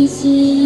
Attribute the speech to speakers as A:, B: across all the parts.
A: Say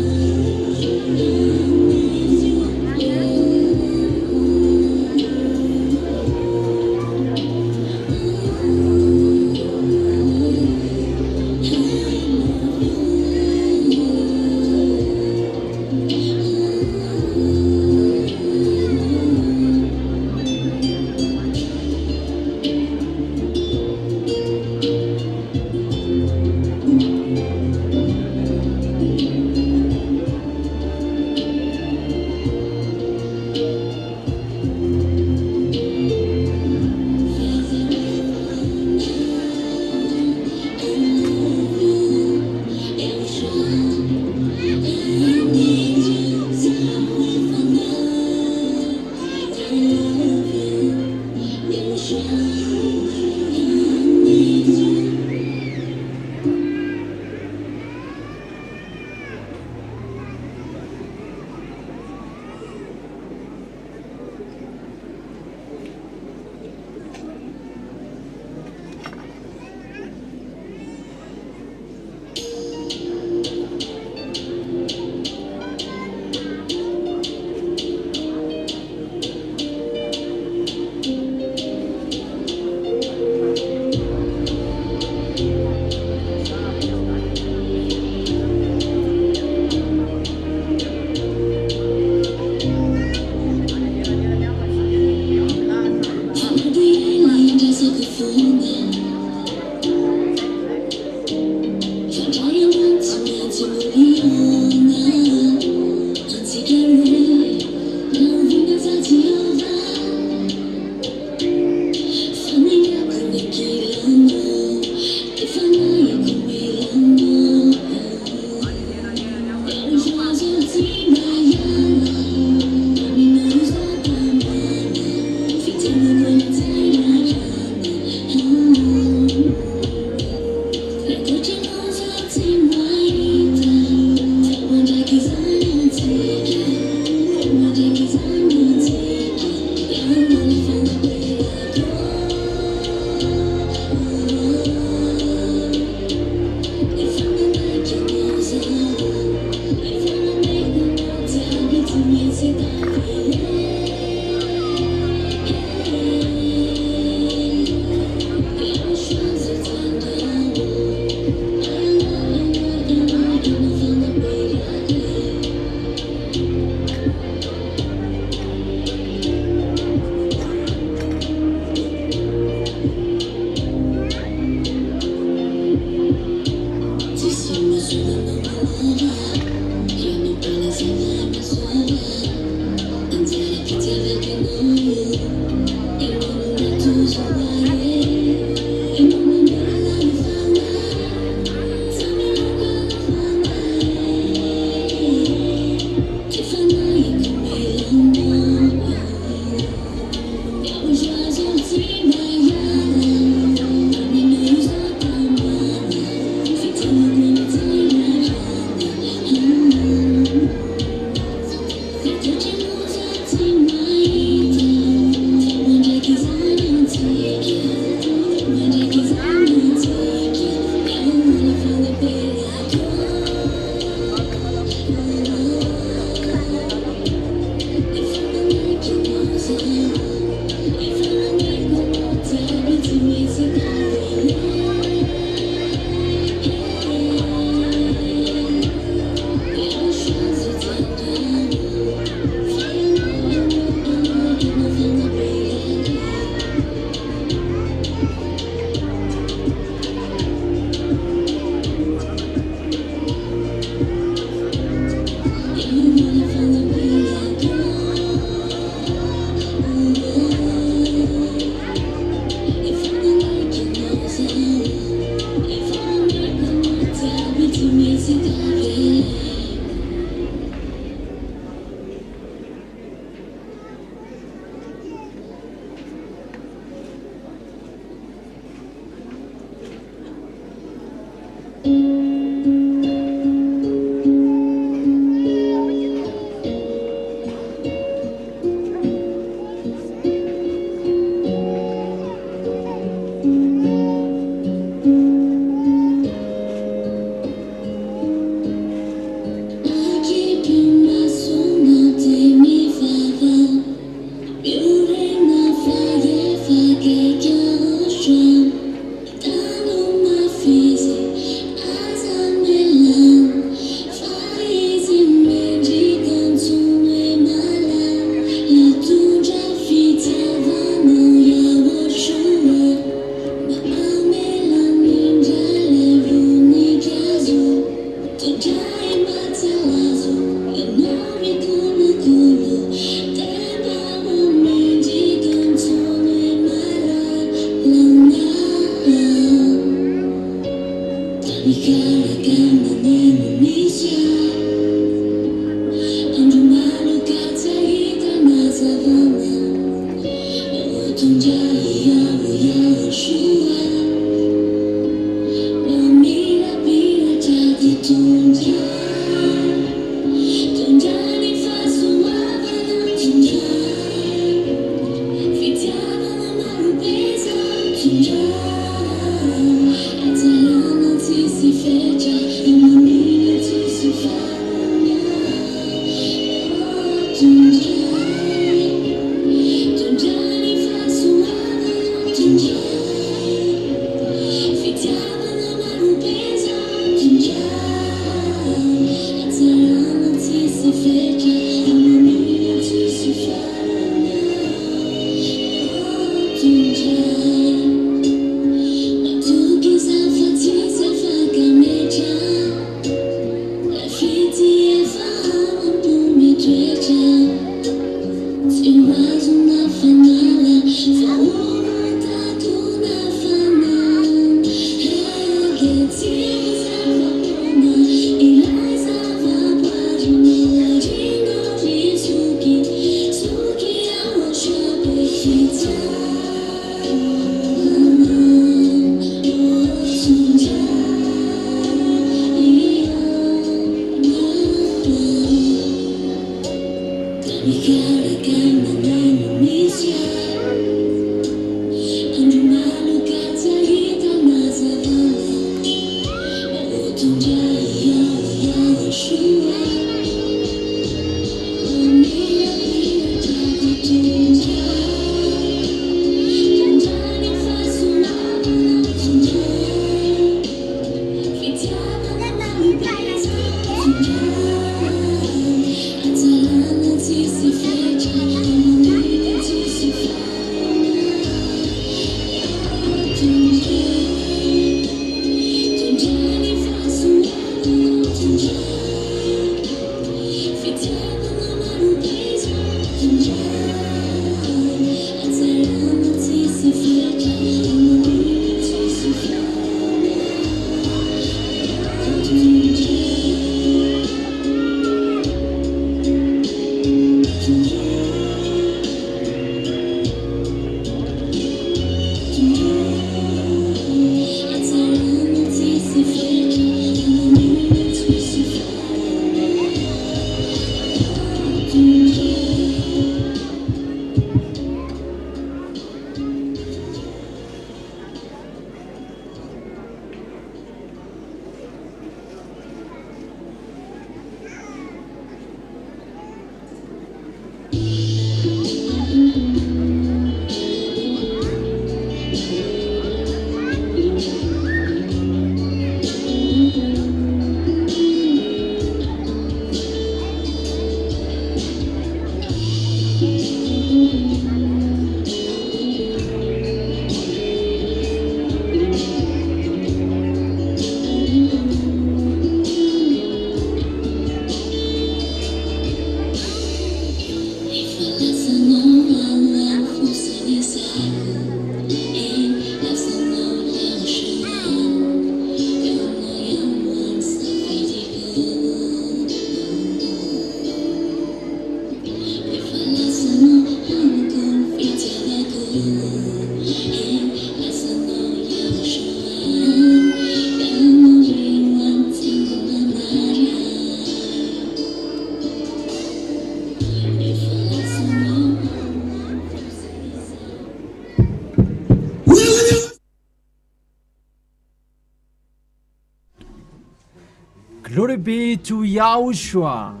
A: Glory be to Yahushua.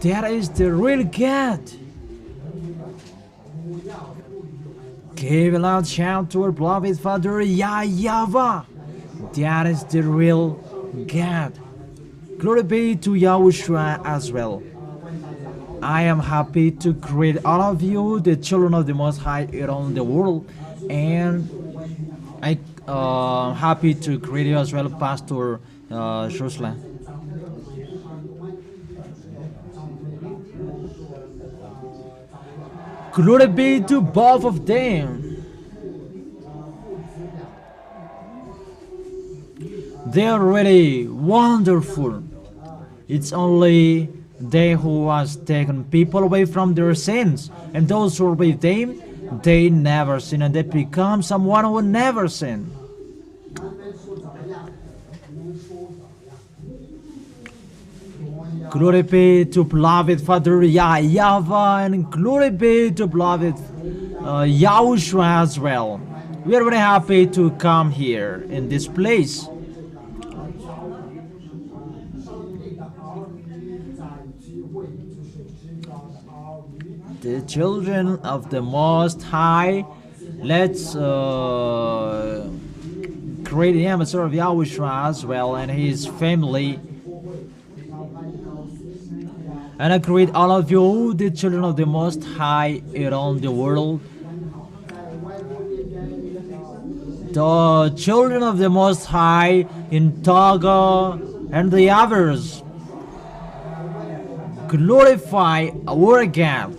A: That is the real God. Give a loud shout to our beloved Father YAHVAH. That is the real God. Glory be to Yahushua as well. I am happy to greet all of you, the children of the Most High around the world, and I happy to greet you as well, Pastor Shusla. Glory be to both of them. They are really wonderful. It's only they who has taken people away from their sins, and those who are with them, they never sin, and they become someone who never sin. Glory be to beloved Father YAHVAH, and glory be to beloved YAHOSHUA as well. We are very happy to come here in this place. The children of the Most High, let's greet the ambassador of YAHOSHUA as well and his family. And I greet all of you, the children of the Most High around the world. The children of the Most High in Togo and the others. Glorify our God.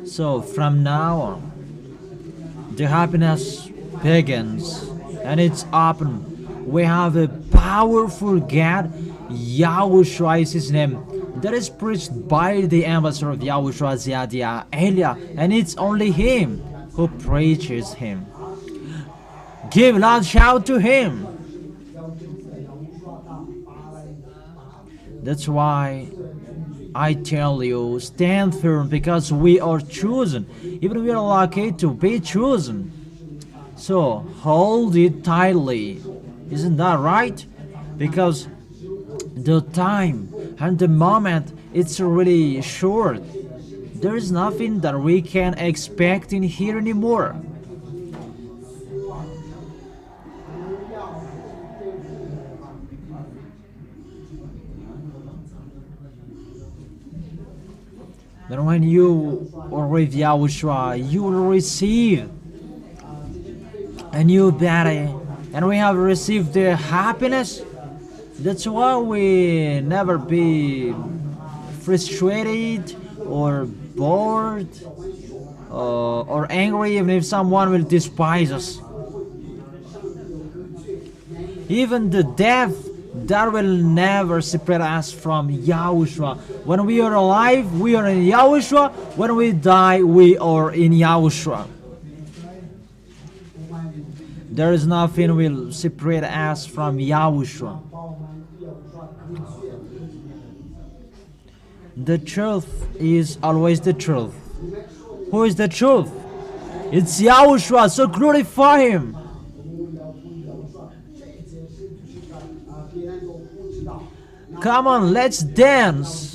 A: So from now on, the happiness begins and it's open. We have a powerful God. YAHOSHUA is his name, that is preached by the ambassador of YAHOSHUA, ZHYAH, Elia, and it's only him who preaches him. Give loud shout to him. That's why I tell you, stand firm, because we are chosen. Even we are lucky to be chosen. So hold it tightly. Isn't that right? Because the time and the moment, it's really short. There is nothing that we can expect in here anymore. Then when you are with YAHOSHUA, you will receive a new body, and we have received the happiness. That's why we never be frustrated or bored or angry even if someone will despise us. Even the death, that will never separate us from YAHOSHUA. When we are alive, we are in YAHOSHUA. When we die, we are in YAHOSHUA. There is nothing will separate us from YAHOSHUA. The truth is always the truth. Who is the truth? It's YAHOSHUA, so glorify him. Come on, let's dance.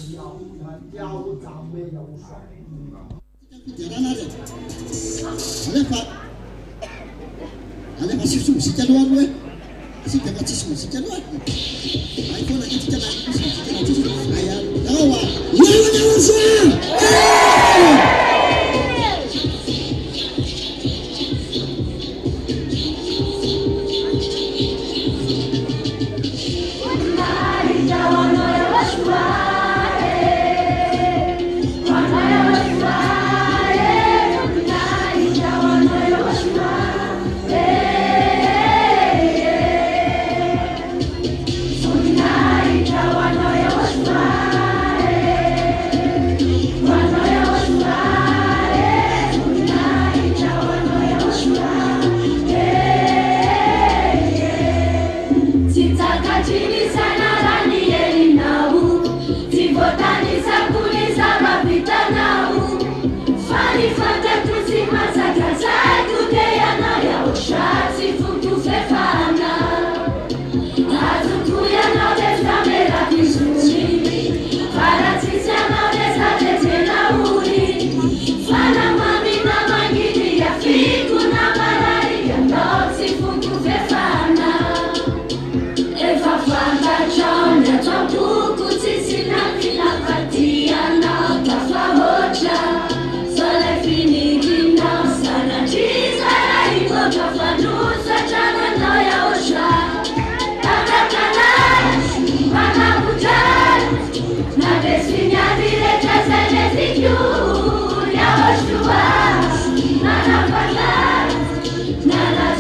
B: Nana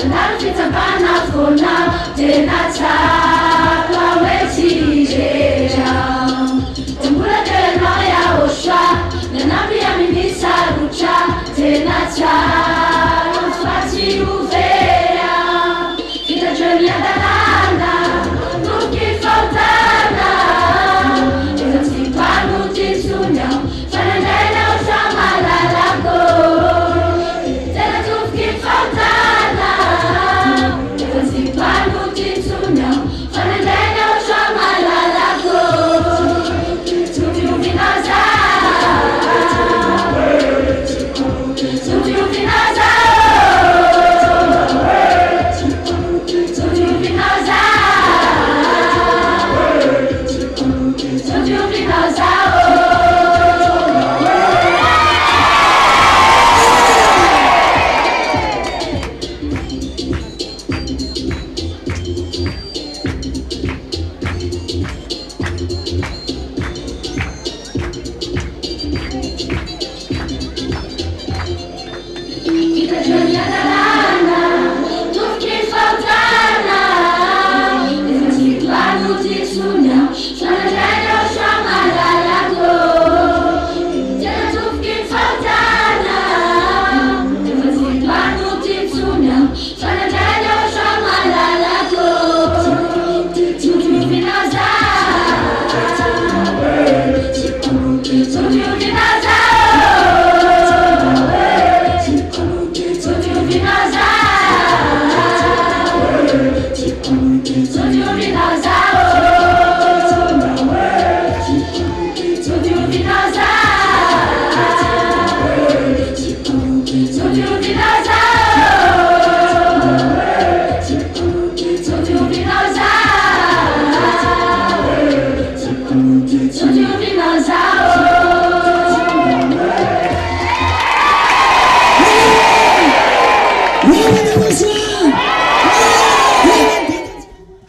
B: And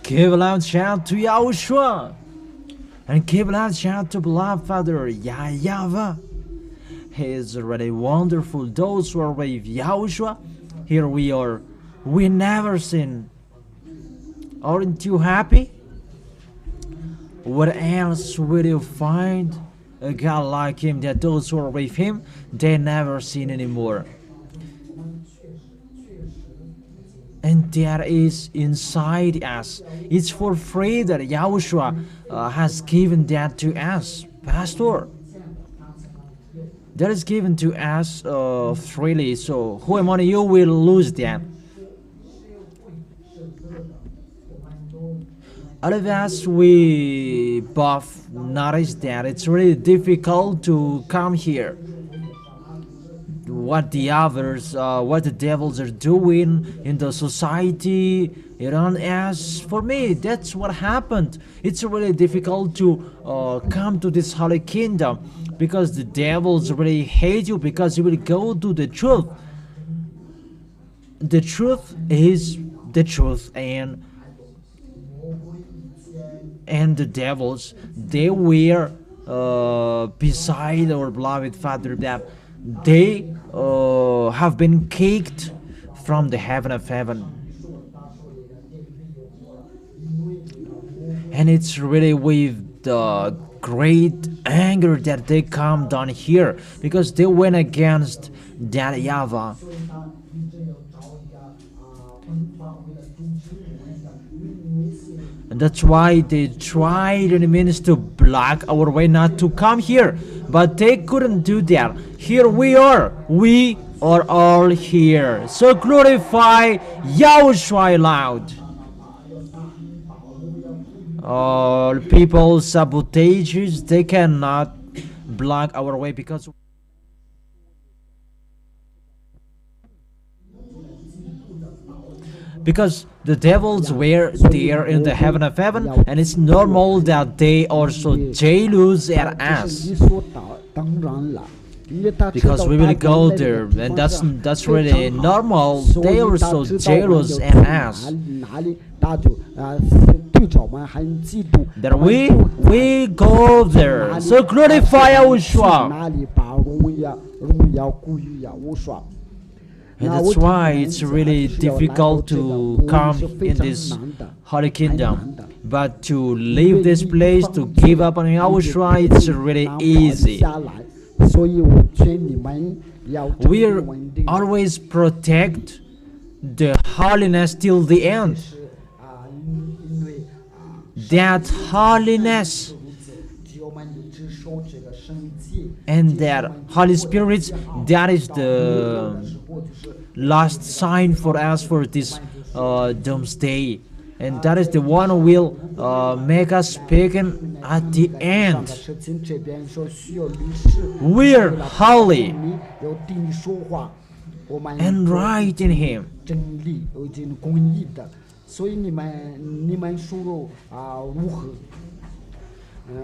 A: Give a loud shout to YAHOSHUA, and give a loud shout to beloved Father YAHVAH. He is already wonderful. Those who are with YAHOSHUA, here we are. We never sin. Aren't you happy? What else will you find a God like him, that those who are with him, they never sin anymore? And there is inside us. It's for free that YAHOSHUA has given that to us, Pastor. That is given to us freely. So who among you will lose that? All of us, we both notice that it's really difficult to come here. What the others, what the devils are doing in the society around us. For me, that's what happened. It's really difficult to come to this holy kingdom, because the devils really hate you, because you will go to the truth. The truth is the truth, and the devils, they were beside our beloved Father, that they have been kicked from the heaven of heaven. And it's really with the great anger that they come down here, because they went against that YAHVAH. And that's why they tried any means to block our way not to come here, but they couldn't do that. Here we are all here. So glorify YAHOSHUA loud. All people sabotages, they cannot block our way, because the devils were there in the heaven of heaven, and it's normal that they also jealous at us, because we will go there, and that's really normal. They are so jealous at us, that we go there. So glorify YAHOSHUA. And that's why it's really difficult to come in this Holy Kingdom. But to leave this place, to give up on YAHOSHUA, it's really easy. We always protect the holiness till the end. That holiness and that Holy Spirit, that is the last sign for us for this doomsday. And that is the one who will make us pagan at the end. We're holy and right in Him.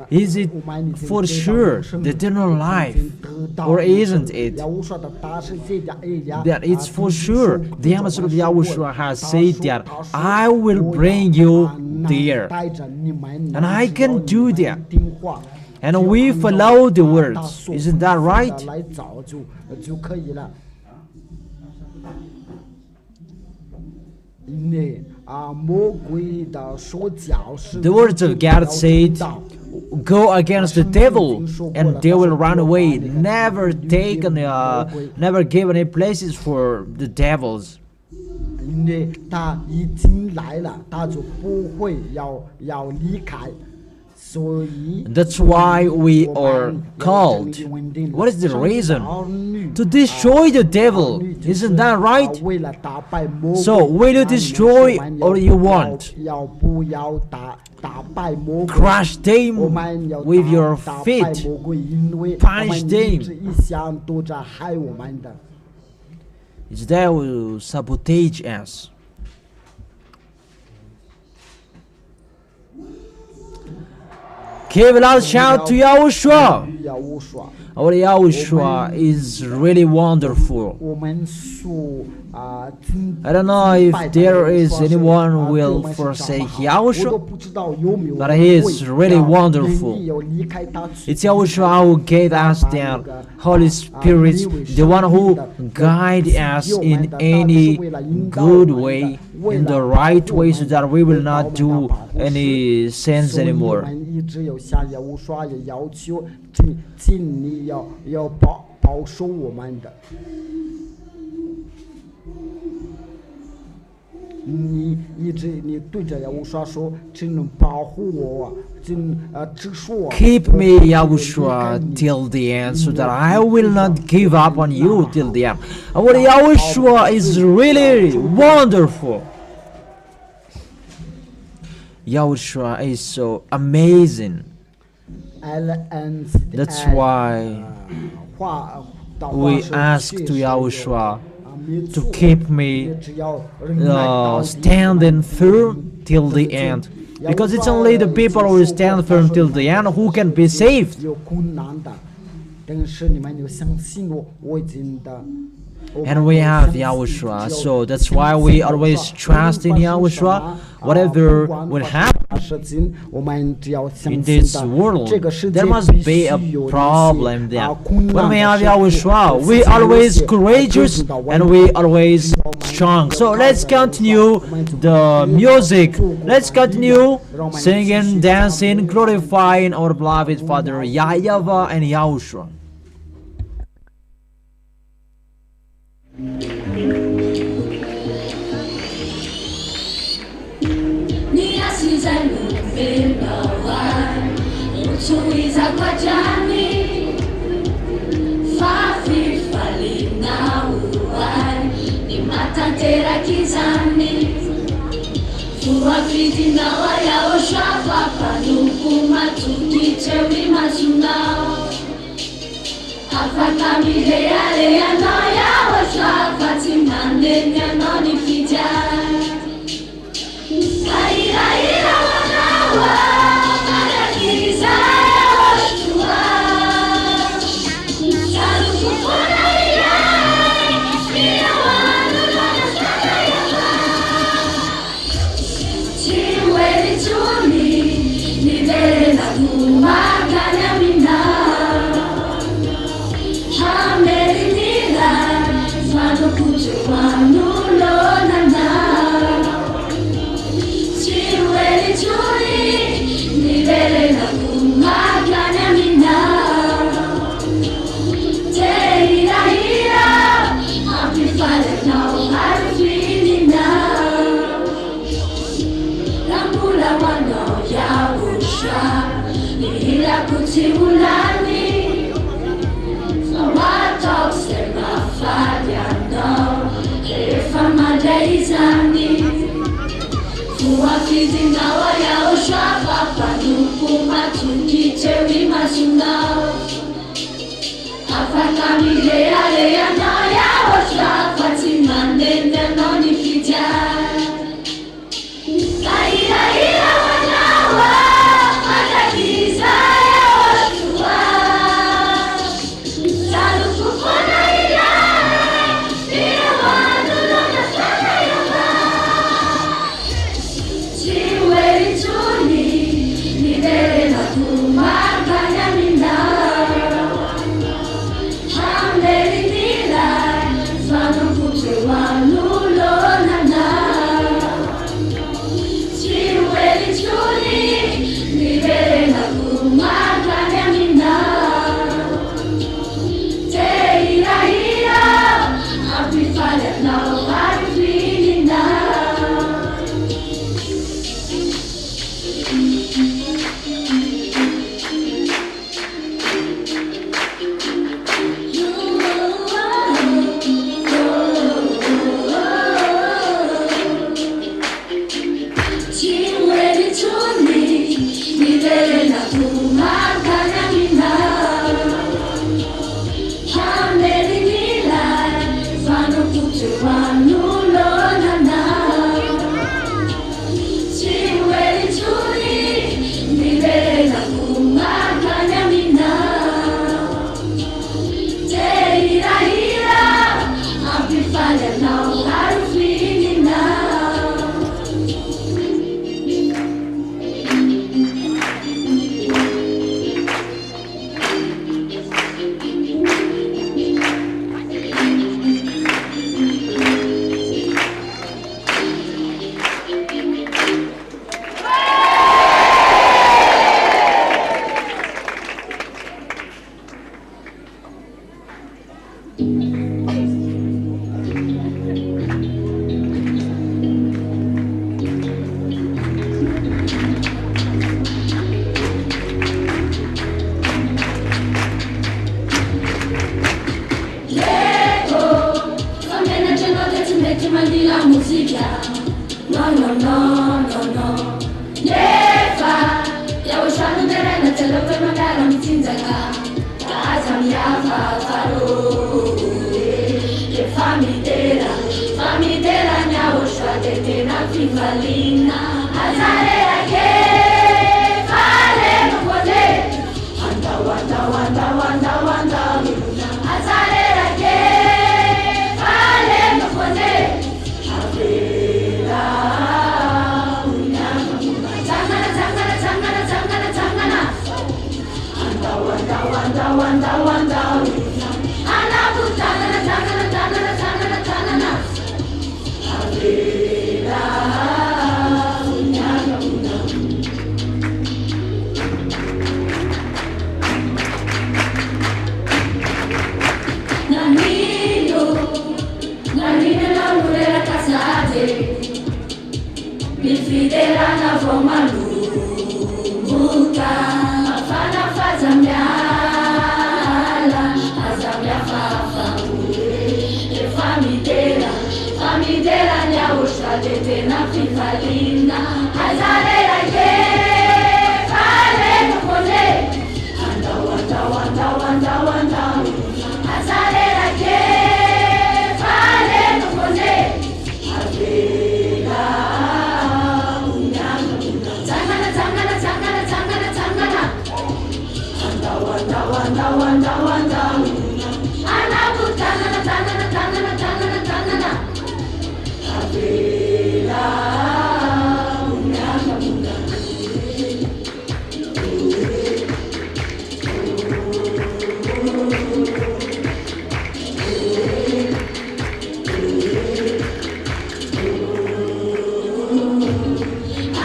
A: Is it for sure the eternal life, or isn't it? That it's for sure. The ambassador of YAHOSHUA has said that I will bring you there, and I can do that. And we follow the words. Isn't that right? The words of God said, go against the devil and they will run away. Never give any places for the devils. That's why we are called. What is the reason? To destroy the devil. Isn't that right? So, will you destroy or you want? Crush them with your feet. Punish them. It's that will sabotage us. Give a loud shout to YAHOSHUA. Our YAHOSHUA is really wonderful. I don't know if there is anyone who will forsake YAHOSHUA, but He is really wonderful. It's YAHOSHUA who gave us the Holy Spirit, the one who guides us in any good way, in the right way, so that we will not do any sins anymore. Keep me, YAHOSHUA, till the end, so that I will not give up on you till the end. Our YAHOSHUA is really wonderful. YAHOSHUA is so amazing. That's why we ask to YAHOSHUA to keep me standing firm till the end, because it's only the people who stand firm till the end who can be saved. And we have YAHOSHUA, so that's why we always trust in YAHOSHUA. Whatever will happen in this world, there must be a problem there. When we have YAHOSHUA, we always courageous and we always strong. So let's continue the music. Let's continue singing, dancing, glorifying our beloved Father YAHVAH and YAHOSHUA.
B: Put your Simulani Sawatog Semafadiano Efamadeizani Fuakizinawa Yahoshua Papanuku Tukitewi Masunao Afakamilea Lea no Yahoshua Fatimandende no Nikija Ira ira wanawa Matakiza Yahoshua Salukufona ila Ira wanulona sana yama Chiweri tuni Nidere na kumaganya mina Hamderi nila Svanu kuche wanulona na Chiweri tuni Nidere na kumaganya mina Te ira ira Amplify now I'm feeling now Chiweri tuni Nidere na kumaganya mina Hamderi nila Svanu kuche wanulona na Chiweri tuni Nidere na kumaganya mina Te ira ira Amplify now I'm feeling now Mandila musica no no no no no never Yahoshua nuderena telo pe mandala mitinzaka Azam YAHVAH faro Ke famidera Yahoshua tetena fivalina Azare ake fale mokole Wanda wanda wanda wanda wanda Azare ake fale mokole Wanda wanda anabutana tana Avila unyaga una Nanino na mulera casate Mi fidera na vomalu Muka Afana fazamyala Azamya fafaule E famidera Yahoshua tetena fifalina Azalera ke Fale mokole Wanda Azalera ke Fale mokole Avela Wanda anabutana tana Avela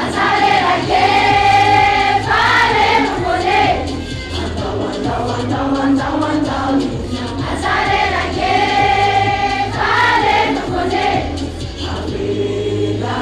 B: Azalera ke Fale mokole Wanda Azalera ke Fale mokole Avela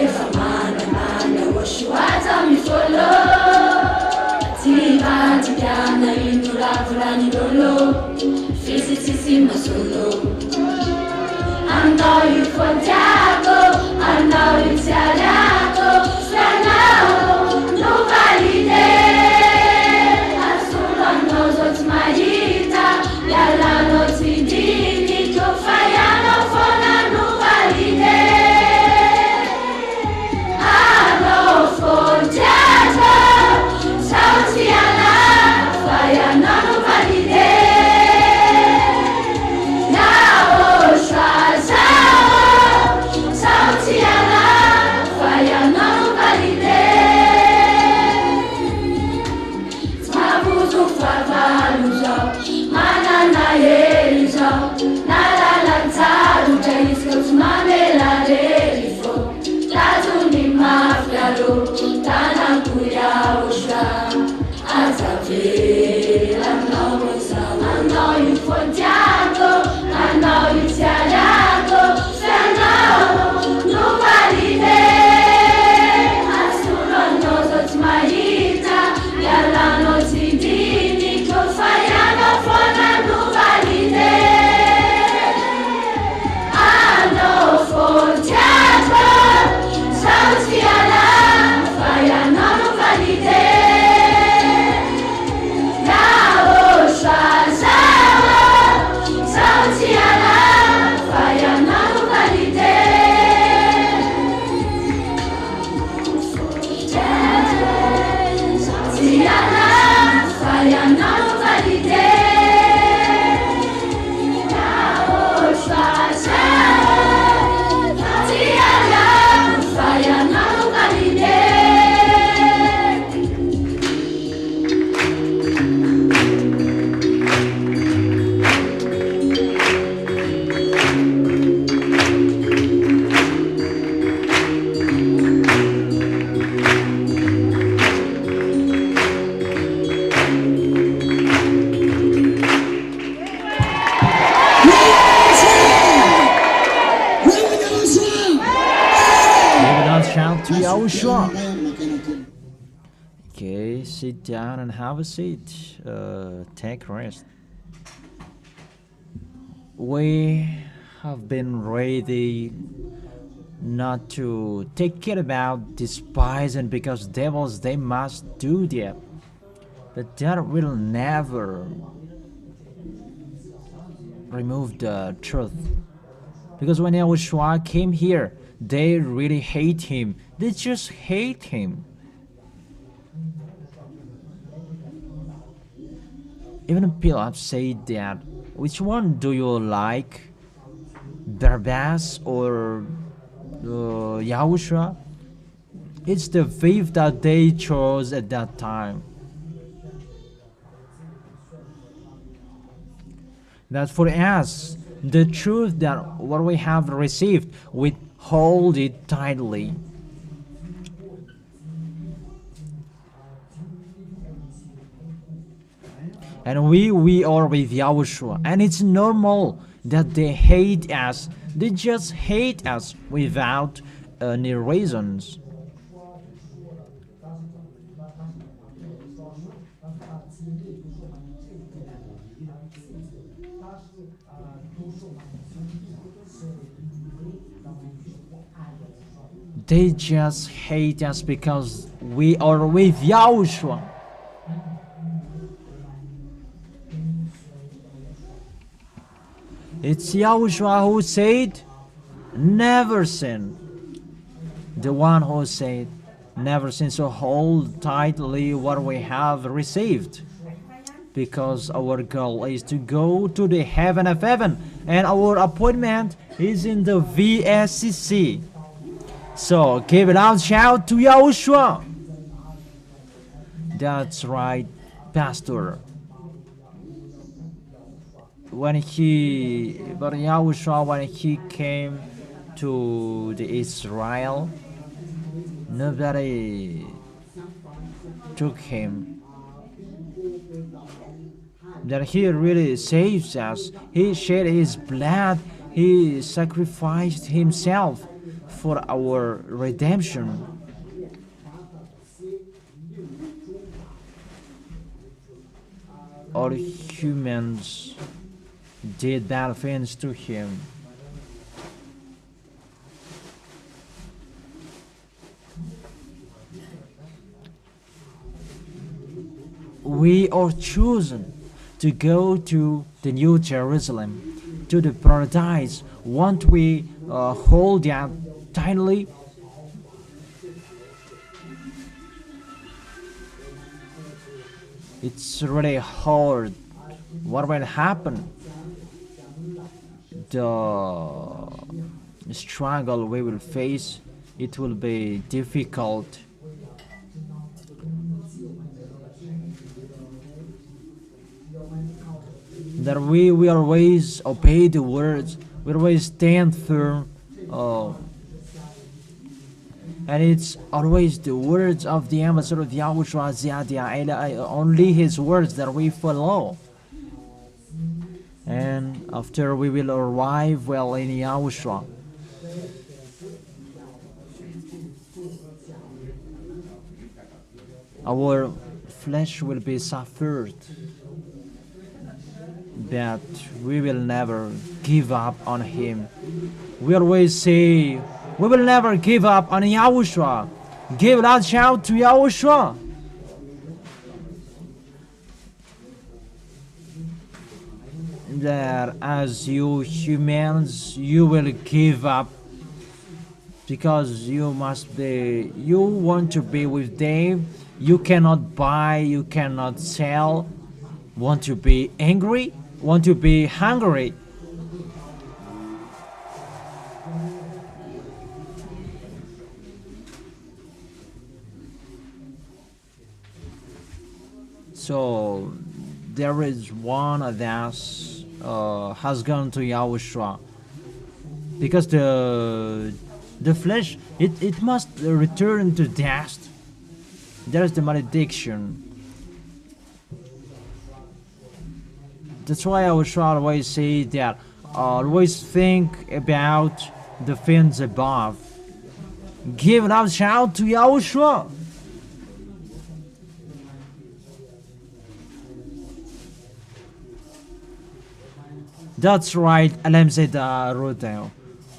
B: Efa mana YAHOSHUAH tao mifolo Tiana ino ravorany lolo Fisitsitsy masolo Anao io fontiako Anao io tsiariako Fianao no valide Asolo anao zao tsy mahita Ialanao tsy diniko Fa ianao foana no valide Anao fontiako Sao tsy ala Fa ianao no valide YAHOSHUAH Sao tsy ala Fa ianao no valide Tsy mahabozo fahavalo zao Manana hery zao Nalalan-tsarotra izy ka tsy mamela rery fô Tazony mafy alo Tanako YAHOSHUAH Azavela anao moizao Anao io fontiako Anao io tsiariako Fianao no valide Asolo anao zao tsy mahita Ialanao tsy diniko Fa ianao foana no valide Anao fontiako Sao tsy ala Fa ianao no valide YAHOSHUAH Sao tsy ala Fa ianao no valide Sao tsy ala Fa ianao no valide YAHOSHUAH Sao tsy ala Fa ianao no valide
A: Give a shout to YAHOSHUAH. Okay, sit down and have a seat. Take rest. We have been ready not to take care about despising because devils they must do that. But that will never remove the truth. Because when YAHOSHUAH came here, they really hate him. They just hate him. Even Pilate said that, which one do you like? Barabbas or YAHOSHUAH? It's the thief that they chose at that time. That for us, the truth that what we have received, we hold it tightly. And we are with YAHOSHUAH, and it's normal that they hate us. They just hate us without any reasons. They just hate us because we are with YAHOSHUAH. It's YAHOSHUAH who said, never sin. The one who said, never sin. So hold tightly what we have received. Because our goal is to go to the heaven of heaven. And our appointment is in the VSCC. So give it out, shout to YAHOSHUAH. That's right, Pastor. When YAHOSHUAH, when he came to the Israel, nobody took him. That he really saves us. He shed his blood. He sacrificed himself for our redemption. All humans did bad things to him. We are chosen to go to the New Jerusalem, to the paradise. Won't we hold that tightly? It's really hard. What will happen? The struggle we will face, it will be difficult. That we will always obey the words, we always stand firm, and it's always the words of the ambassador of Yahushua, ZHYAH, only his words that we follow. And after we will arrive well in Yahushua, our flesh will be suffered, but we will never give up on him. We always say, we will never give up on Yahushua. Give a loud shout to Yahushua. That as you humans, you will give up because you want to be with them. You cannot buy, you cannot sell. Want to be angry? Want to be hungry? So there is one that has gone to Yahushua, because the flesh it must return to dust. There is the malediction. That's why Yahushua always say that always think about the things above. Give a loud shout to Yahushua. That's right, Alamzeda Rodeo.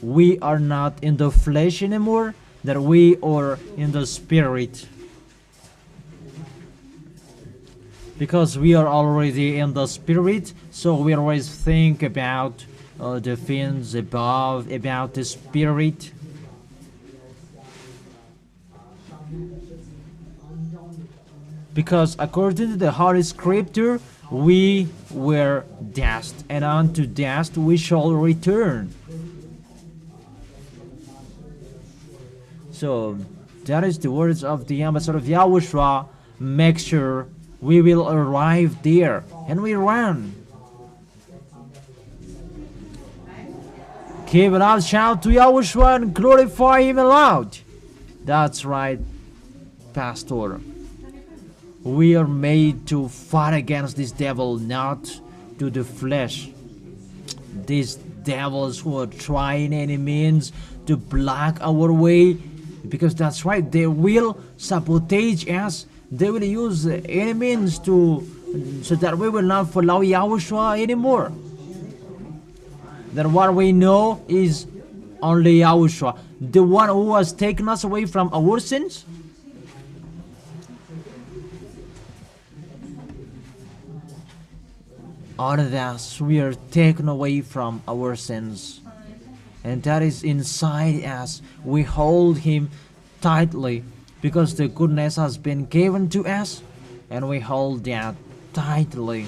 A: We are not in the flesh anymore, that we are in the spirit. Because we are already in the spirit, so we always think about the things above, about the spirit. Because according to the Holy Scripture, we were dust, and unto dust we shall return. So that is the words of the ambassador of Yahushua. Make sure we will arrive there, and we run. Give a loud shout to Yahushua and glorify him aloud. That's right, Pastor. We are made to fight against this devil, not to the flesh. These devils who are trying any means to block our way, because that's right, they will sabotage us. They will use any means so that we will not follow Yahushua anymore. That what we know is only Yahushua, the one who has taken us away from our sins. All of us, we are taken away from our sins, and that is inside us. We hold him tightly because the goodness has been given to us, and we hold that tightly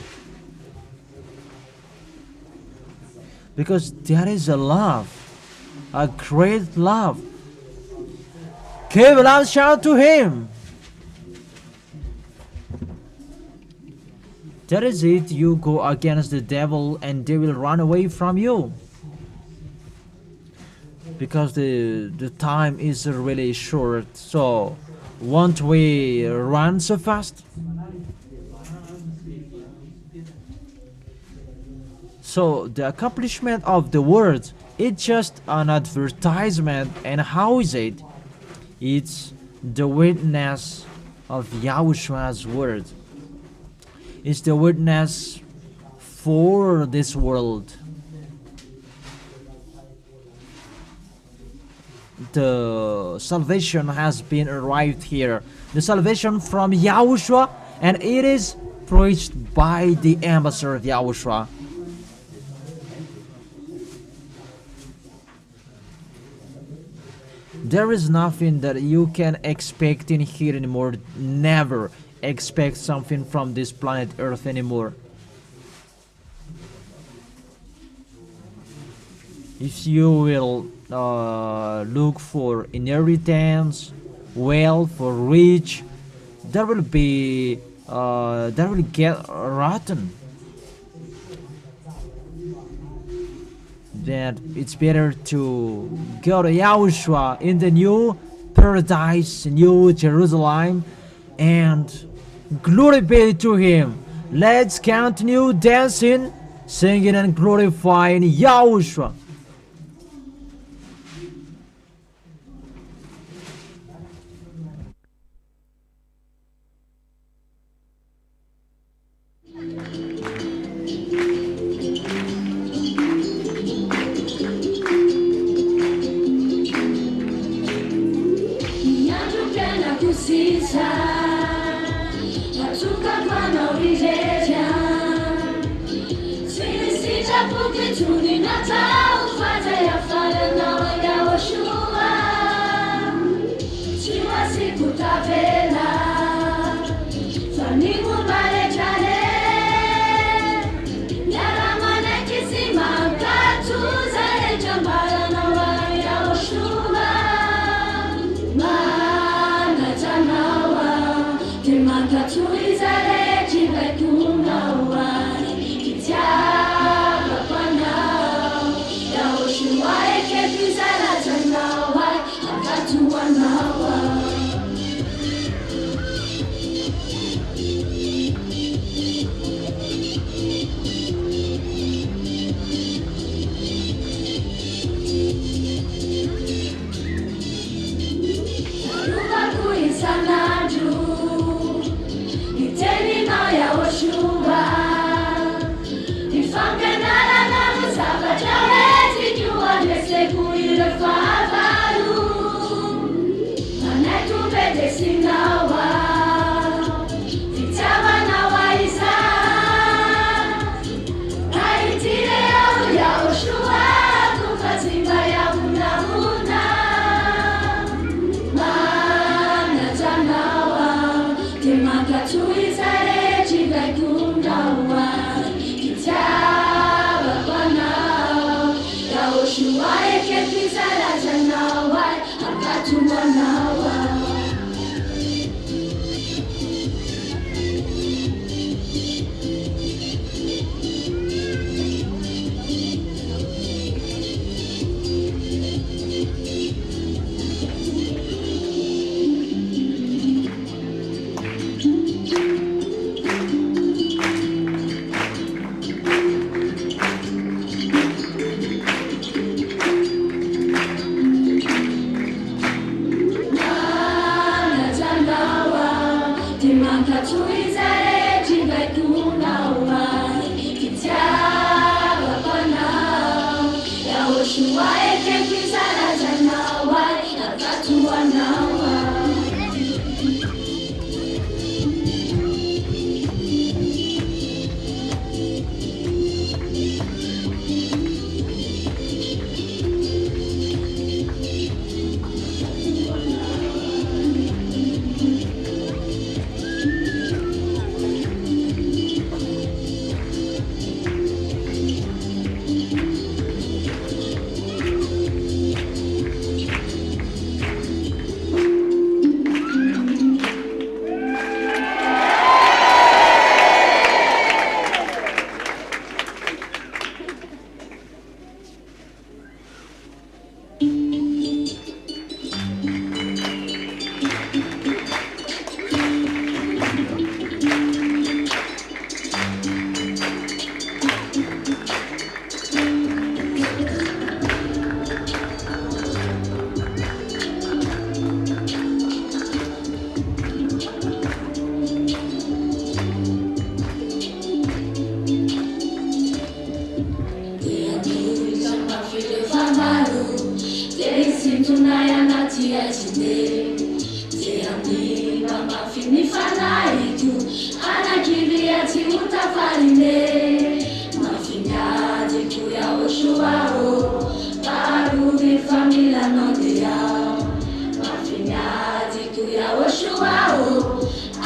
A: because there is a love, a great love. Give a loud shout to him. That is it. You go against the devil and they will run away from you, because the time is really short. So won't we run so fast? So the accomplishment of the word It's just an advertisement, and how is it? It's the witness of Yahoshua's word. It's the witness for this world. The salvation has been arrived here. The salvation from Yahushua, and it is preached by the ambassador of Yahushua. There is nothing that you can expect in here anymore. Never expect something from this planet Earth anymore. If you will look for inheritance, wealth, or rich, that will get rotten. That it's better to go to Yahushua in the new paradise, new Jerusalem, and glory be to Him. Let's continue dancing, singing, and glorifying Yahushua.
B: tia chinde Tiambi mama fini fanaitu Anakiria timuta farine Mafinyati tu Yahoshua Barubi famila nondia Mafinyati tu Yahoshua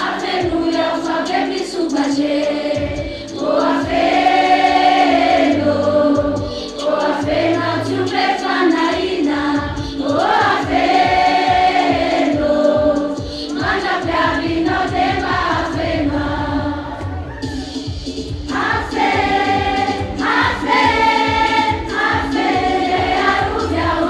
B: Aleluya fabebi subaje O afeno O afena tu prefanaina O afeno Manda piavi no deba afena Afe Afe Afe Arubia o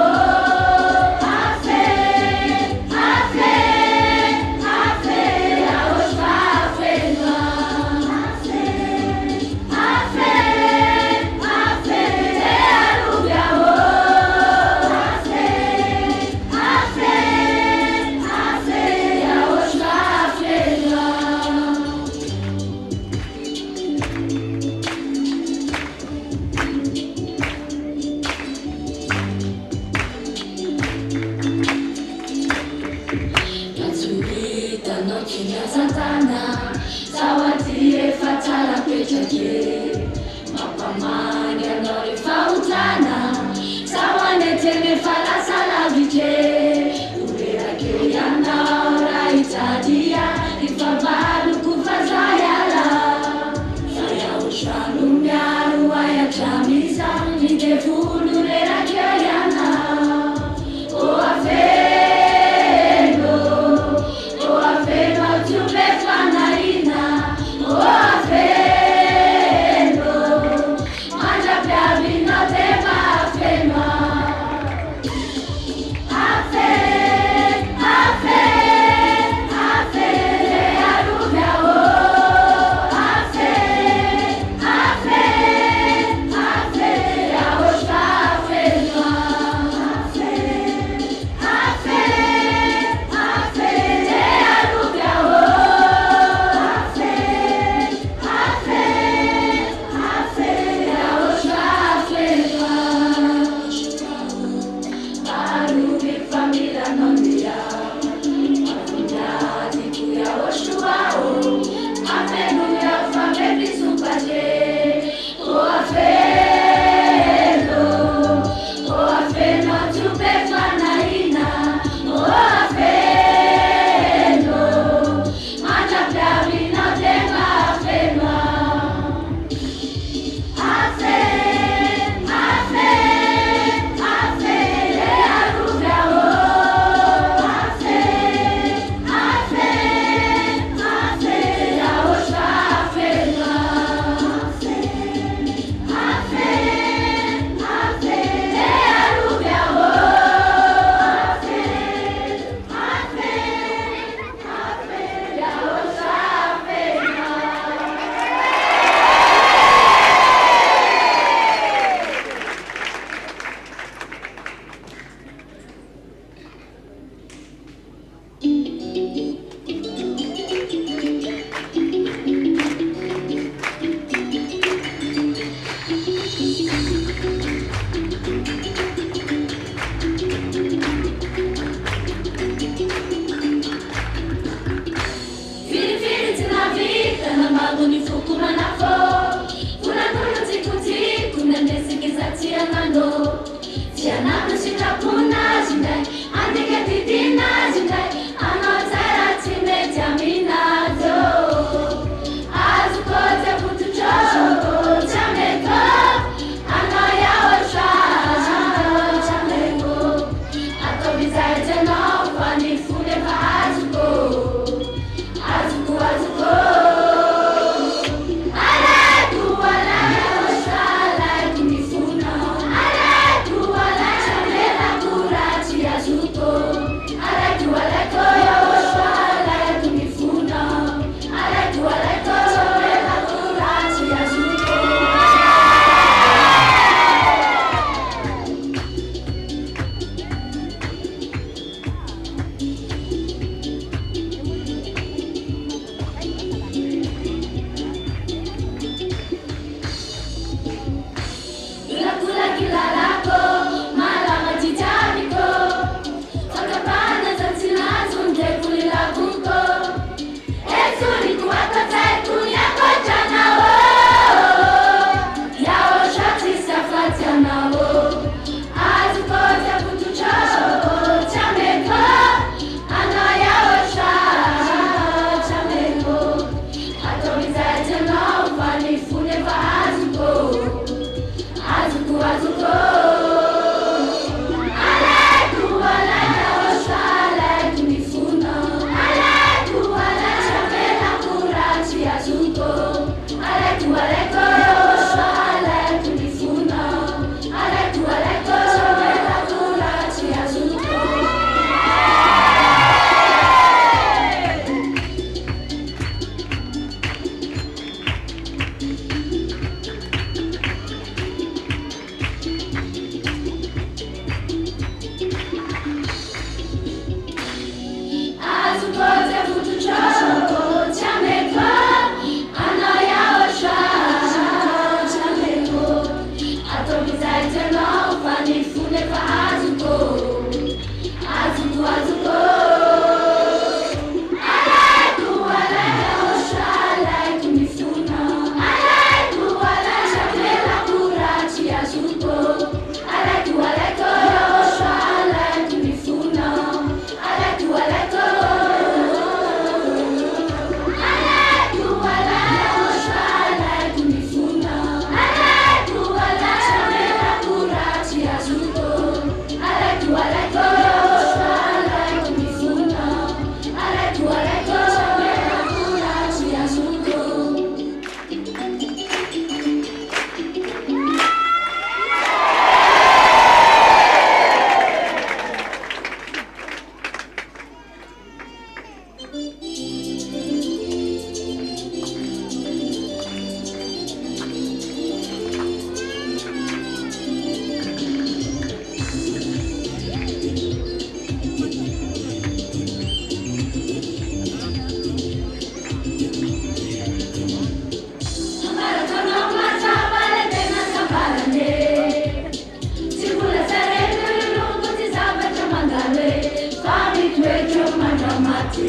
B: mate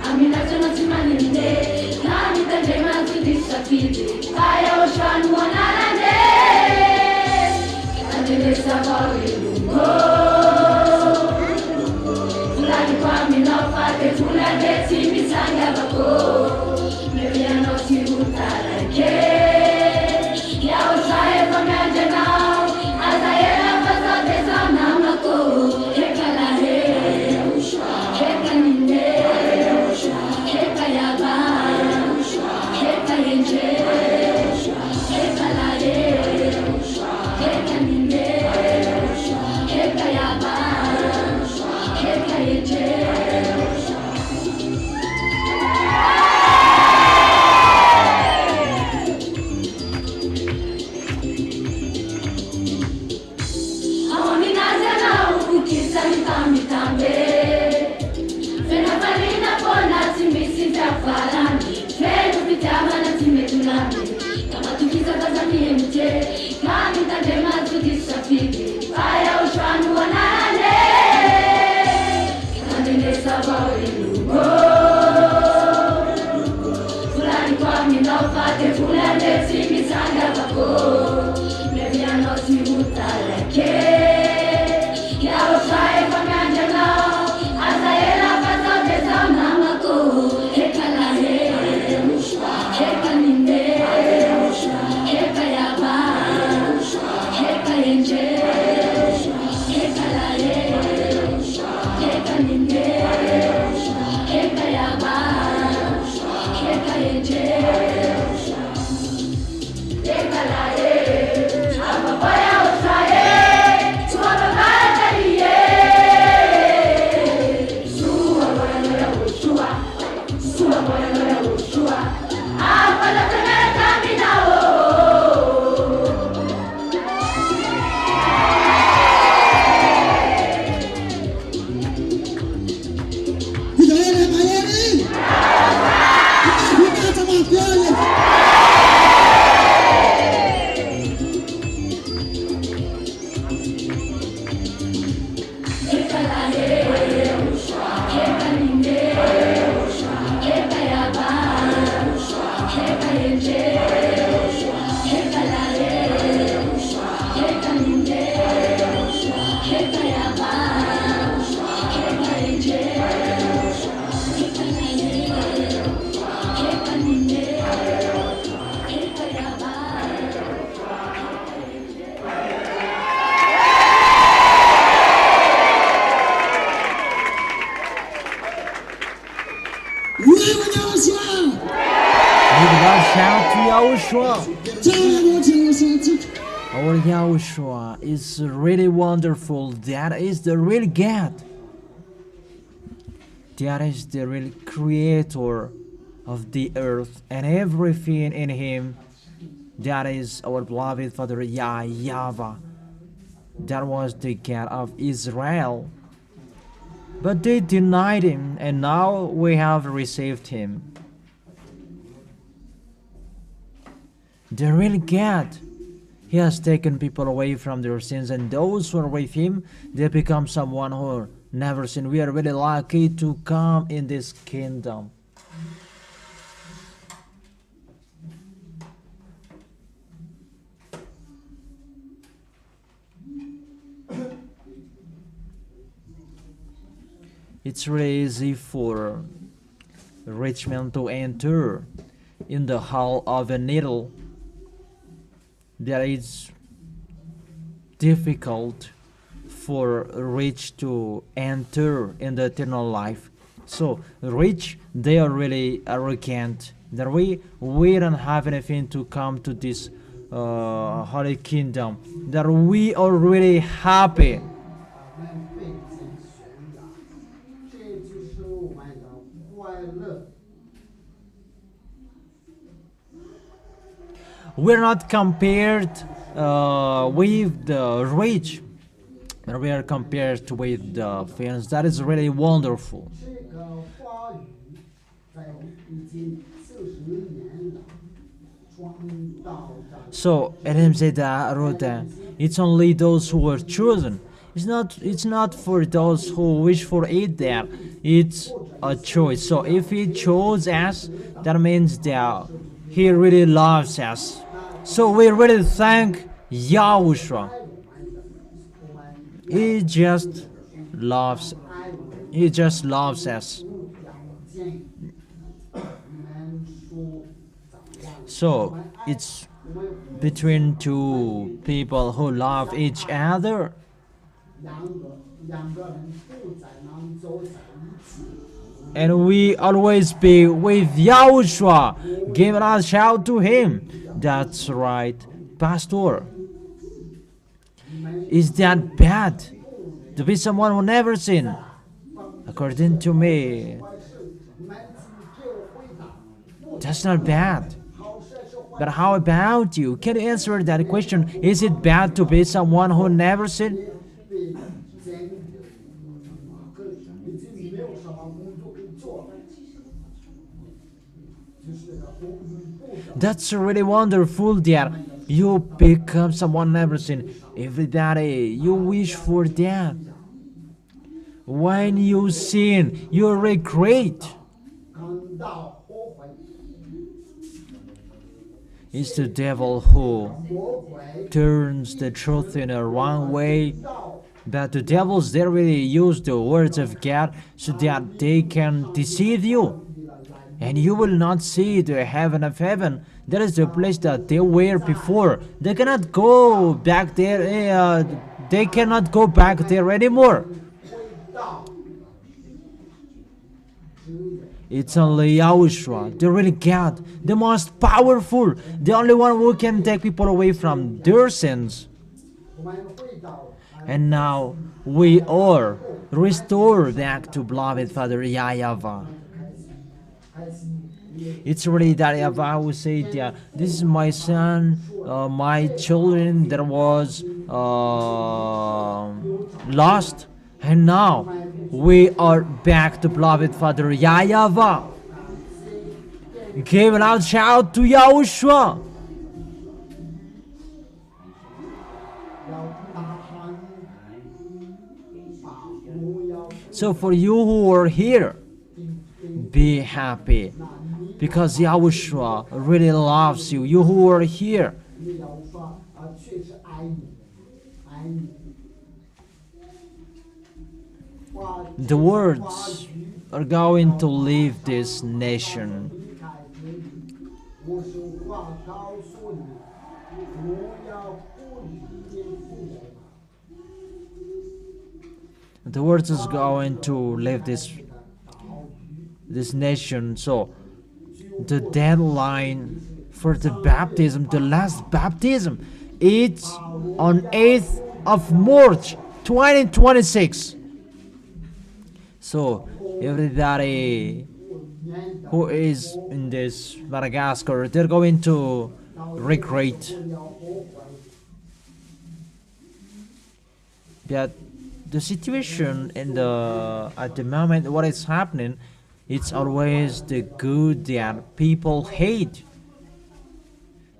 B: Amina zona timaninde Nami tandema tudisafiti Kaya oshwa nuanarande Andele sabawi lungo Fulani kwa minofate Fulani timi sanga bako Meriano tibutarake YAHOSHUAH eva mejana Azayela fazade zana mako Hekala he Heka ninde Heka yaba Heka yenje Hekala he Heka ninde Heka yaba Heka yenje
A: Shout to Yahushua. Our Yahushua is really wonderful. That is the real God. That is the real creator of the earth and everything in him. That is our beloved Father YAHVAH. That was the God of Israel. But they denied him, and now we have received him. The real God. He has taken people away from their sins, and those who are with him, they become someone who never sinned. We are really lucky to come in this kingdom. It's really easy for a rich man to enter in the hall of a needle. That is difficult for rich to enter in the eternal life. So rich, they are really arrogant. That we don't have anything to come to this holy kingdom. That we are really happy. We're not compared with the rich, but we are compared with the fiends. That is really wonderful. So Adam said that it's only those who were chosen. It's not for those who wish for it there. It's a choice. So if he chose us, that means that he really loves us. So we really thank Yahushua. He just loves. He just loves us. So it's between two people who love each other. And we always be with Yahushua, giving a shout to him. That's right, Pastor. Is that bad to be someone who never sinned? According to me, that's not bad. But how about you? Can you answer that question? Is it bad to be someone who never sinned? That's really wonderful, dear. You become someone never sinned. Everybody, you wish for that. When you sin, you regret. It's the devil who turns the truth in a wrong way. But the devils, they really use the words of God so that they can deceive you. And you will not see the heaven of heaven. That is the place that they were before. They cannot go back there. They cannot go back there anymore. It's only Yahushua, the real God, the most powerful, the only one who can take people away from their sins. And now we are restored back to beloved Father YAHVAH. It's really that YAHVAH who said, yeah, this is my son, my children that was lost. And now we are back to beloved Father YAHVAH. Give a loud shout to Yahushua. So for you who are here, be happy, because Yahushua really loves you. You who are here, the words are going to leave this nation. The words is going to leave this nation. So the deadline for the baptism, the last baptism, it's on 8th of March 2026. So everybody who is in this Madagascar, they're going to regret that the situation in at the moment, what is happening, it's always the good that people hate.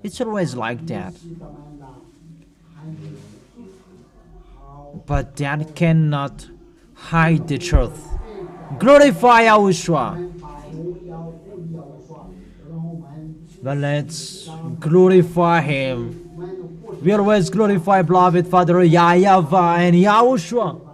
A: It's always like that. But that cannot hide the truth. Glorify Yahushua. But let's glorify him. We always glorify beloved Father YAHVAH and Yahushua.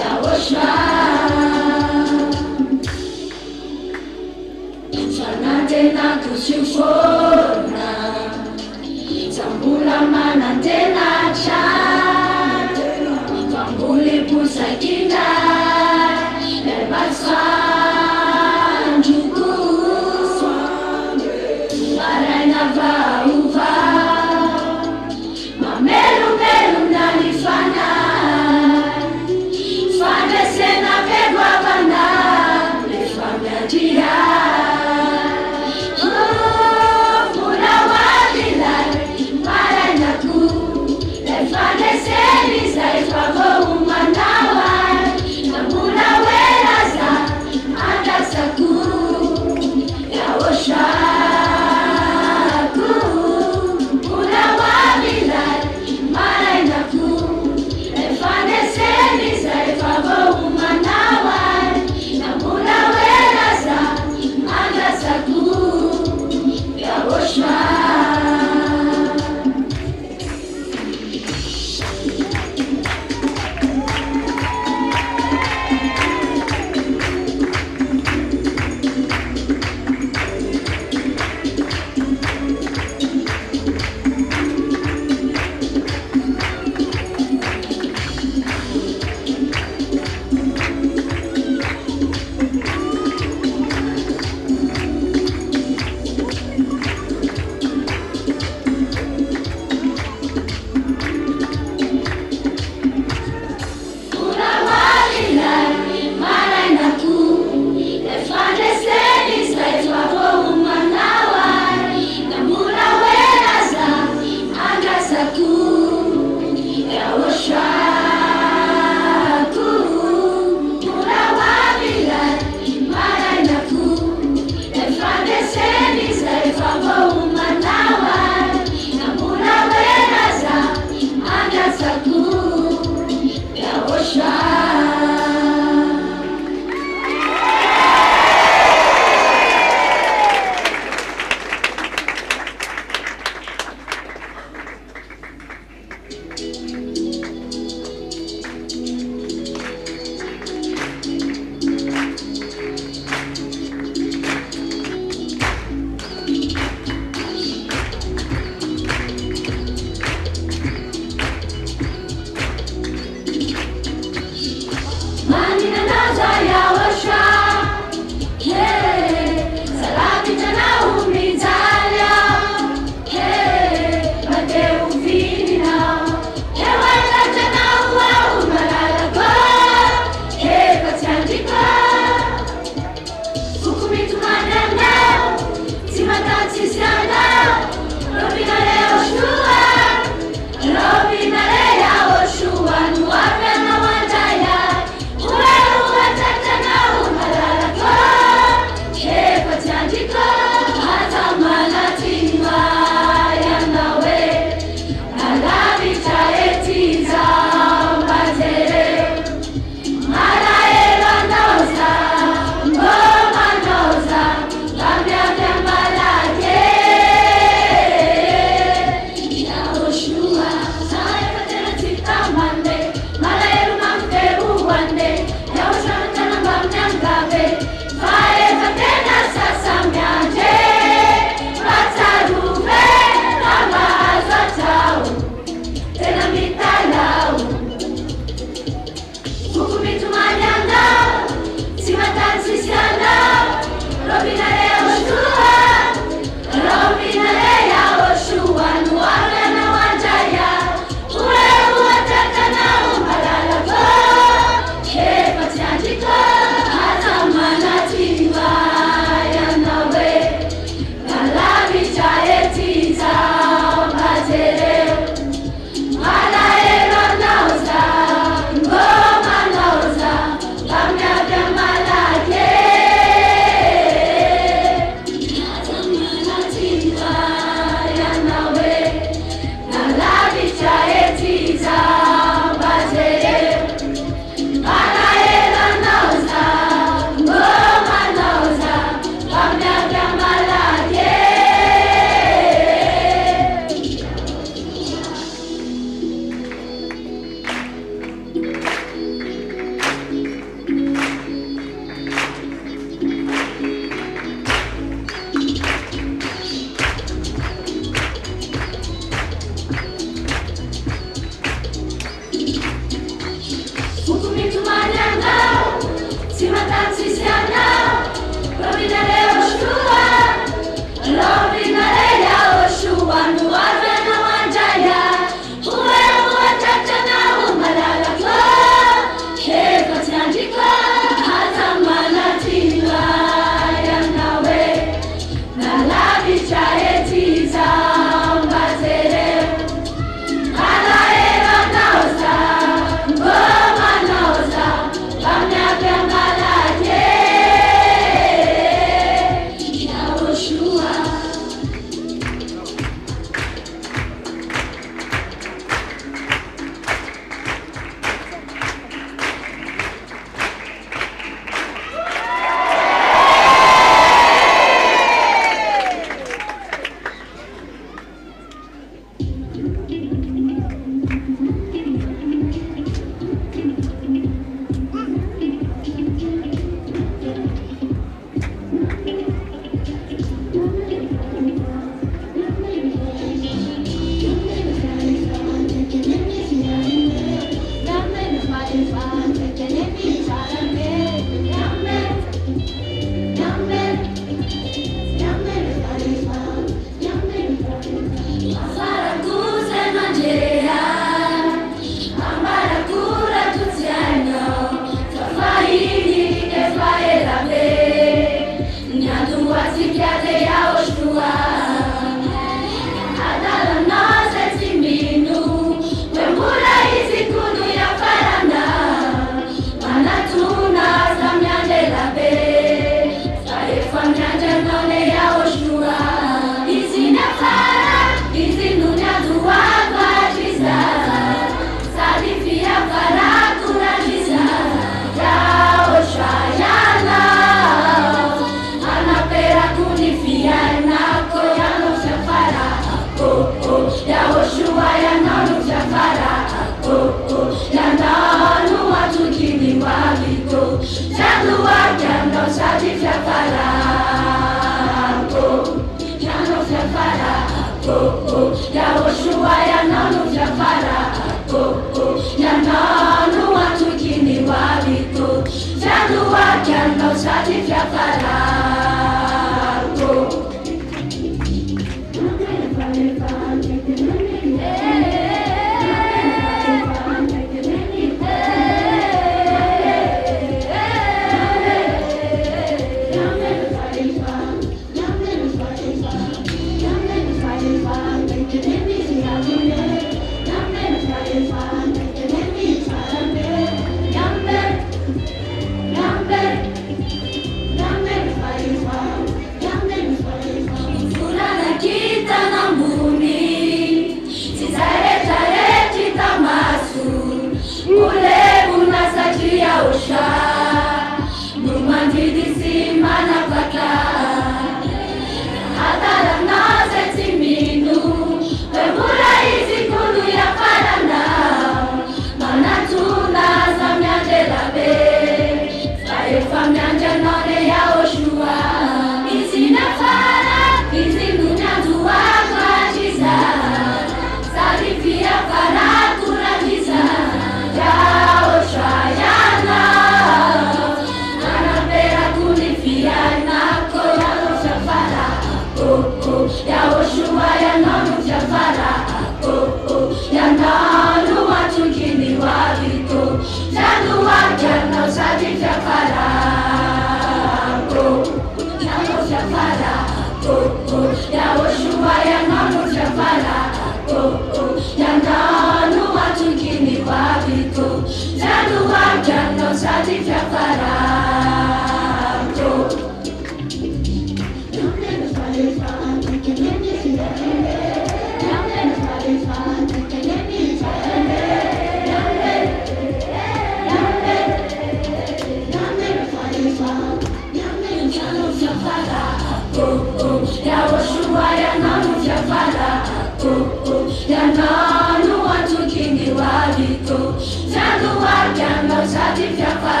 B: piano sati fiafarako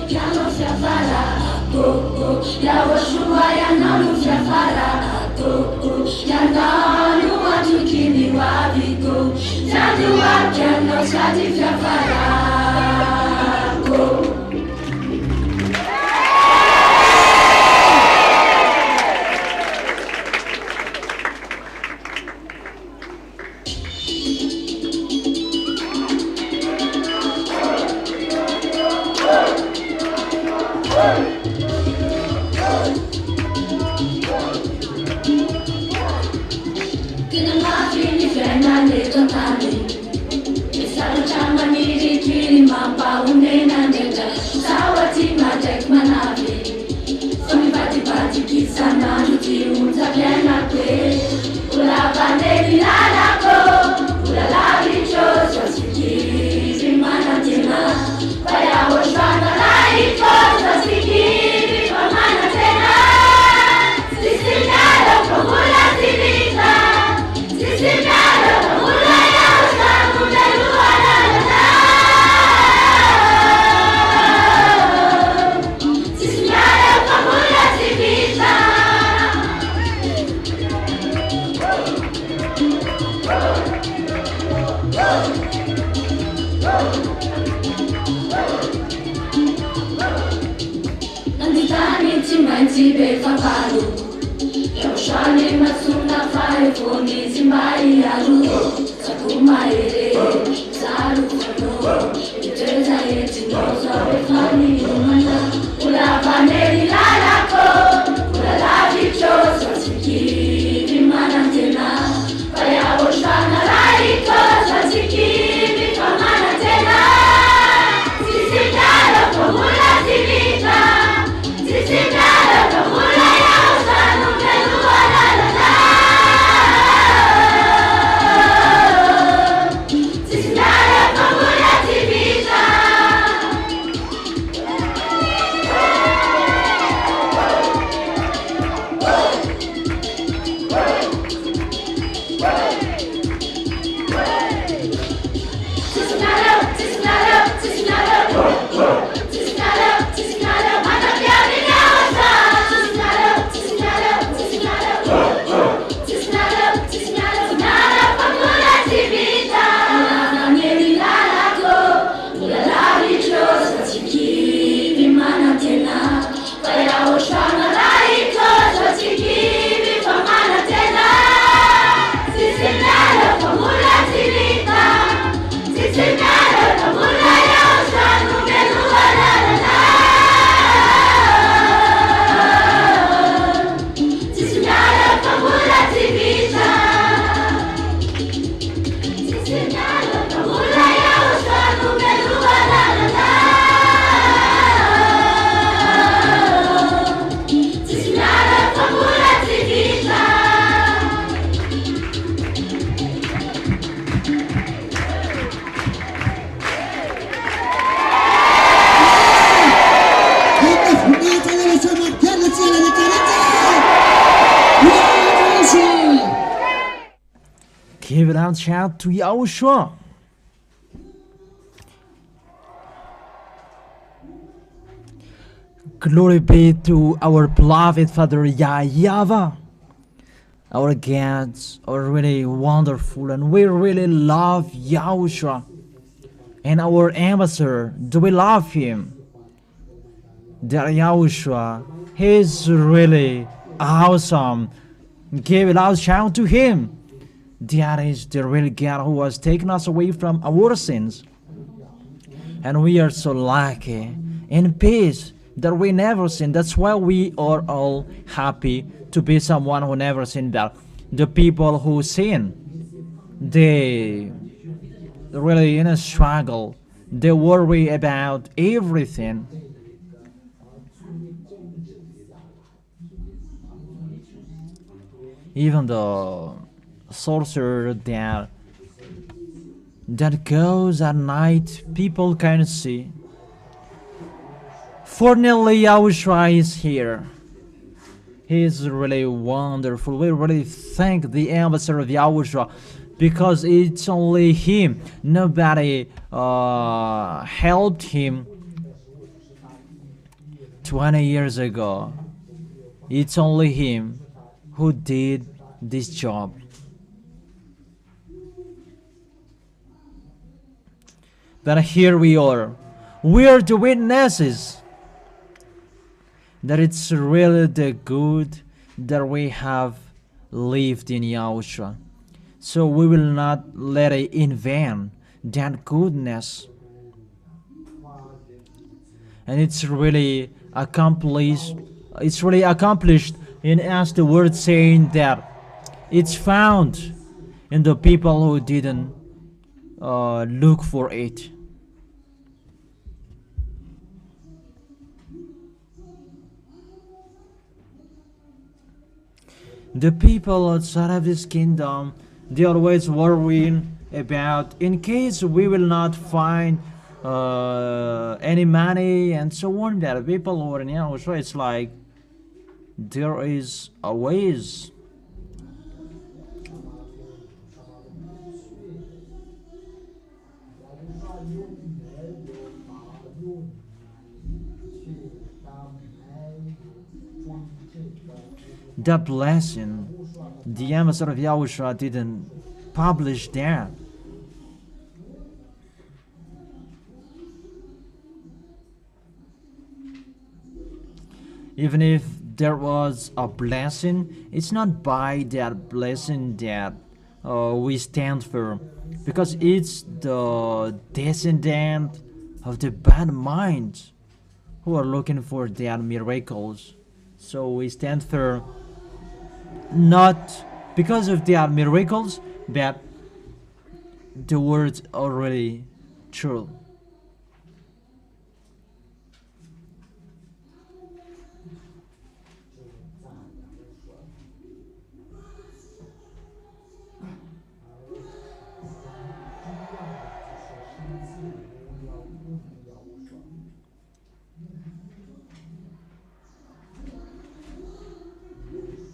B: piano fiafarako Yahoshua yananu fiafarako yananu watukini wabiko Zhyah piano sati fiafarako
A: Give it out, shout to Yahushua. Glory be to our beloved Father YAHVAH. Our gods are really wonderful, and we really love Yahushua. And our ambassador, do we love him? Dear Yahushua, he's really awesome. Give it out, shout to him. That is the real God who has taken us away from our sins. And we are so lucky in peace that we never sin. That's why we are all happy to be someone who never sinned. That the people who sin, they really in a struggle. They worry about everything. Even the sorcerer that goes at night, people can see. Fortunately, Yahushua is here. He is really wonderful. We really thank the ambassador of Yahushua because it's only him. Nobody helped him 20 years ago. It's only him who did this job. But here we are. We are the witnesses that it's really the good that we have lived in Yahushua. So we will not let it in vain, that goodness. And it's really accomplished. It's really accomplished in us, the word saying that it's found in the people who didn't look for it. The people outside of this kingdom, they always worrying about in case we will not find any money and so on. That people who are in Yahushua, it's like there is a ways. The blessing, the ambassador of Yahushua didn't publish that. Even if there was a blessing, it's not by that blessing that we stand for, because it's the descendant of the bad minds who are looking for their miracles. So we stand for not because of their miracles, but the words already true.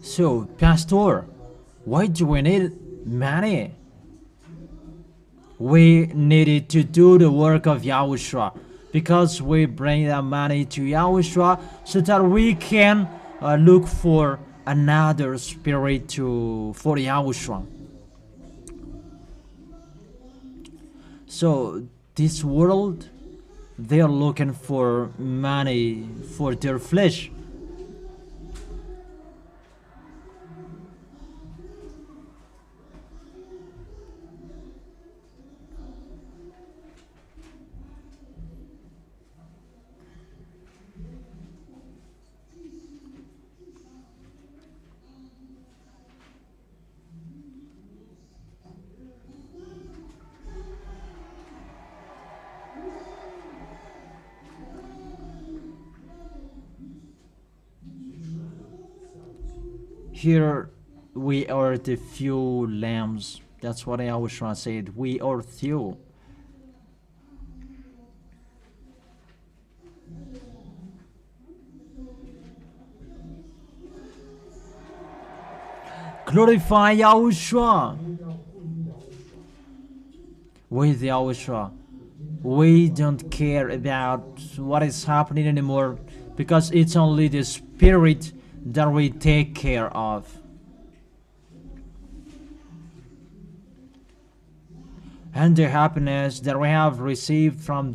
A: So, Pastor, why do we need money? We needed to do the work of Yahushua, because we bring that money to Yahushua so that we can look for another spirit for Yahushua. So, this world, they are looking for money for their flesh. Here we are the few lambs. That's what YAHOSHUA said. We are few. Glorify YAHOSHUA. With YAHOSHUA, we don't care about what is happening anymore, because it's only the Spirit that we take care of. And the happiness that we have received from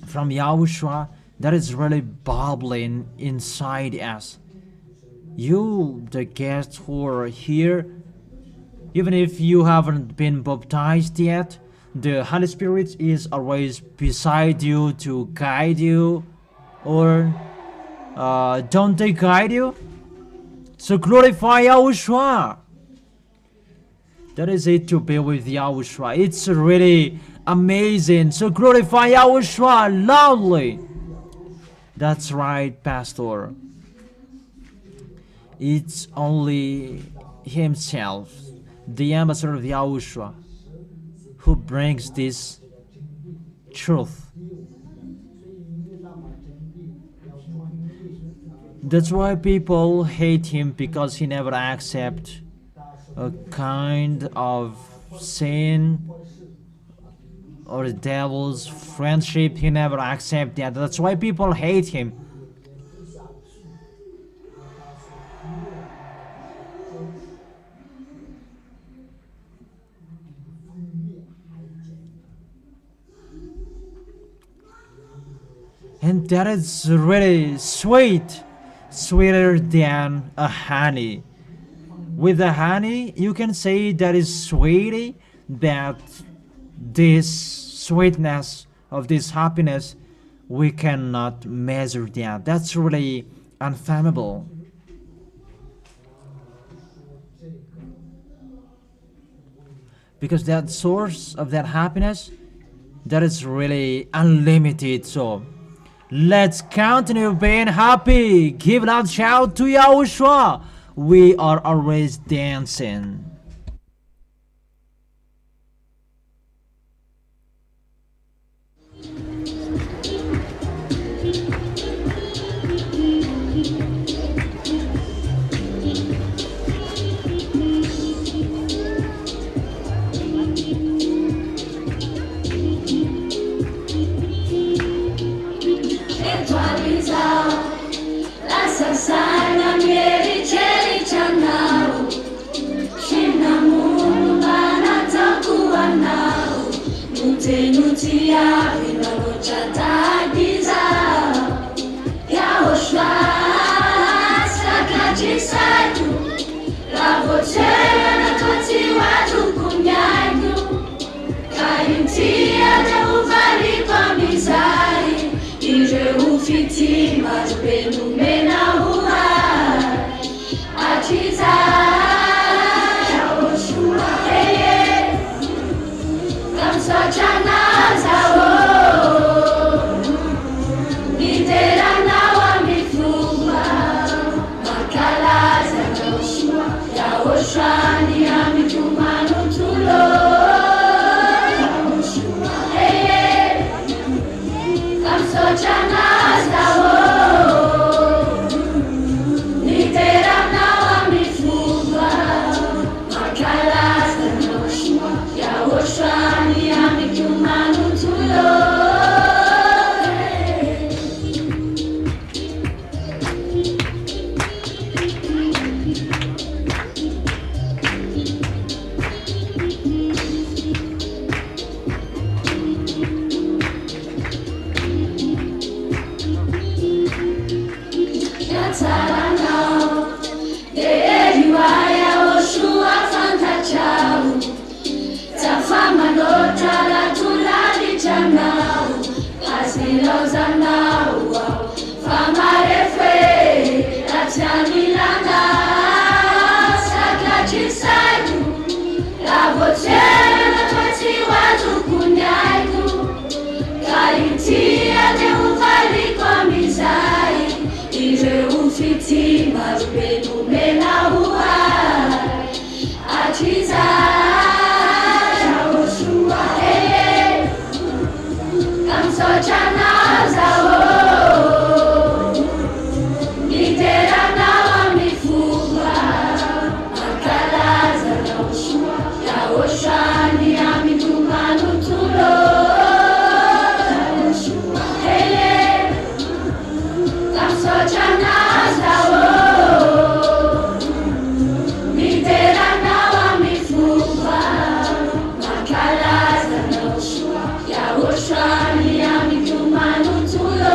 A: YAHOSHUA, that is really bubbling inside us. You, the guests who are here, even if you haven't been baptized yet, the Holy Spirit is always beside you to guide you. Or don't they guide you? So glorify YAHOSHUA. That is it, to be with YAHOSHUA. It's really amazing. So glorify YAHOSHUA loudly. That's right, Pastor. It's only himself, the ambassador of YAHOSHUA, who brings this truth. That's why people hate him, because he never accepts a kind of sin or the devil's friendship. He never accepts that. That's why people hate him. And that is really sweet, sweeter than a honey. With the honey, you can say that is sweetie, but this sweetness of this happiness, we cannot measure that. That's really unfathomable. Because that source of that happiness, that is really unlimited. So let's continue being happy. Give loud shout to YAHOSHUA. We are always dancing.
B: Sana mieri cheli chanao Shina mungu mana takuwa nao Nuti ya vinalo chatagiza YAHOSHUAH Sakachi satu Lavochea na koti watu kunyanyu Kaintia na uvali kwa mizari Ije ufiti majupenu mena huwa Achiza YAHOSHUAH Eye Kamsocha na zao Nitera na wamifuma Makala za YAHOSHUAH Ni amikumanu tulo YAHOSHUAH Eye Kamsocha na zao Nitera na wamifuma Makala za YAHOSHUAH Ni amikumanu tulo YAHOSHUAH fantachau Tafama nota la tulali chanau Asilo zanau Fama refwe Atamilana Sakachi saitu Lavochela kwati watu kunyaitu Kaitia de uvali kwa mizai Ije ufiti majupenu mena huwa Achiza YAHOSHUAH Eye Kamsocha na zao Nitera na wamifuma Makala za YAHOSHUAH Ni amikumanu tulo YAHOSHUAH Eye Kamsocha na zao Nitera na wamifuma Makala za YAHOSHUAH Ni amikumanu tulo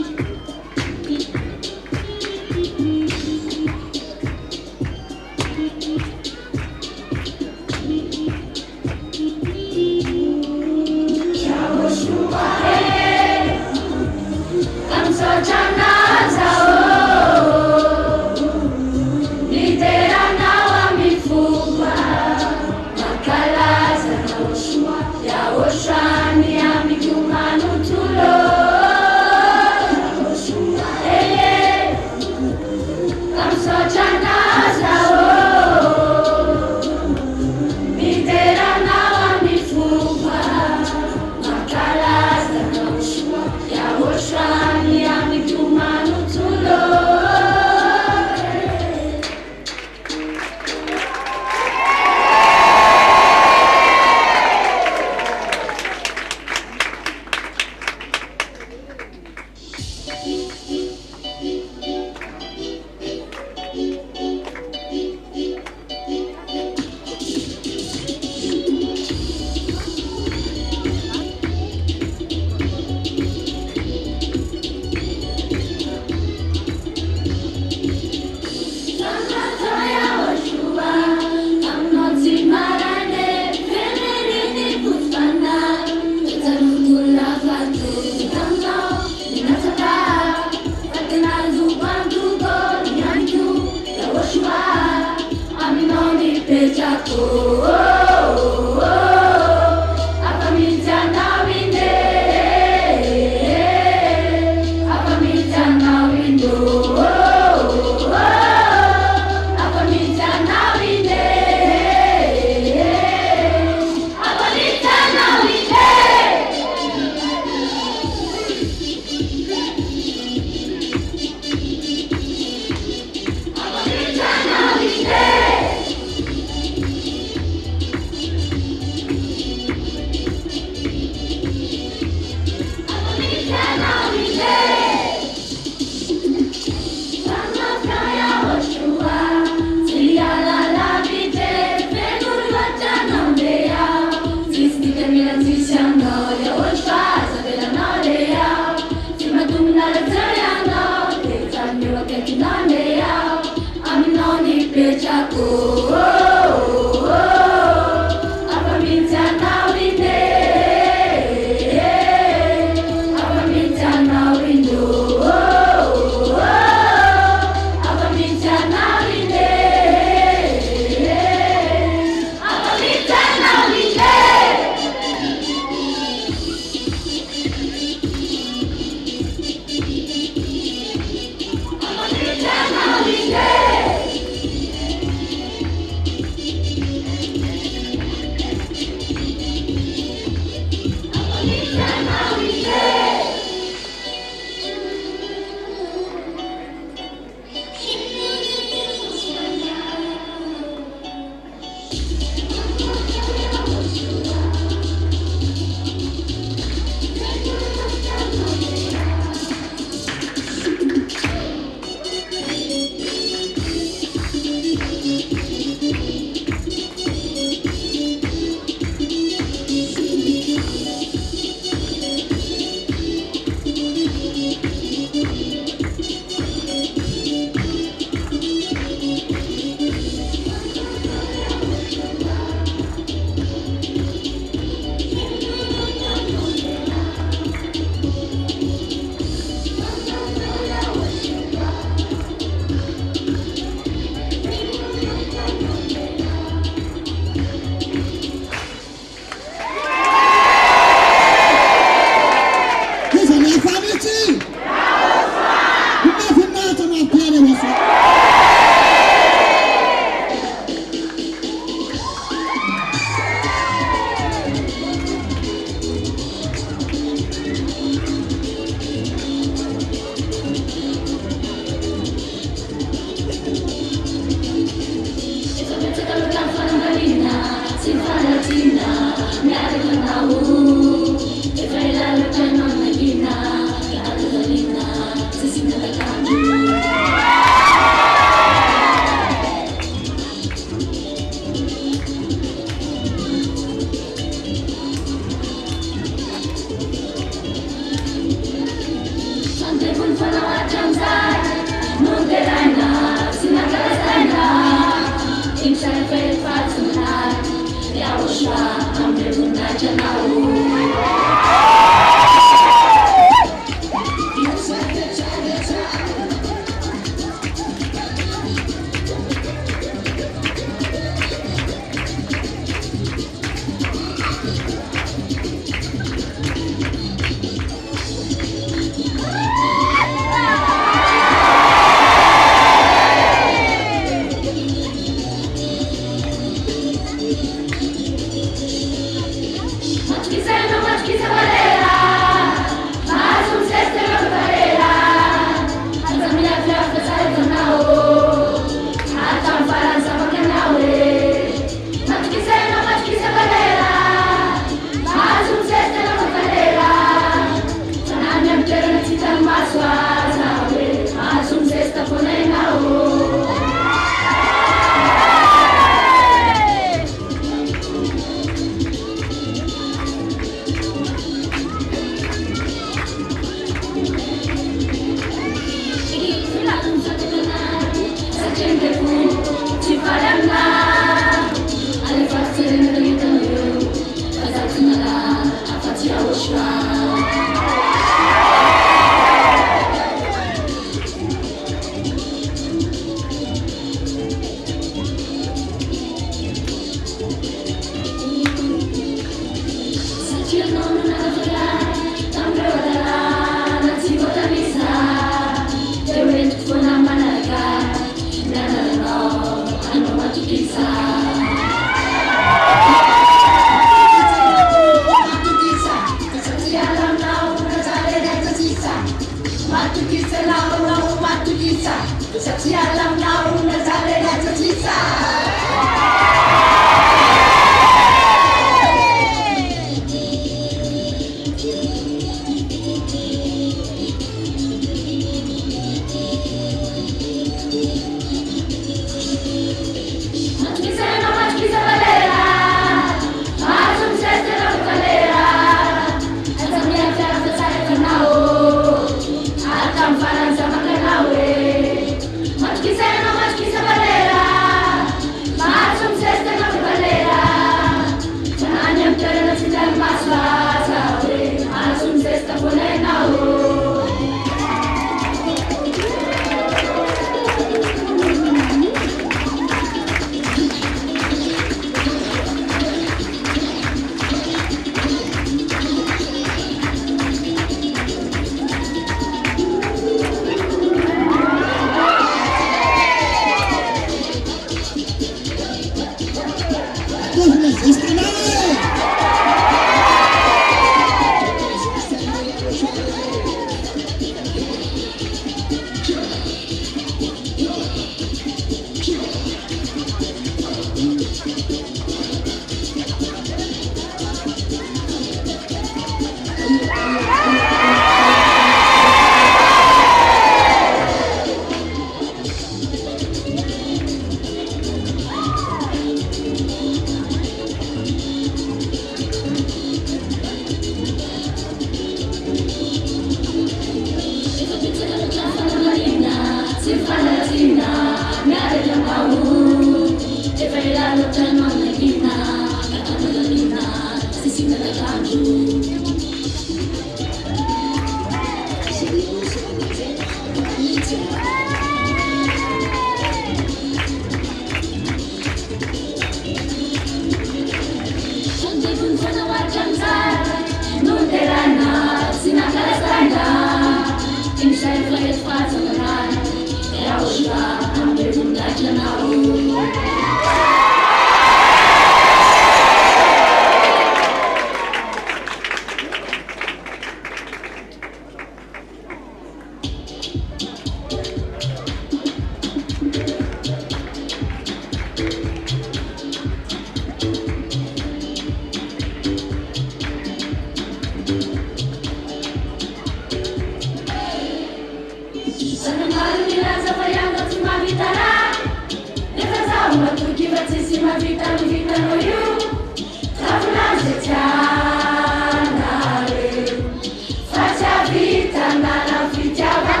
B: Faccia vita, nana, figlia,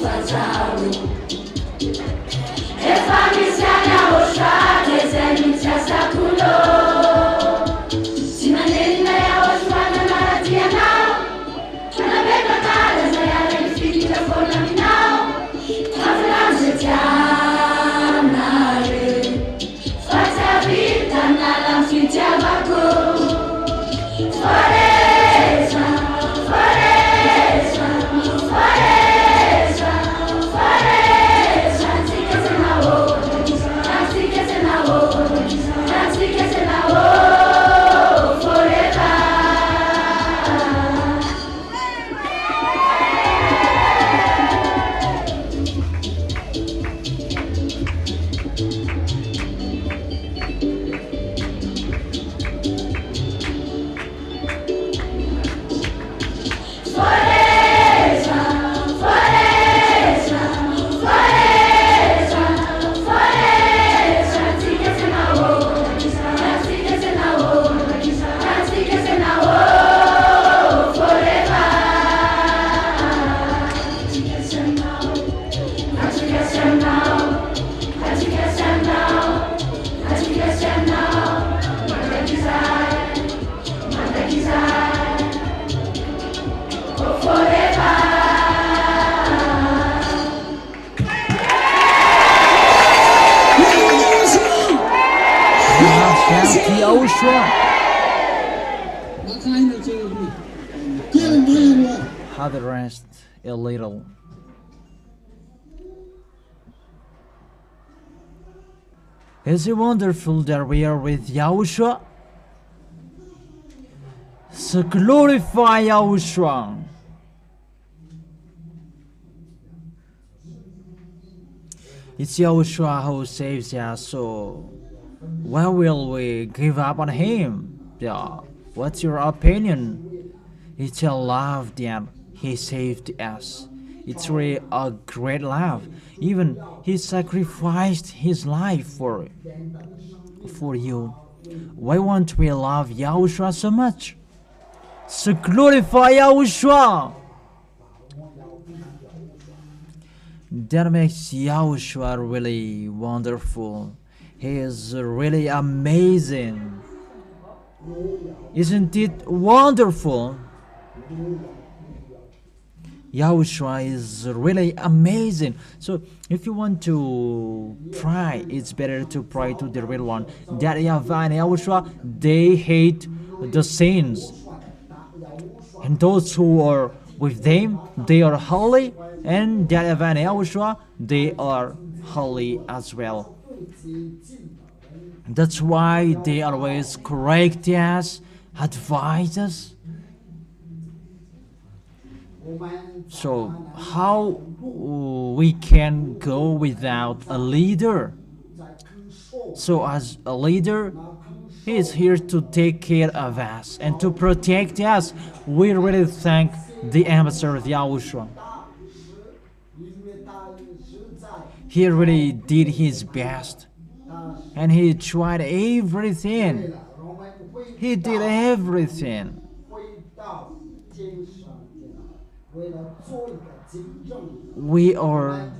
B: Fatsawi. Efamisia Yahoshua, Kesemisia Sakulo. Simanelina Yahoshua, Nanatia now. Anabeka Kala, Zayala, Fita for me now. Aflanzetia, Nare. Fatsavita, Nalam Fitia Bako. Foreza, Foreza, Foreza, Foreza. Nansikese na wo, Nansikese na wo, Nansikese na wo, forever. Foreza, Foreza, Foreza, Foreza. Nansikese na wo, Nansikese na wo, Nansikese na wo, forever. Nansikese now, Nansikese now, Nansikese now, Nansikese now. Manda desire, oh forever.
A: YAHOSHUAH. Have a rest a little. Is it wonderful that we are with YAHOSHUAH? So glorify YAHOSHUAH. It's YAHOSHUAH who saves us, so why will we give up on him? Yeah. What's your opinion? It's a love that he saved us. It's really a great love. Even he sacrificed his life for you. Why won't we love YAHOSHUAH so much? So glorify YAHOSHUAH. That makes YAHOSHUAH really wonderful. He is really amazing. Isn't it wonderful? YAHOSHUAH is really amazing. So if you want to pray, it's better to pray to the real one. That YAHVAH and YAHOSHUAH, they hate the sins. And those who are with them, they are holy. And that YAHVAH and YAHOSHUAH, they are holy as well. That's why they always correct us, advise us. So how we can go without a leader? So as a leader, he is here to take care of us and to protect us. We really thank the ambassador of YAHOSHUAH. He really did his best. And he tried everything. He did everything. We are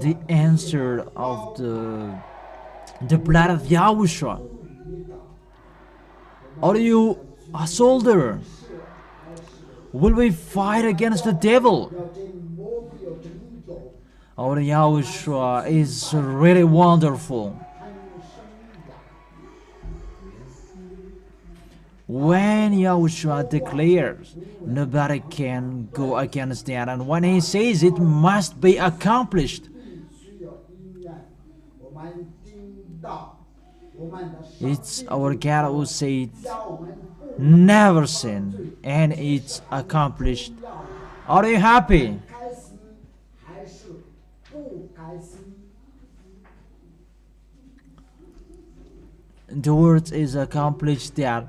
A: the answer of the blood of YAHOSHUAH. Are you a soldier? Will we fight against the devil? Our YAHOSHUAH is really wonderful. When YAHOSHUAH declares, nobody can go against that, and when he says it must be accomplished, it's our God who said, never sin, and it's accomplished. Are you happy? The word is accomplished that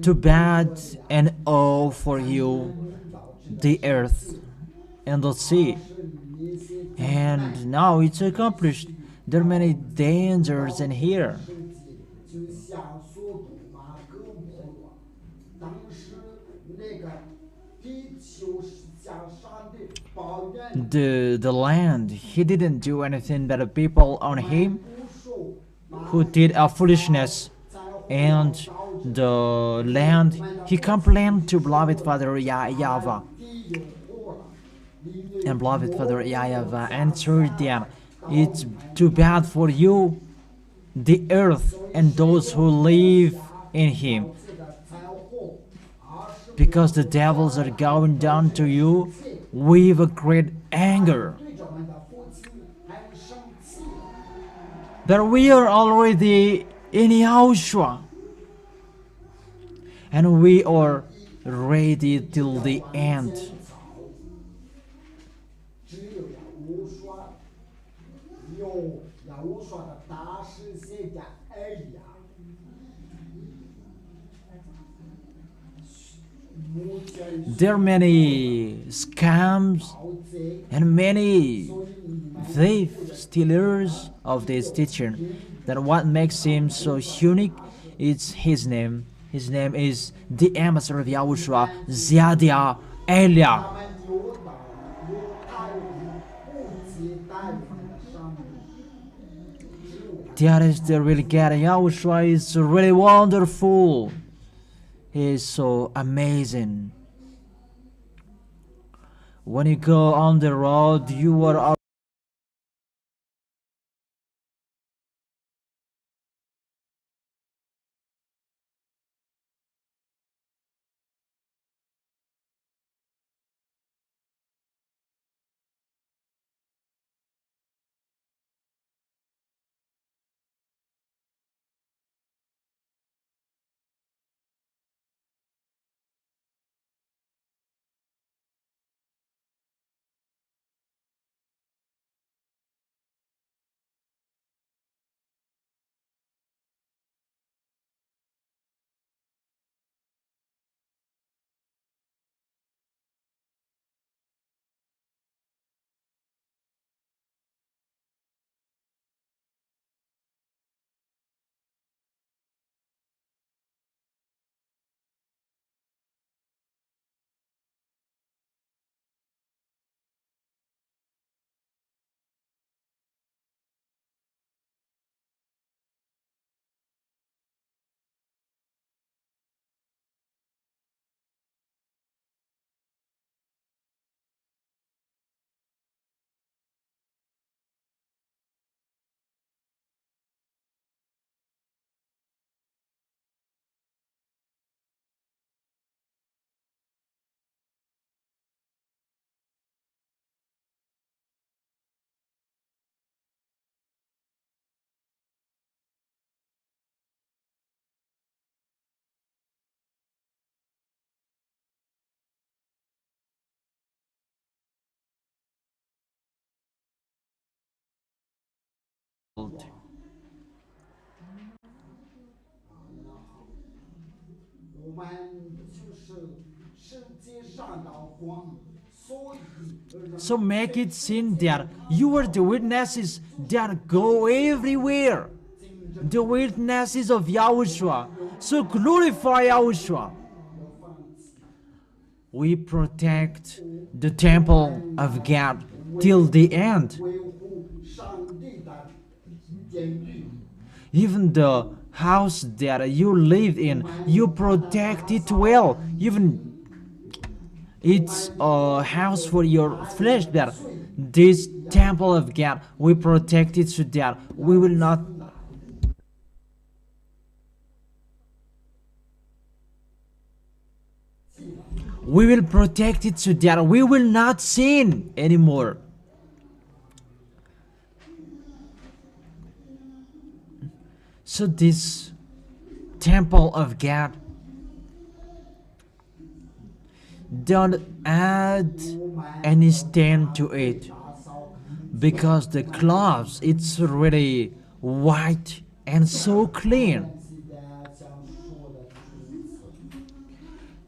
A: too bad and oh for you the earth and the sea, and now it's accomplished. There are many dangers in here. the land. He didn't do anything, but the people on him who did a foolishness, and the land he complained to beloved Father YAHVAH, and beloved Father YAHVAH answered them, "It's too bad for you, the earth and those who live in him, because the devils are going down to you with a great anger." But we are already in Yahushua, and we are ready till the end. There are many scams and many thieves, stealers of this teacher. That what makes him so unique is his name. His name is the ambassador of Yahushua, ZHYAH Elia. That is the real God. Yahushua is really wonderful. He is so amazing. When you go on the road, you are so make it seem that you are the witnesses that go everywhere. The witnesses of Yahushua. So glorify Yahushua. We protect the temple of God till the end. Even the house that you live in, you protect it well. Even it's a house for your flesh, but this temple of God, we protect it so that we will not protect it so that we will not sin anymore. So this temple of God, don't add any stain to it, because the cloths, it's really white and so clean.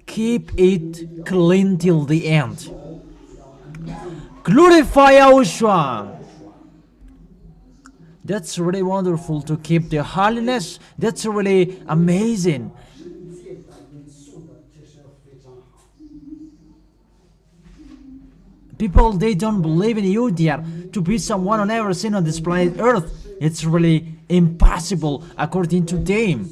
A: Keep it clean till the end. Glorify Yahushua. That's really wonderful to keep the holiness. That's really amazing. People, they don't believe in you, dear. To be someone who never seen on this planet Earth, it's really impossible according to them.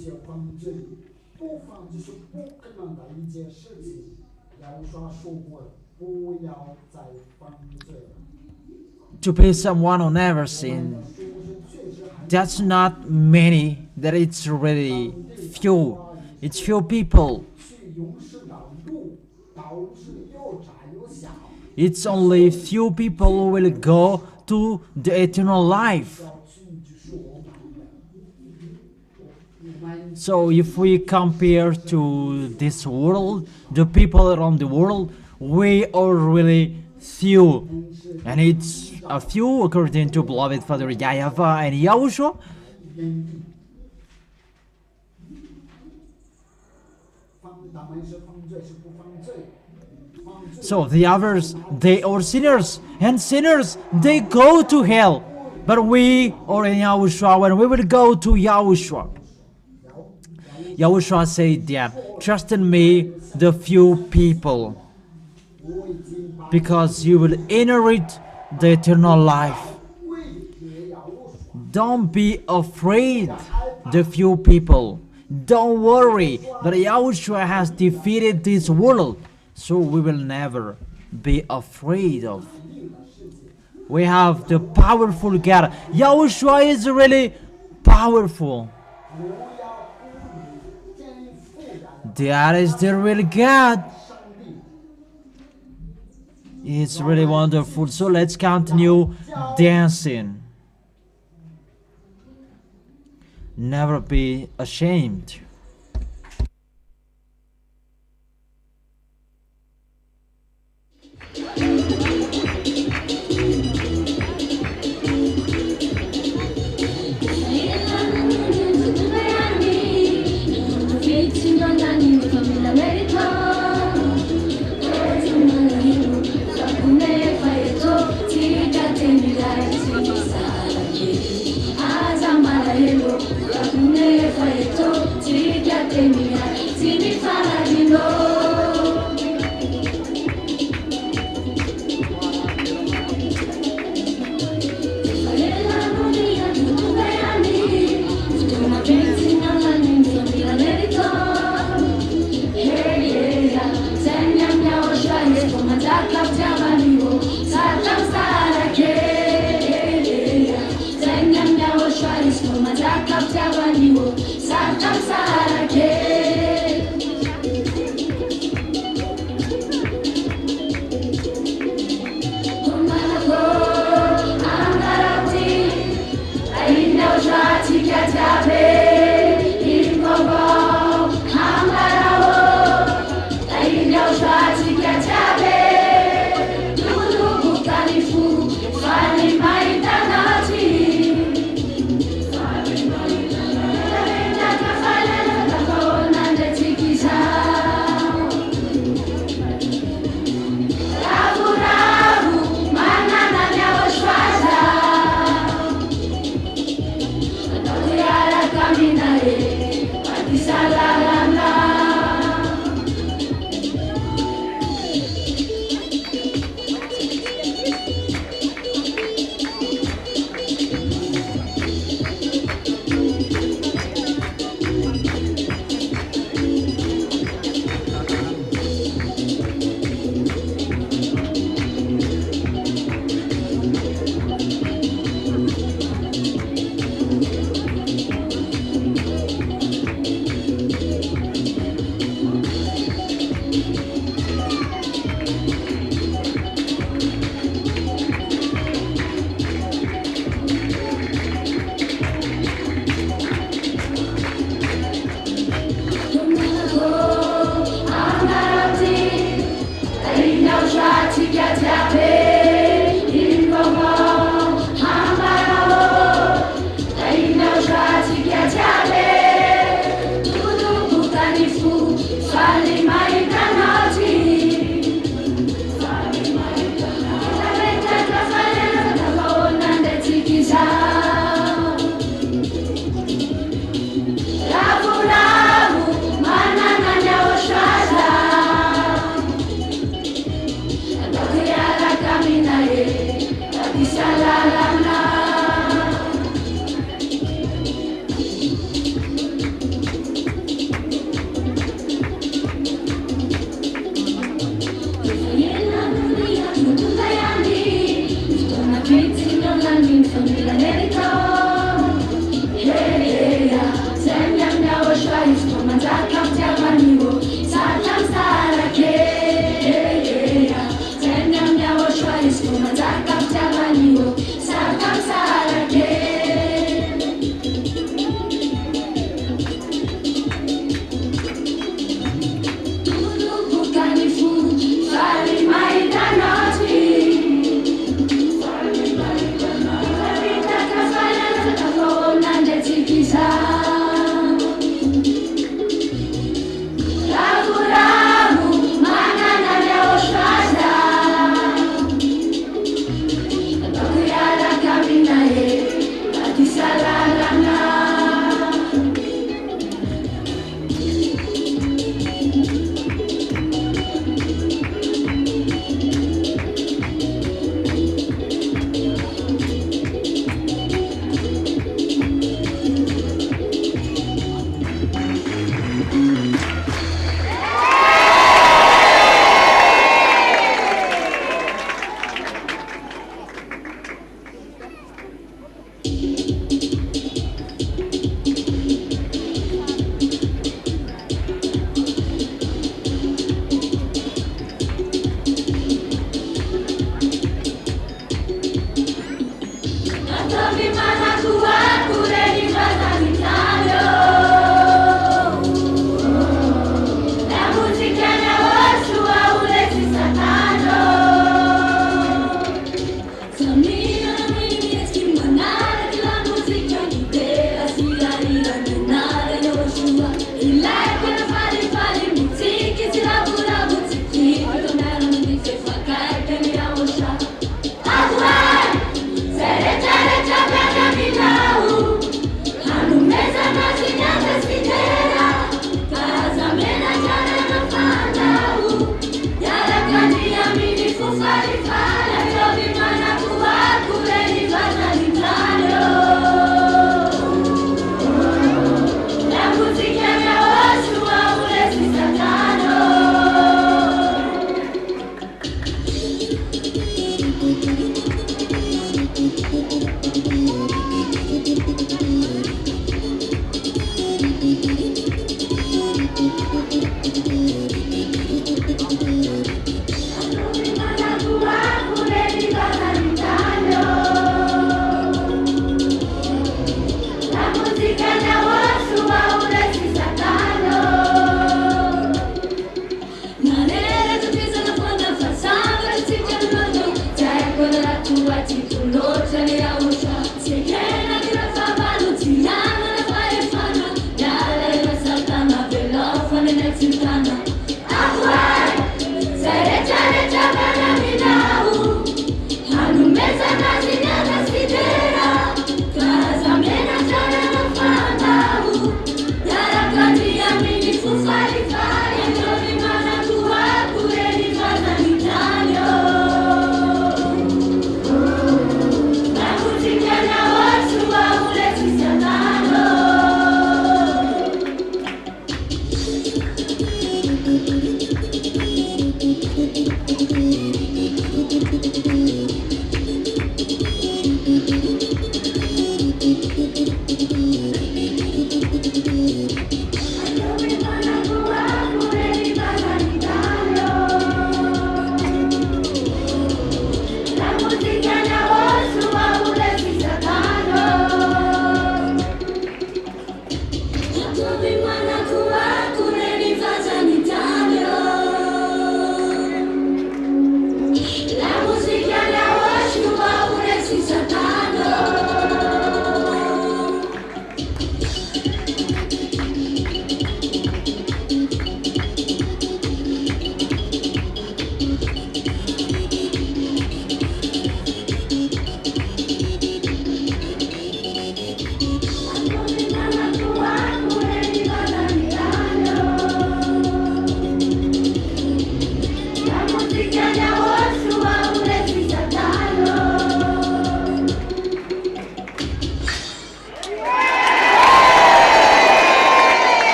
A: To be someone who never seen, that's not many, that it's really few. It's few people. It's only few people who will go to the eternal life. So if we compare to this world, the people around the world, we are really few. And it's a few according to beloved Father YAHVAH and YAHOSHUA. So the others, they are sinners, and sinners, they go to hell. But we are in YAHOSHUA, when we will go to YAHOSHUA. YAHOSHUA said that, trust in me, the few people, because you will inherit the eternal life. Don't be afraid, the few people. Don't worry, that YAHOSHUA has defeated this world, so we will never be afraid of. We have the powerful God. YAHOSHUA is really powerful. That is the real God. It's really wonderful. So let's continue dancing. Never be ashamed.
B: Azamala hero, yakune faito,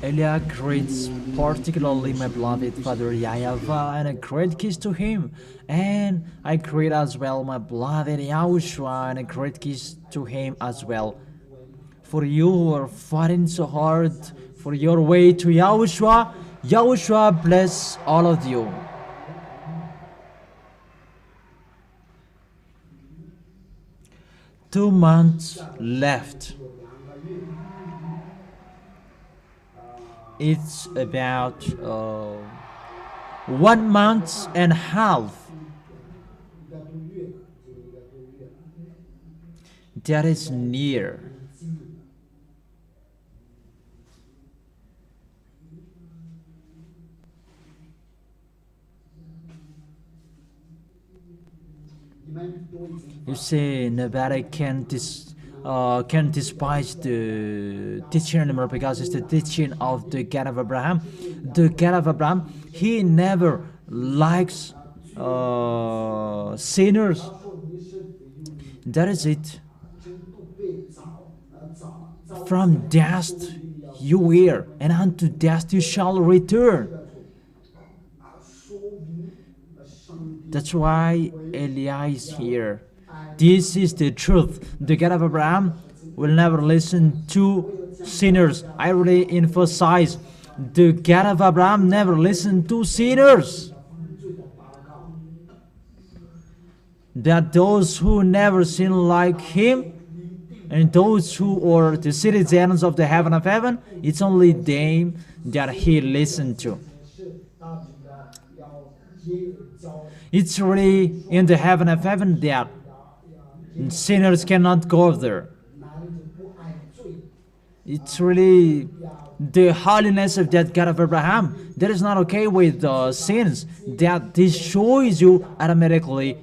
A: Eliah greets particularly my beloved father YAHVAH, and a great kiss to him. And I greet as well my beloved YAHOSHUA, and a great kiss to him as well. For you who are fighting so hard for your way to YAHOSHUA, YAHOSHUA bless all of you. Two months left. It's about 1 month and a half. That is near. You see, nobody can despise the teaching anymore, because it's the teaching of the God of Abraham. The God of Abraham, he never likes sinners. That is it. From dust you were, and unto dust you shall return. That's why Eliah is here. This is the truth. The God of Abraham will never listen to sinners. I really emphasize, the God of Abraham never listened to sinners. That those who never sin like him, and those who are the citizens of the heaven of heaven, it's only them that he listened to. It's really in the heaven of heaven that sinners cannot go there. It's really the holiness of that God of Abraham that is not okay with the sins, that destroys you automatically.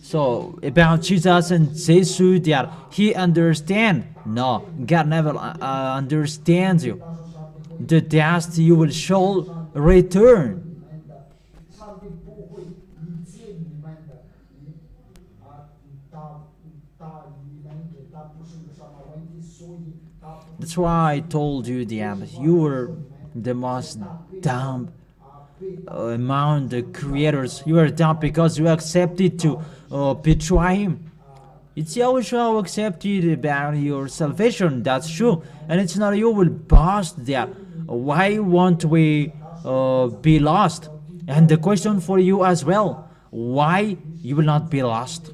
A: So about Jesus and Jesus, that he understands. No, God never understands you. The dust you will shall return. That's why I told you that you were the most dumb among the creators. You are dumb because you accepted to betray him. It's Yahushua who accepted about your salvation, that's true. And it's not you will boast that. Why won't we be lost? And the question for you as well, why you will not be lost?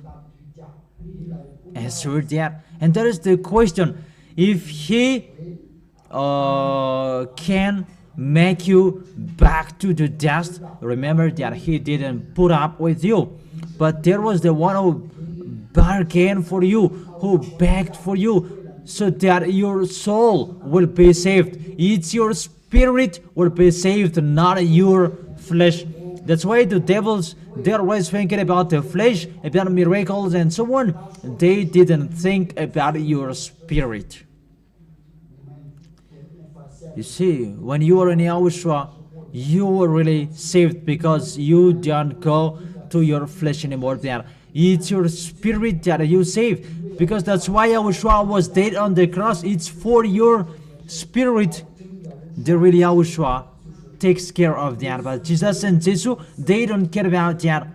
A: Answer that. And that is the question. If he can make you back to the dust, remember that he didn't put up with you. But there was the one who bargained for you, who begged for you, so that your soul will be saved. It's your spirit will be saved, not your flesh. That's why the devils, they're always thinking about the flesh, about miracles and so on. They didn't think about your spirit. You see, when you are in Yahushua, you are really saved, because you don't go to your flesh anymore there. It's your spirit that you save, because that's why Yahushua was dead on the cross. It's for your spirit. The real Yahushua takes care of that. But Jesus and Jesus, they don't care about that,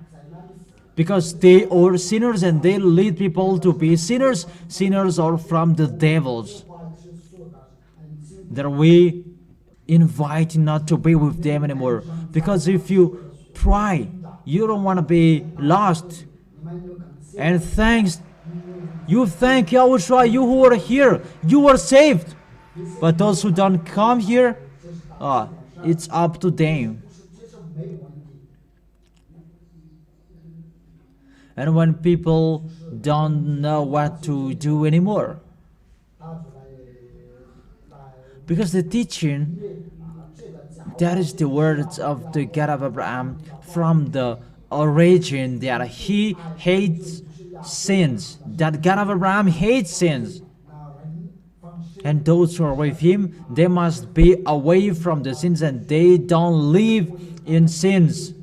A: because they are sinners and they lead people to be sinners. Sinners are from the devils. That we invite not to be with them anymore. Because if you try, you don't want to be lost. And you thank Yahushua, you who are here, you are saved. But those who don't come here, it's up to them. And when people don't know what to do anymore, because the teaching, that is the words of the God of Abraham from the origin, that he hates sins, that God of Abraham hates sins. And those who are with him, they must be away from the sins, and they don't live in sins.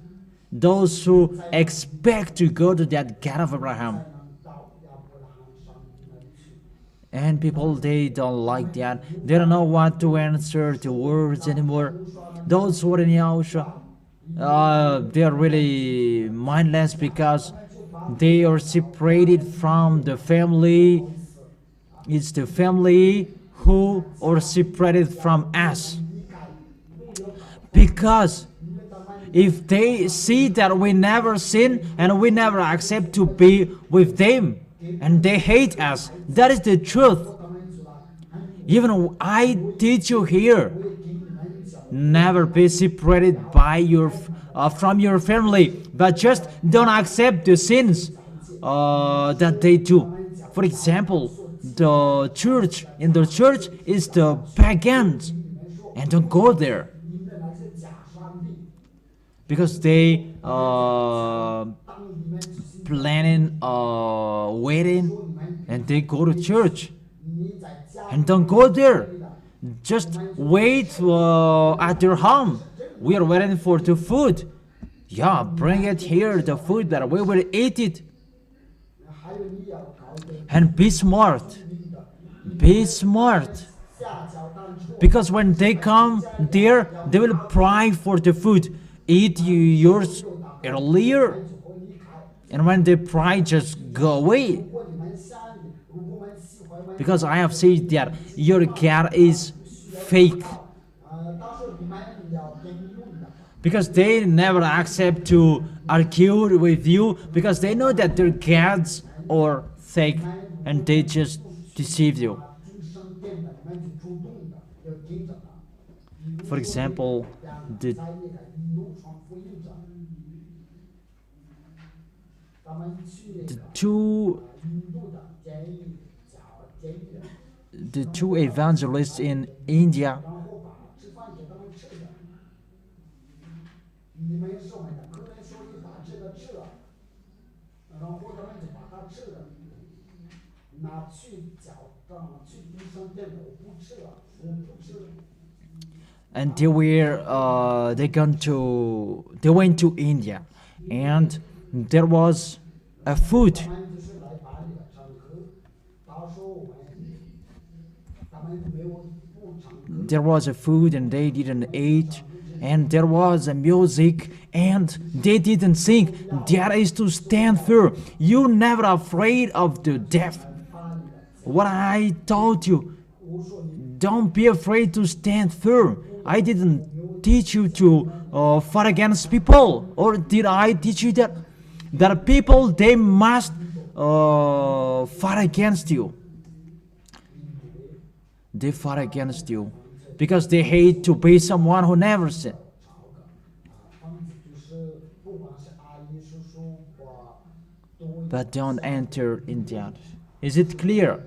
A: those who expect to go to that God of Abraham. And people, they don't like that. They don't know what to answer to words anymore. Those who are in Yahushua, they are really mindless because they are separated from the family. It's the family who are separated from us. Because if they see that we never sin and we never accept to be with them, and they hate us, that is the truth. Even I teach you here, never be separated by from your family, but just don't accept the sins that they do. For example, the church is the pagans, and don't go there because they planning a wedding and they go to church, and don't go there. Just wait at their home. We are waiting for the food. Yeah, bring it here, the food that we will eat it. And be smart. Be smart. Because when they come there, they will pray for the food. Eat yours earlier. And when they pray, just go away. Because I have seen that your God is fake. Because they never accept to argue with you, because they know that their gods are fake and they just deceive you. For example, the two evangelists in India, and they went to India, and there was a food. There was a food and they didn't eat, and there was a music and they didn't sing. That is to stand firm. You never afraid of the death. What I told you, don't be afraid to stand firm. I didn't teach you to fight against people, or did I teach you that people, they must fight against you? They fight against you because they hate to be someone who never sinned. But don't enter in that. Is it clear?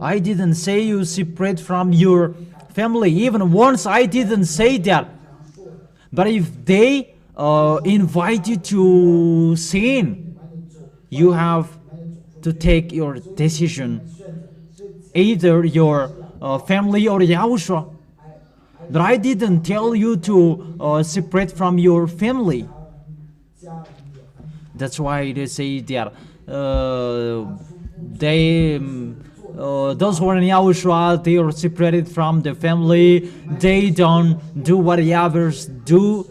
A: I didn't say you separate from your family. Even once I didn't say that. But if they invite you to sin, you have to take your decision. Either your family or Yahushua. But I didn't tell you to separate from your family. That's why they say that those who are in Yahushua, they are separated from the family. They don't do what the others do.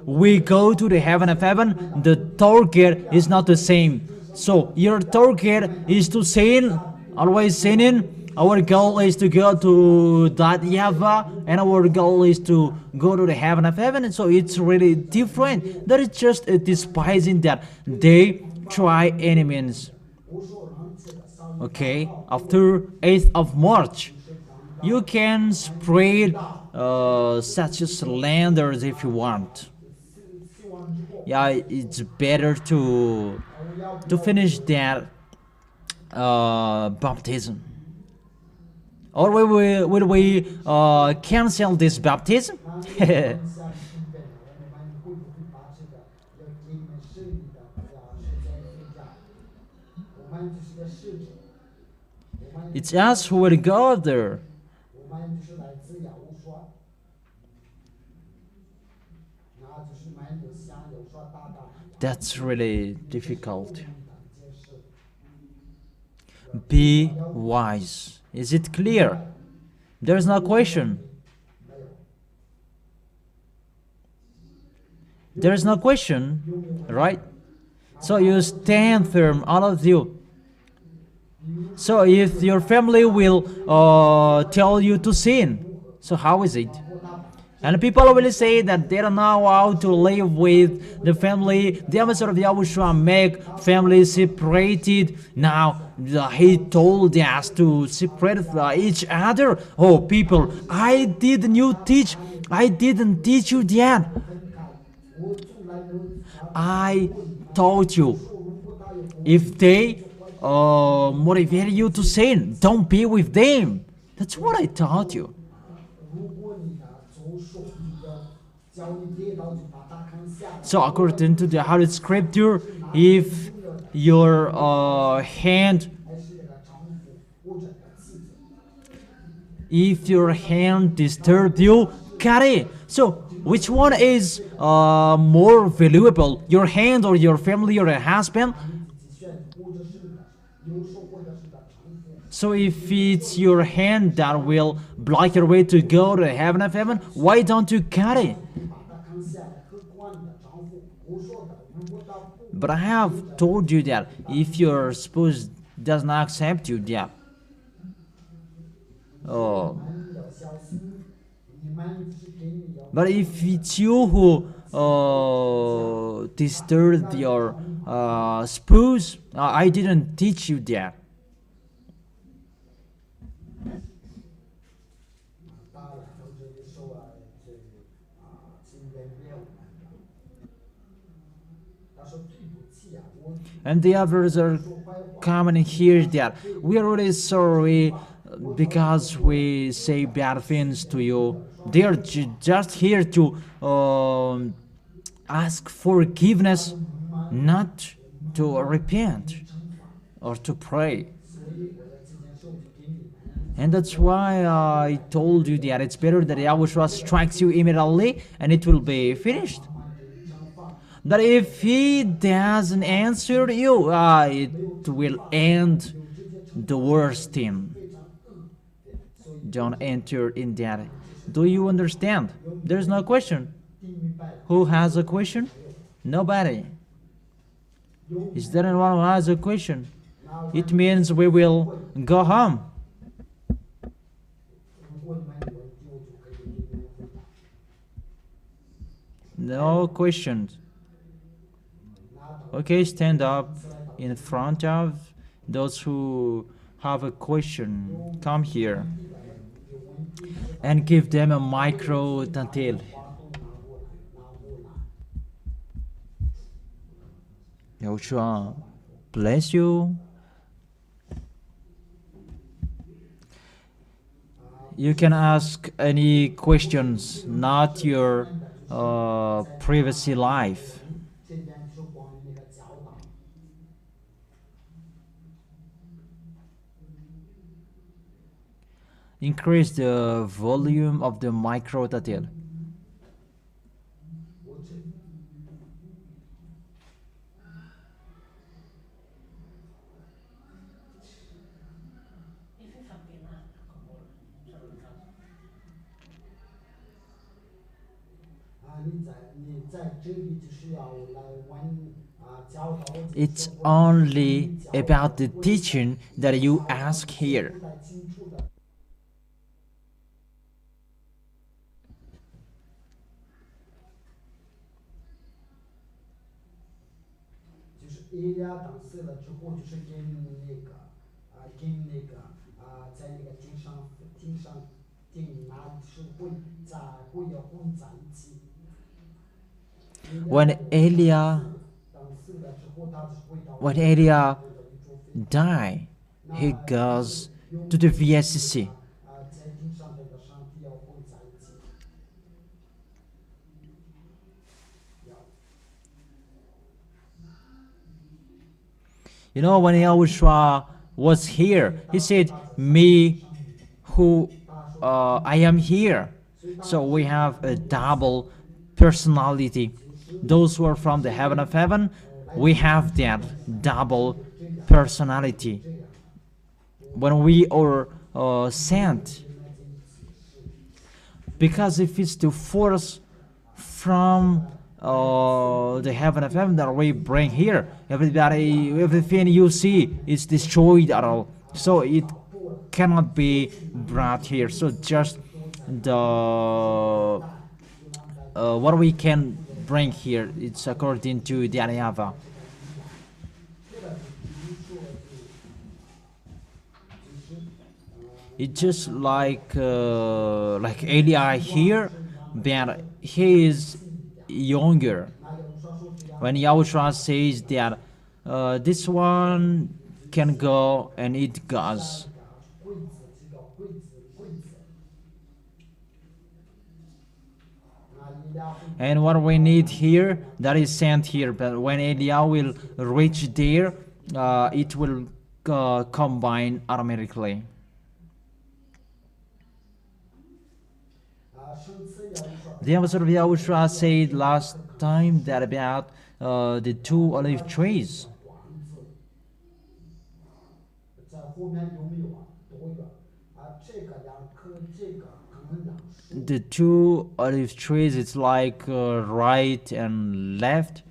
A: We go to the heaven of heaven. The target is not the same. So your target is to sin, always sinning. Our goal is to go to that YAHVAH, and our goal is to go to the heaven of heaven. And so it's really different. That is just despising that they try any means. Okay, after 8th of March, you can spread such slanders if you want. Yeah, it's better to finish that baptism. Or will we cancel this baptism? It's us who will go there. That's really difficult. Be wise. Is it clear? There's no question. There's no question, right? So you stand firm, all of you. So if your family will tell you to sin, so how is it? And people will say that they don't know how to live with the family. The ambassador of Yahushua make families separated. Now he told us to separate each other. Oh people, I didn't teach you that. I taught you, if they motivate you to sin, don't be with them. That's what I taught you. So according to the Holy Scripture, if your hand disturbs you, cut it. So which one is more valuable, your hand or your family or a husband? So if it's your hand that will block your way to go to heaven of heaven, why don't you cut it? But I have told you that if your spouse does not accept you, yeah. Oh. But if it's you who disturbed your spouse, I didn't teach you that. And the others are coming here that we are really sorry because we say bad things to you. They are just here to ask forgiveness, not to repent or to pray. And that's why I told you that it's better that YAHOSHUAH strikes you immediately and it will be finished. That if he doesn't answer you, it will end the worst thing. Don't enter in that. Do you understand? There's no question. Who has a question? Nobody. Is there anyone who has a question? It means we will go home. No questions. Okay, stand up in front of those who have a question. Come here and give them a micro tantil. YAHOSHUAH bless you. You can ask any questions, not your privacy life. Increase the volume of the micro tatil. It's only about the teaching that you ask here. When Eliah died, he goes to the VSCC. You know, when YAHOSHUAH was here, he said, me who I am here. So we have a double personality. Those who are from the heaven of heaven, we have that double personality. When we are sent, because if it's the force from the heaven of heaven that we bring here, everything you see is destroyed at all, so it cannot be brought here. So just the what we can bring here, it's according to the YAHVAH. It's just like Eli here, but he is younger. When Yahushua says that this one can go, and it goes. And what we need here, that is sent here, but when Eliah will reach there, it will combine automatically. The ambassador of Yahushua said last time that about the 2 olive trees. The 2 olive trees, it's like right and left.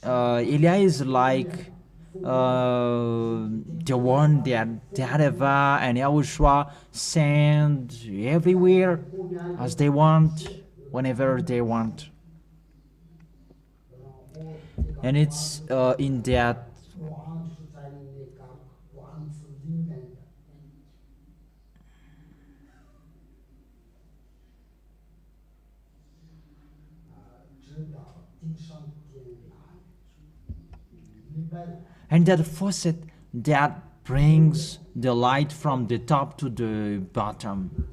A: Eliah is like the one that YAHVAH and Yahushua send everywhere as they want, whenever they want. And it's in that and that faucet that brings the light from the top to the bottom.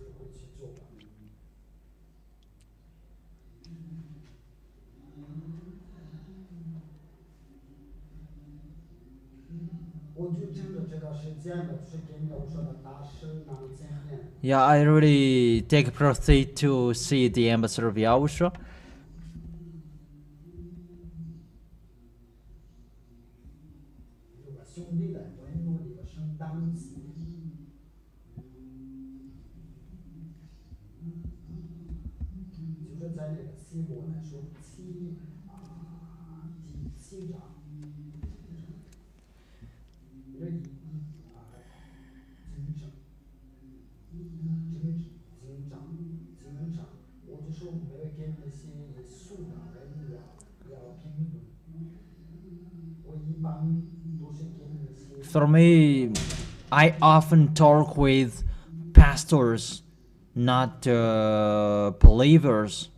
A: Yeah, I really take birthday to see the ambassador of Yahushua. For me, I often talk with pastors, not believers.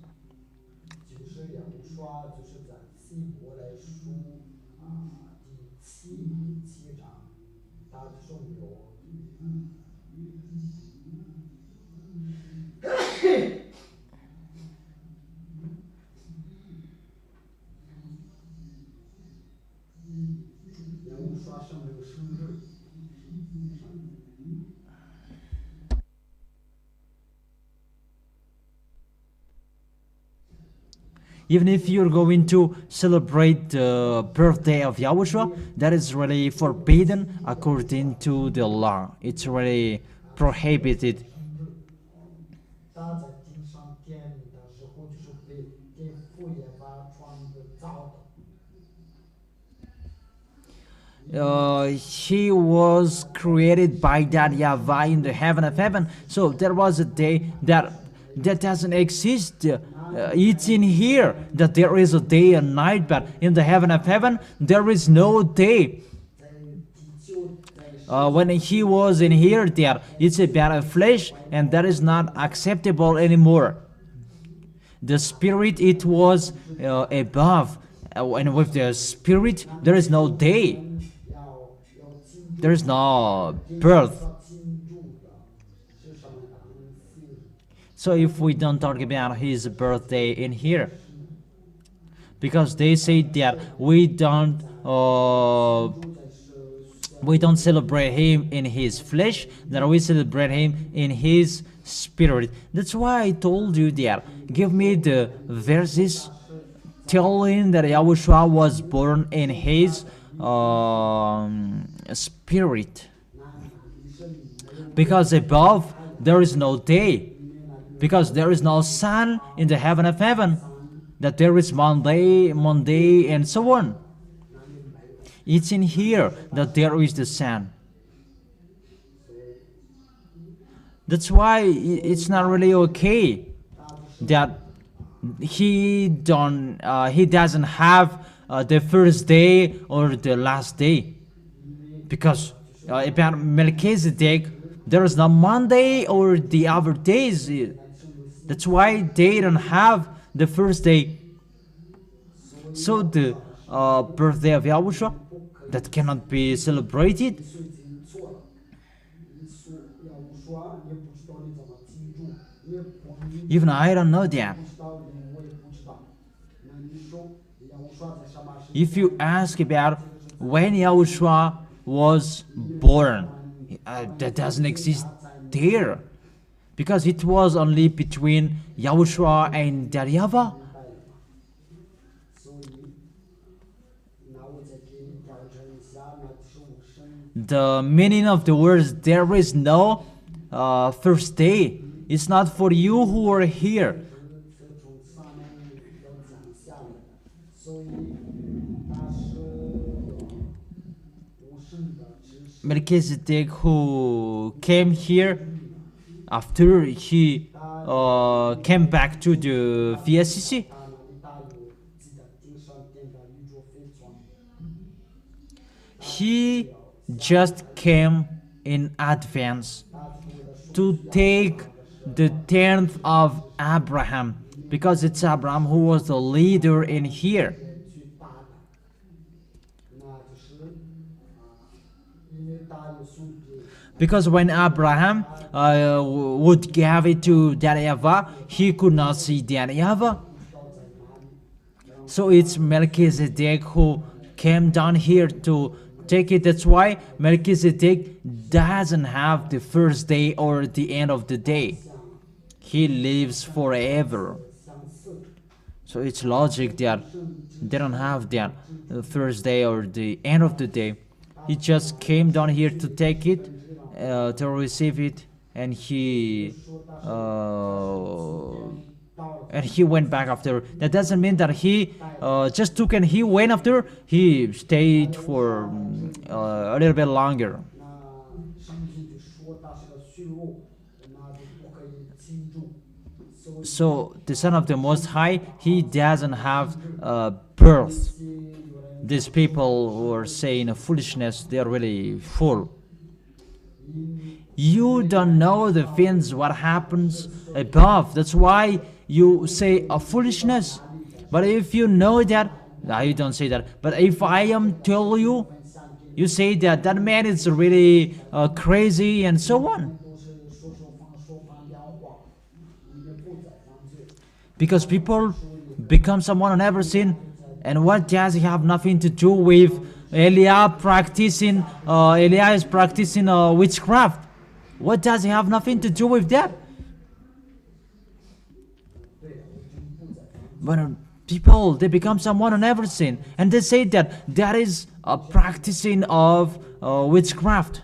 A: Even if you're going to celebrate the birthday of Yahushua, that is really forbidden according to the law. It's really prohibited. He was created by that YAHVAH in the heaven of heaven. So there was a day that doesn't exist. It's in here that there is a day and night, but in the heaven of heaven there is no day. When he was in here, there it's about a flesh, and that is not acceptable anymore. The spirit, it was above, and with the spirit there is no day. There is no birth. So if we don't talk about his birthday in here, because they say that we don't celebrate him in his flesh, that we celebrate him in his spirit. That's why I told you that. Give me the verses telling that Yahushua was born in his spirit. Because above there is no day, because there is no sun in the heaven of heaven, that there is Monday, and so on. It's in here that there is the sun. That's why it's not really okay that he doesn't have the first day or the last day, because about Melchizedek there is no Monday or the other days. That's why they don't have the first day. So the birthday of Yahushua, that cannot be celebrated. Even I don't know that. If you ask about when Yahushua was born, that doesn't exist there, because it was only between Yahushua and YAHVAH. The meaning of the words "there is no first day" is not for you who are here. Melchizedek, who came here after he came back to the VSCC, he just came in advance to take the 10th of Abraham, because it's Abraham who was the leader in here. Because when Abraham would give it to YAHVAH, he could not see YAHVAH. So it's Melchizedek who came down here to take it. That's why Melchizedek doesn't have the first day or the end of the day. He lives forever. So it's logic that they don't have the first day or the end of the day. He just came down here to take it, to receive it, and he went back after. That doesn't mean that he just took and he went after. He stayed for a little bit longer. So the Son of the Most High, he doesn't have birth. These people who are saying a foolishness, they're really full. You don't know the things what happens above. That's why you say a foolishness. But if you know that, no, you don't say that. But if I am tell you, you say that that man is really crazy and so on. Because people become someone who never sinned. And what does it have nothing to do with Eliah practicing? Eliah is practicing witchcraft. What does it have nothing to do with that? But people, they become someone who never sinned, and they say that that is a practicing of witchcraft.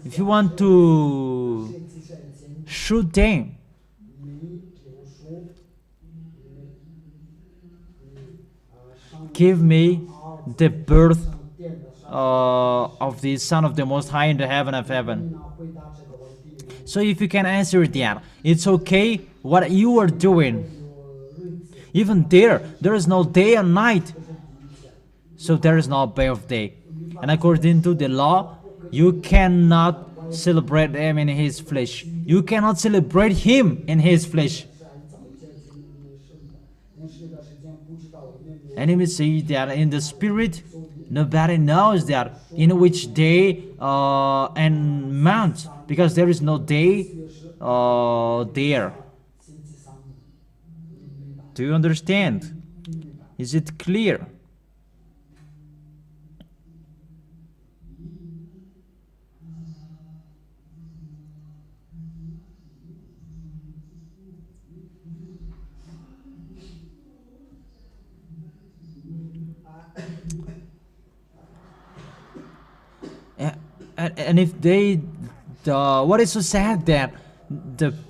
A: If you want to shoot them, give me the birth of the Son of the Most High in the heaven of heaven. So if you can answer that, it's okay what you are doing. Even there is no day and night. So there is no birthday. And according to the law, you cannot celebrate him in his flesh. You cannot celebrate him in his flesh. And he will say that in the spirit, Nobody knows that in which day and month, because there is no day there. Do you understand? Is it clear? And if they, what is so sad that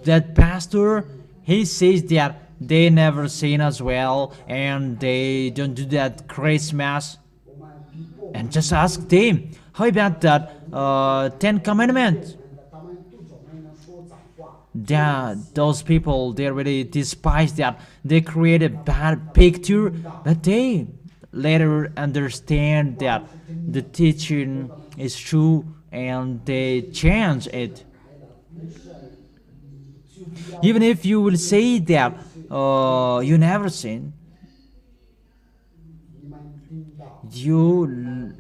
A: that pastor, he says that they never sin as well and they don't do that Christmas, and just ask them, how about that 10 commandments? Those people, they really despise that. They create a bad picture, but they later understand that the teaching is true and they change it. Even if you will say that you never sin, you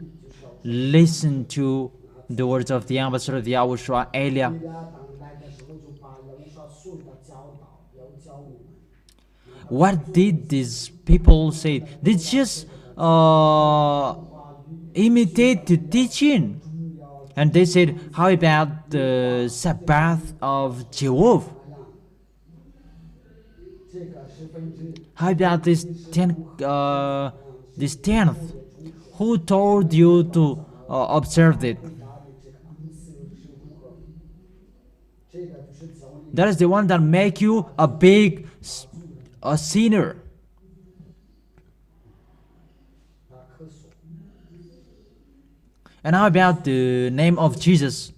A: listen to the words of the ambassador of Yahushua, Elia. What did these people say? They just imitate the teaching. And they said, how about the Sabbath of Jehovah? How about this 10th? Who told you to observe it? That is the one that make you a big sinner. And how about the name of Jesus?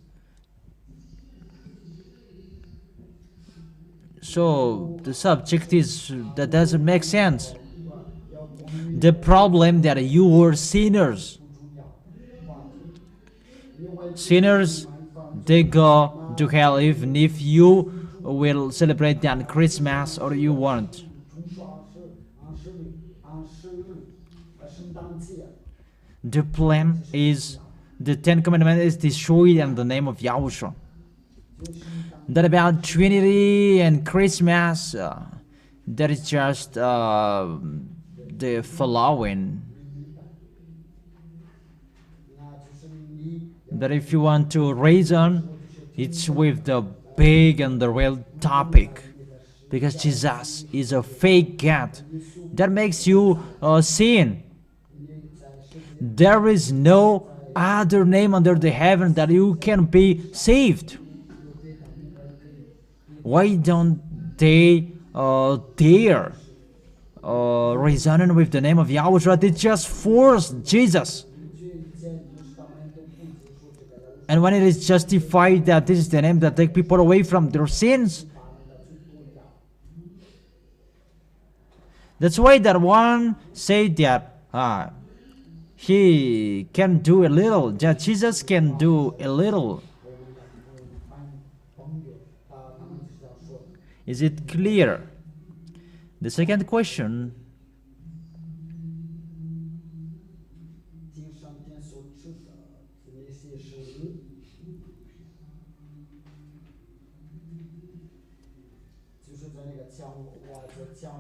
A: So the subject is, that doesn't make sense. The problem that you were sinners. Sinners, they go to hell even if you will celebrate that Christmas or you won't. The plan is, the 10 Commandments is destroyed in the name of Yahushua. That about Trinity and Christmas, that is just the following. That if you want to reason, it's with the big and the real topic. Because Jesus is a fake God. That makes you sin. There is no other name under the heaven that you can be saved. Why don't they dare reasoning with the name of Yahushua? They just force Jesus. And when it is justified that this is the name that takes people away from their sins, that's why that one said that he can do a little, that Jesus can do a little. Is it clear? The second question.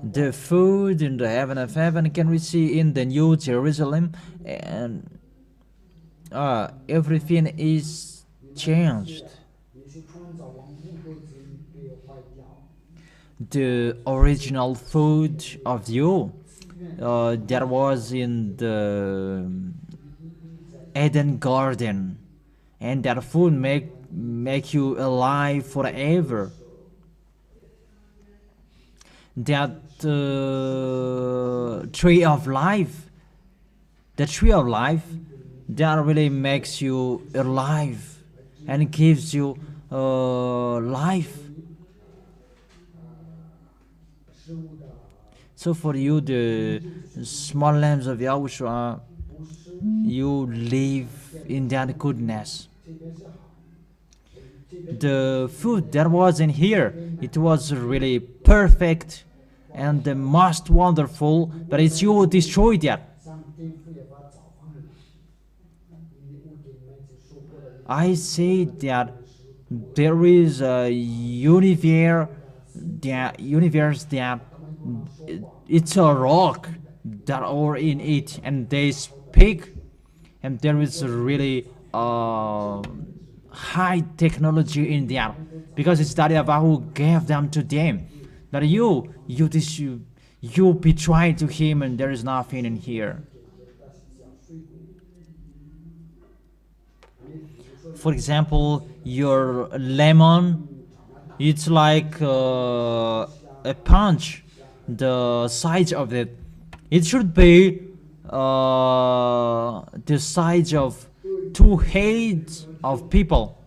A: The food in the heaven of heaven can we see in the New Jerusalem, and everything is changed. The original food of you that was in the Eden garden, and that food make you alive forever. That tree of life, the tree of life, that really makes you alive and gives you life. So for you, the small lambs of Yahushua, you live in that goodness. The food that was in here, it was really perfect and the most wonderful, but it's you who destroyed that. I say that there is a universe that it's a rock that are in it, and they speak, and there is a really high technology in there, because it's that YAHVAH who gave them to them. That you betray to him, and there is nothing in here. For example, your lemon, it's like a punch. The size of it, it should be the size of two heads of people.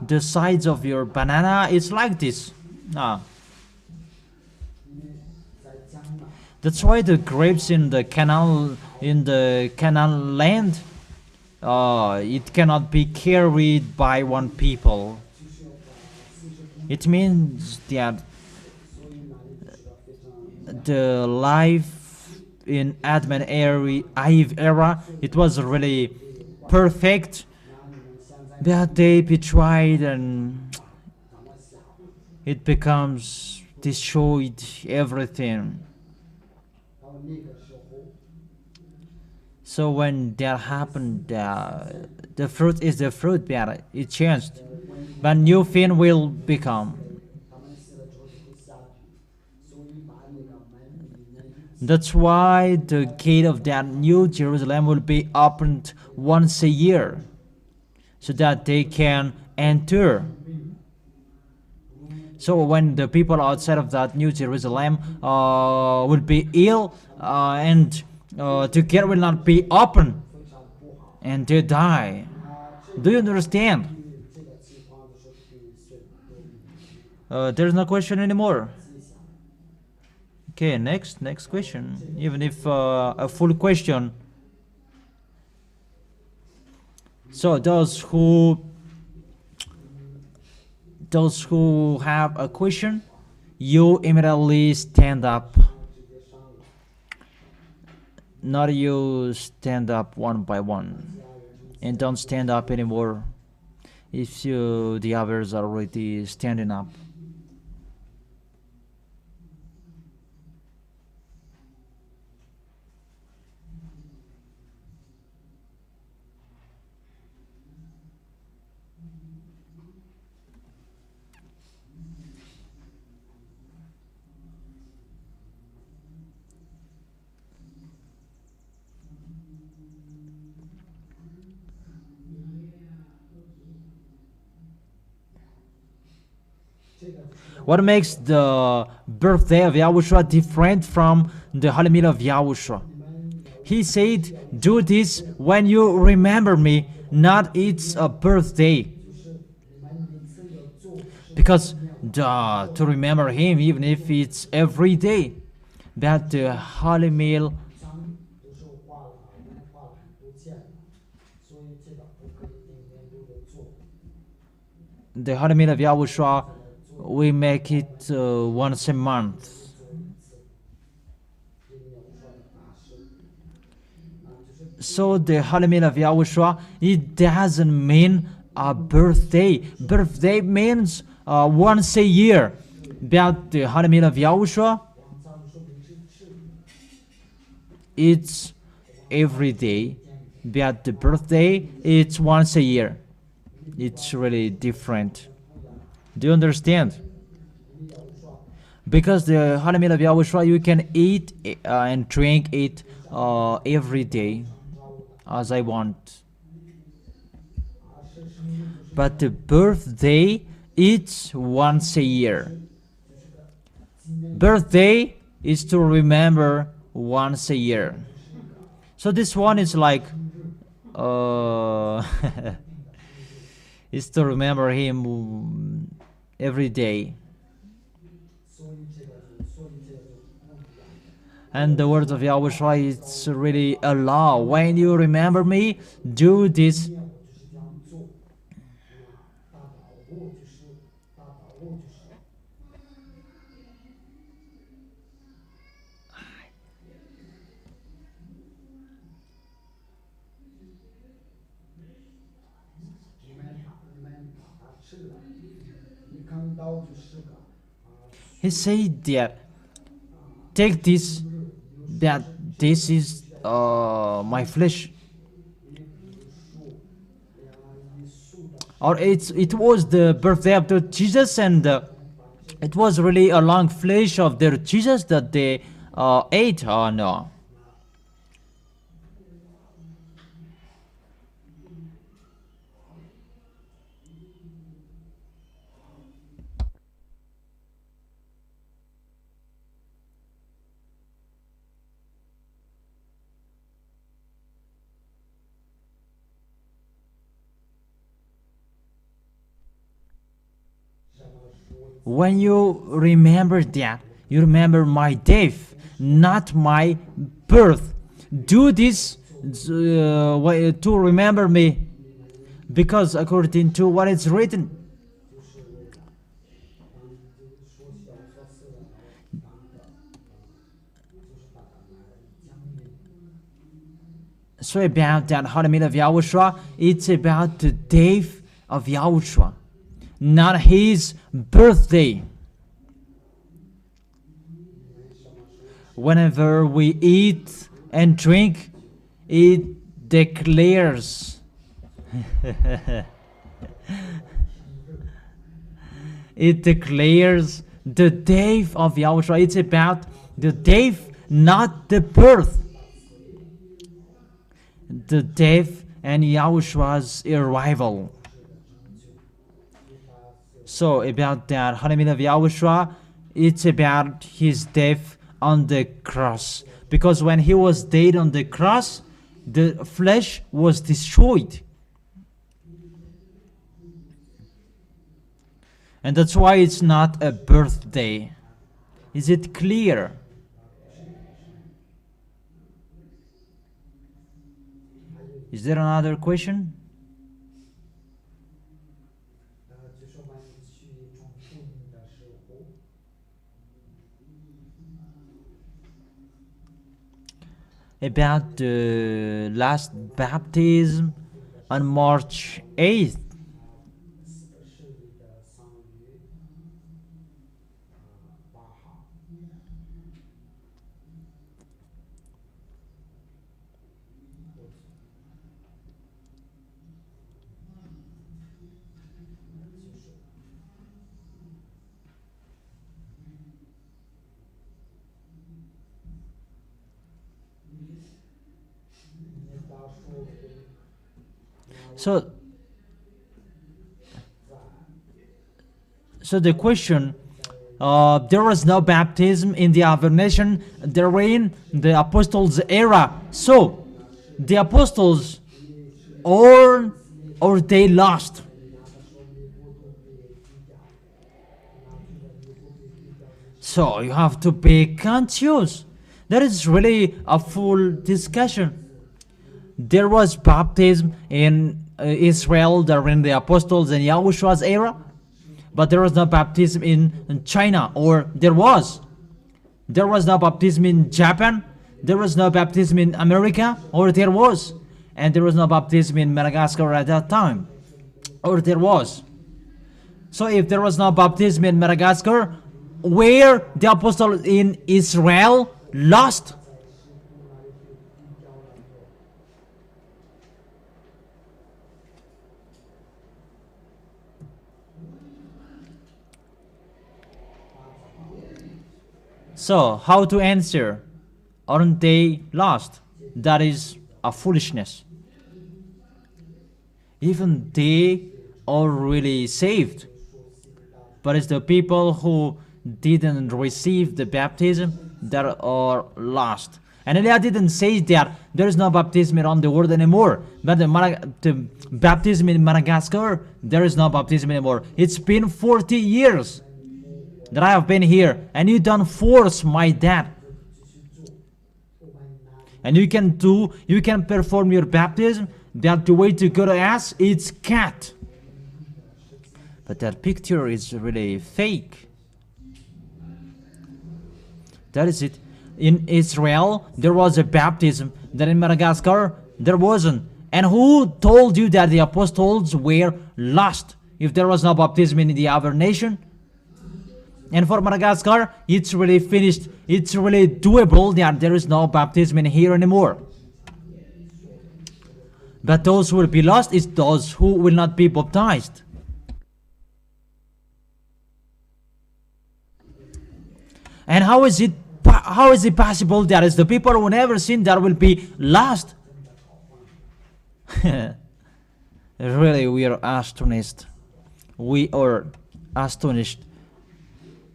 A: The size of your banana is like this. That's why the grapes in the canal land, it cannot be carried by one people. It means that the life in Adam and Eve era, it was really perfect, that they betrayed and it becomes destroyed everything. So when that happened, the fruit is the fruit, but it changed. But new thing will become. That's why the gate of that new Jerusalem will be opened once a year, so that they can enter. So when the people outside of that new Jerusalem will be ill, and the gate will not be open, and they die. Do you understand? There's no question anymore. Okay, next question. Even if a full question. So those who have a question, you immediately stand up. Not you stand up one by one, and don't stand up anymore if the others are already standing up. What makes the birthday of Yahushua different from the Holy Meal of Yahushua? He said, do this when you remember me, not it's a birthday. Because to remember him, even if it's every day, but the Holy Meal, the Holy Meal of Yahushua, we make it once a month. So the Holy Meal of Yahushua, it doesn't mean a birthday. Birthday means once a year. But the Holy Meal of Yahushua, it's every day. But the birthday, it's once a year. It's really different. Do you understand? Because the Holy Meal of Yahushua, you can eat and drink it every day as I want. But the birthday, it's once a year. Birthday is to remember once a year. So this one is like is to remember him every day. And the words of Yahushua, it's really a law. When you remember me, do this. He said that, take this, that this is my flesh. Or it was the birthday of the Jesus, and it was really a long flesh of their Jesus that they ate, or no? When you remember that, you remember my death, not my birth. Do this to remember me, because according to what is written, so about that Holy Meal of Yahushua, it's about the death of Yahushua, not his birthday. Whenever we eat and drink, it declares it declares the death of Yahushua. It's about the death, not the birth. The death and Yahushua's arrival. So about that Holy Meal of Yahushua, it's about his death on the cross. Because when he was dead on the cross, the flesh was destroyed. And that's why it's not a birthday. Is it clear? Is there another question? About the last baptism on March 8th. So the question, there was no baptism in the other nation during the apostles' era. So the apostles, or they lost. So you have to be conscious. That is really a full discussion. There was baptism in Israel during the apostles and Yahushua's era, but there was no baptism in China, or there was. There was no baptism in Japan, there was no baptism in America, or there was. And there was no baptism in Madagascar at that time, or there was. So if there was no baptism in Madagascar, where the apostles in Israel lost? So, how to answer? Aren't they lost? That is a foolishness. Even they are really saved. But it's the people who didn't receive the baptism that are lost. And Elia didn't say that there is no baptism around the world anymore. But the baptism in Madagascar, there is no baptism anymore. It's been 40 years that I have been here, and you don't force my dad. And you can perform your baptism, that the way to go to ass, it's cat. But that picture is really fake. That is it. In Israel, there was a baptism, that in Madagascar, there wasn't. And who told you that the apostles were lost if there was no baptism in the other nation? And for Madagascar, it's really finished. It's really doable that there is no baptism in here anymore. But those who will be lost is those who will not be baptized. And how is it possible that is the people who never sin that will be lost? Really, we are astonished. We are astonished.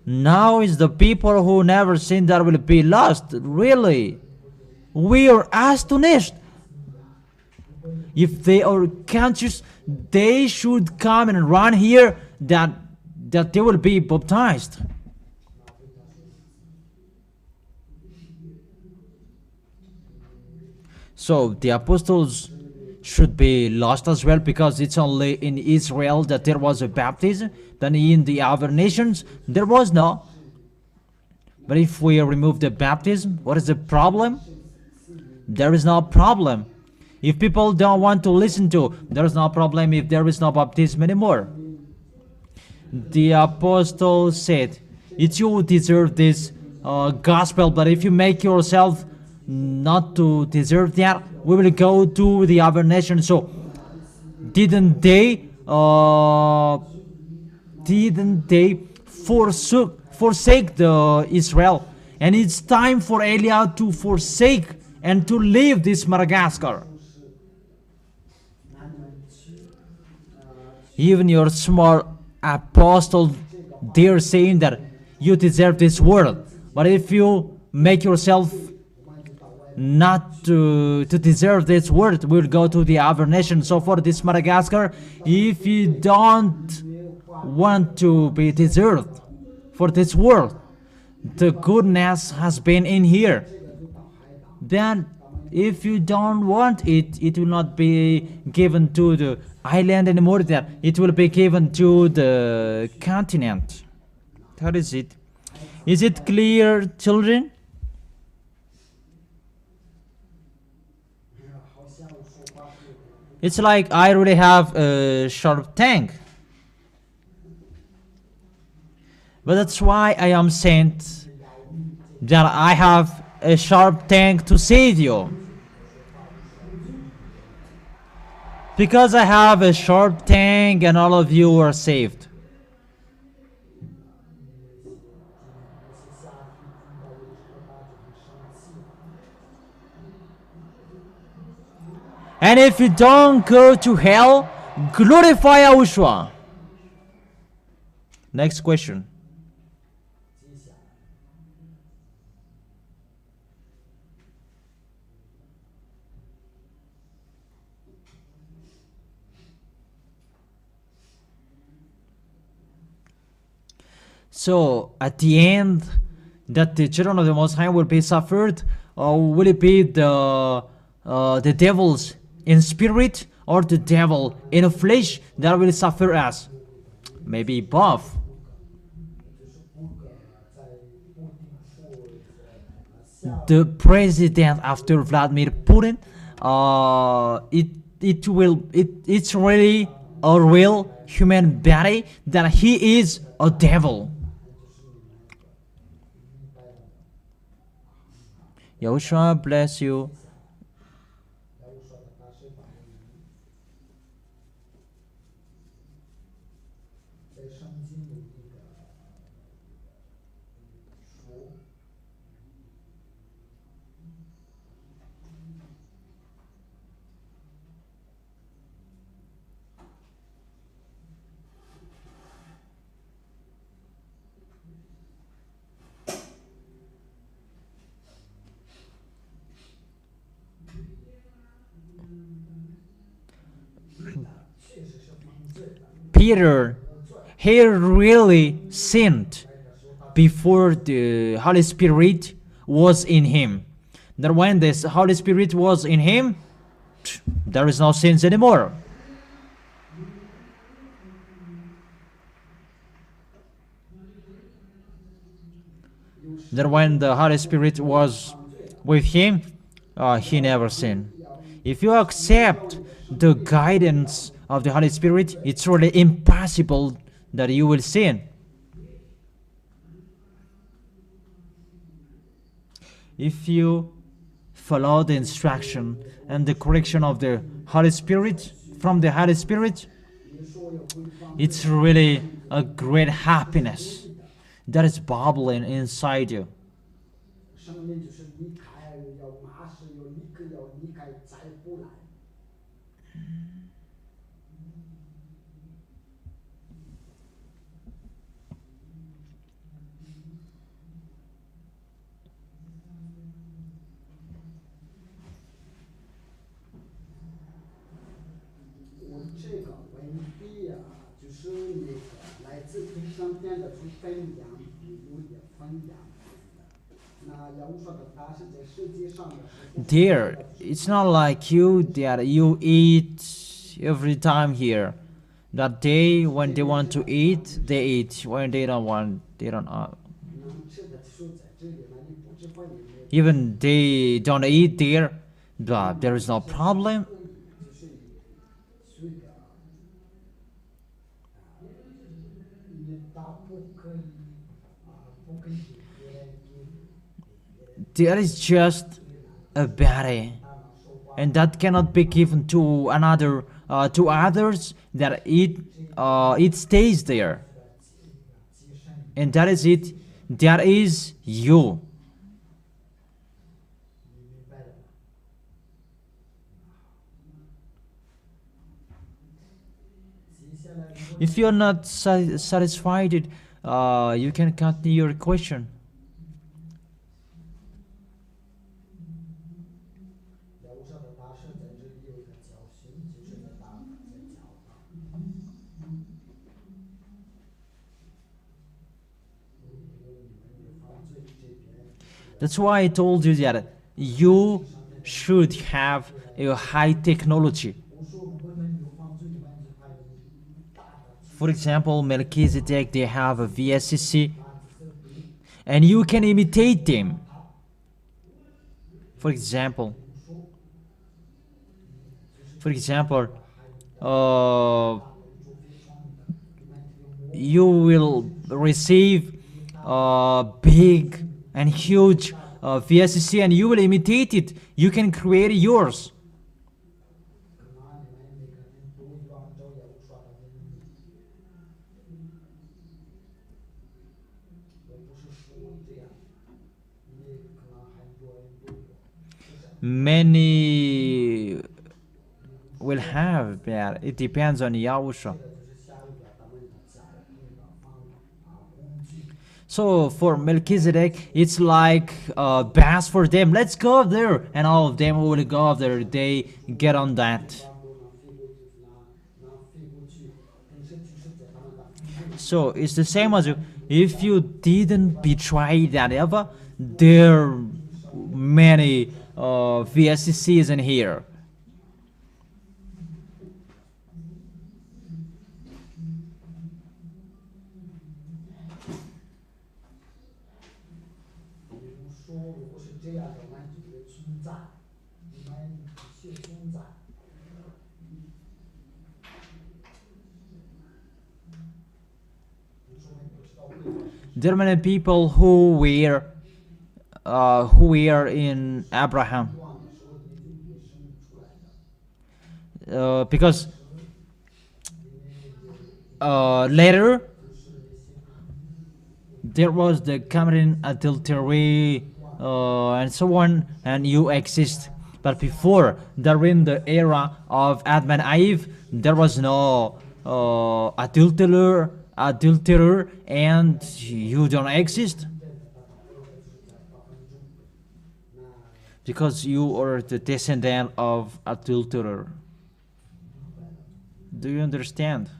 A: Now is the people who never sin that will be lost. Really, we are astonished. If they are conscious, they should come and run here that they will be baptized. So the apostles should be lost as well, because it's only in Israel that there was a baptism. Then in the other nations there was no. But if we remove the baptism, what is the problem? There is no problem. If people don't want to listen to, there is no problem if there is no baptism anymore. The apostle said, it's you who deserve this gospel, but if you make yourself not to deserve that, we will go to the other nations. So didn't they forsake the Israel? And it's time for Eliah to forsake and to leave this Madagascar. Even your small apostle, they're saying that you deserve this world. But if you make yourself not to deserve this world, we'll go to the other nation. So for this Madagascar, if you don't want to be deserved for this world, the goodness has been in here. Then if you don't want it, it will not be given to the island anymore, that it will be given to the continent. How is it? Is it clear, children? It's like I really have a sharp tank. But that's why I am sent, that I have a sharp tank to save you. Because I have a sharp tank and all of you are saved. And if you don't go to hell, glorify YAHOSHUA. Next question. So at the end, that the children of the Most High will be suffered, or will it be the devils in spirit or the devil in flesh that will suffer us? Maybe both. The president after Vladimir Putin, it's really a real human body, that he is a devil. YAHOSHUA bless you. Peter, he really sinned before the Holy Spirit was in him. That when this Holy Spirit was in him, there is no sins anymore. That when the Holy Spirit was with him, he never sinned. If you accept the guidance of the Holy Spirit, it's really impossible that you will sin. if you follow the instruction and the correction of the Holy Spirit, from the Holy Spirit, it's really a great happiness that is bubbling inside you.
C: 生命就是离开，要马上要立刻要离开，再不来。我这个问题啊，就是那个来自地上边的去分享，有点分享。
A: Dear, it's not like you that you eat every time here. That day when they want to eat, they eat. When they don't want, they don't. Even they don't eat there, but there is no problem. There is just a body, and that cannot be given to another, to others. That it stays there, and that is it. That is you. If you are not satisfied, you can continue your question. That's why I told you that you should have a high technology. For example, Melchizedek, they have a VSCC, and you can imitate them. For example, you will receive big and huge VSCC, and you will imitate it. You can create yours. Many will have, but it depends on Yahushua. So for Melchizedek, it's like best for them. Let's go there, and all of them will go there. They get on that. So it's the same as you. If you didn't betray that ever, there are many VSCCs in here. There are many people who were in Abraham, because later there was the Cameron adultery and so on, and you exist. But before, during the era of Adam and Eve, there was no adulterer, and you don't exist, because you are the descendant of adulterer. Do you understand?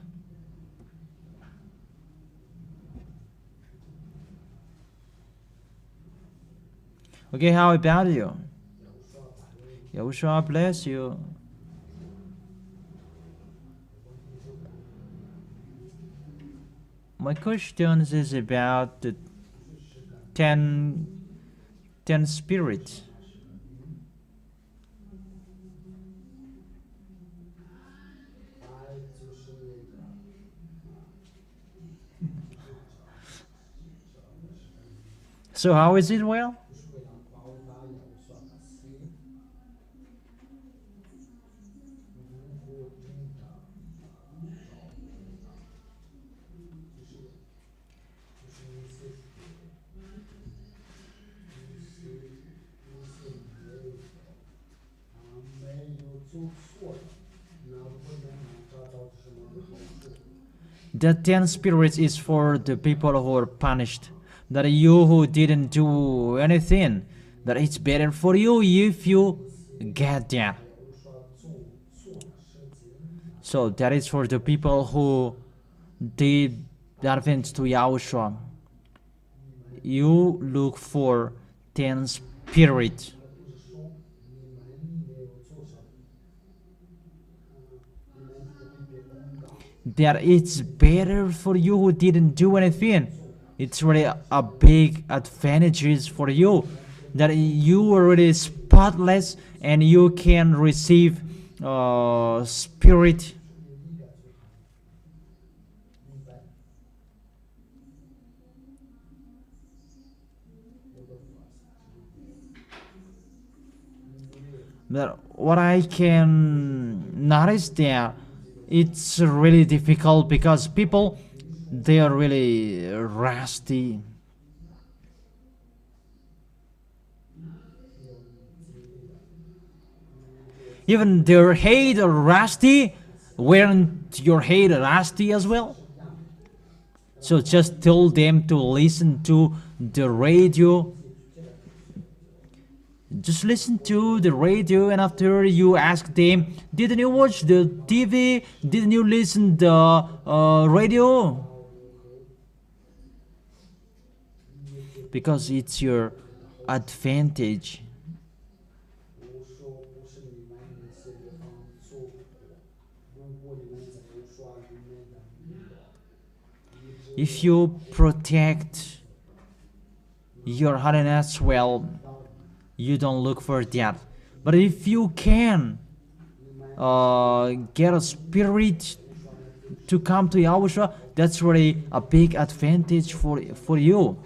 A: Okay, how about you? YAHOSHUAH bless you. My question is about the 10 spirits. So how is it well? The 10 spirits is for the people who are punished. That you who didn't do anything, that it's better for you if you get that. So that is for the people who did advance to Yahushua. You look for 10 spirits. That it's better for you who didn't do anything. It's really a big advantage for you that you are really spotless and you can receive spirit. But what I can notice there, it's really difficult because people, they are really rusty. Even their head are rusty. Weren't your head rusty as well? So just tell them to listen to the radio. Just listen to the radio, and after you ask them, didn't you watch the TV? Didn't you listen the radio? Because it's your advantage. If you protect your holiness well, you don't look for that. But if you can get a spirit to come to Yahushua, that's really a big advantage for you.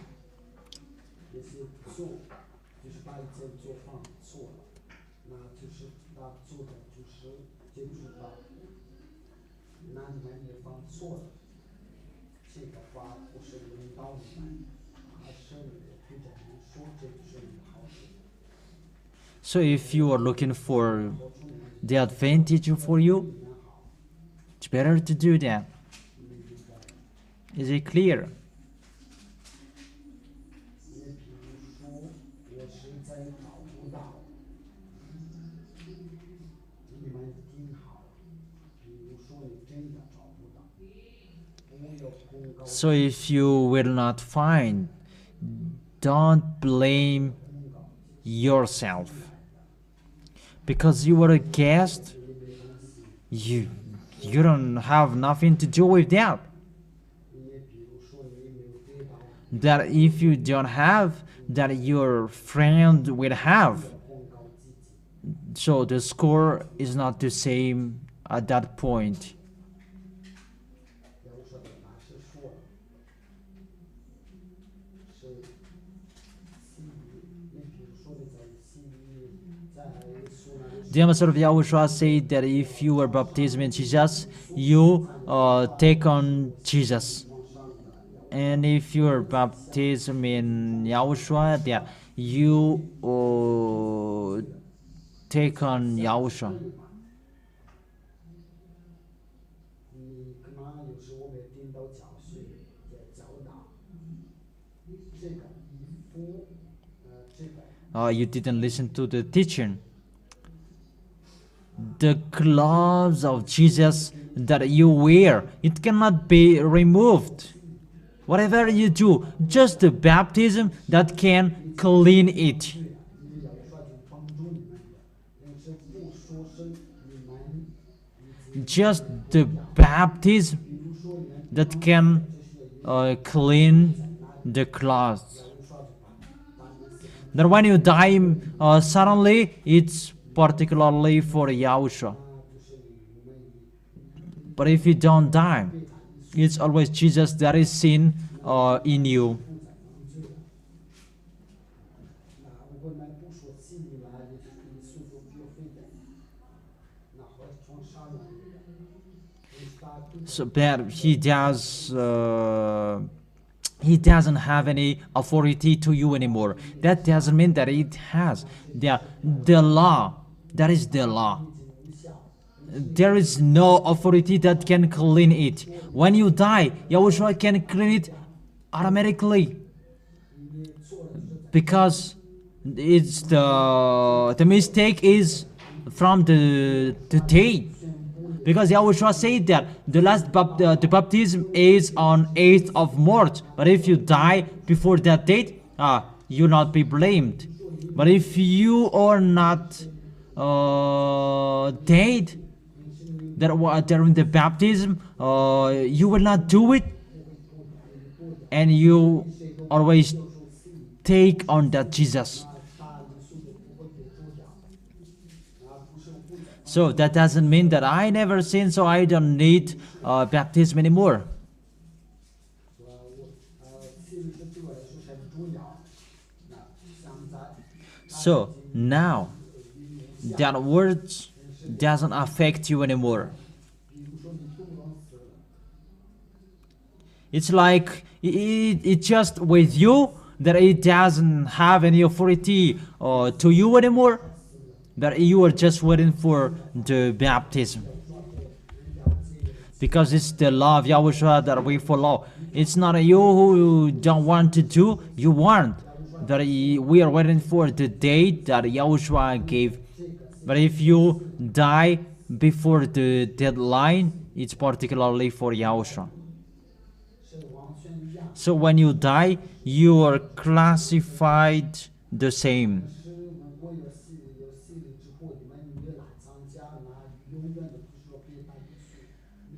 A: So if you are looking for the advantage for you, it's better to do that. Is it clear? So if you will not find, don't blame yourself. Because you were a guest, you don't have nothing to do with that. That if you don't have, that your friend will have. So the score is not the same at that point. The ambassador of Yahushua said that if you were baptized in Jesus, you take on Jesus. And if you are baptized in Yahushua, that you take on Yahushua. You didn't listen to the teaching. The clothes of Jesus that you wear, it cannot be removed. Whatever you do, just the baptism that can clean it. Just the baptism that can clean the clothes. That when you die suddenly, it's particularly for Yahushua. But if you don't die, it's always Jesus that is seen in you. So that he doesn't have any authority to you anymore. That doesn't mean that it has. The law, that is the law. there is no authority that can clean it. When you die, Yahushua can clean it automatically, because it's the mistake is from the day. Because Yahushua said that the baptism is on 8th of March. But if you die before that date, you'll not be blamed. But if you are not dead during the baptism, you will not do it, and you always take on that Jesus. So that doesn't mean that I never sin, so I don't need baptism anymore. So now that words doesn't affect you anymore. It's like it's just with you, that it doesn't have any authority to you anymore, that you are just waiting for the baptism. Because it's the law of Yahushua that we follow. It's not you who don't want to do, you want. That we are waiting for the date that Yahushua gave. But if you die before the deadline, it's particularly for Yahushua. So when you die, you are classified the same.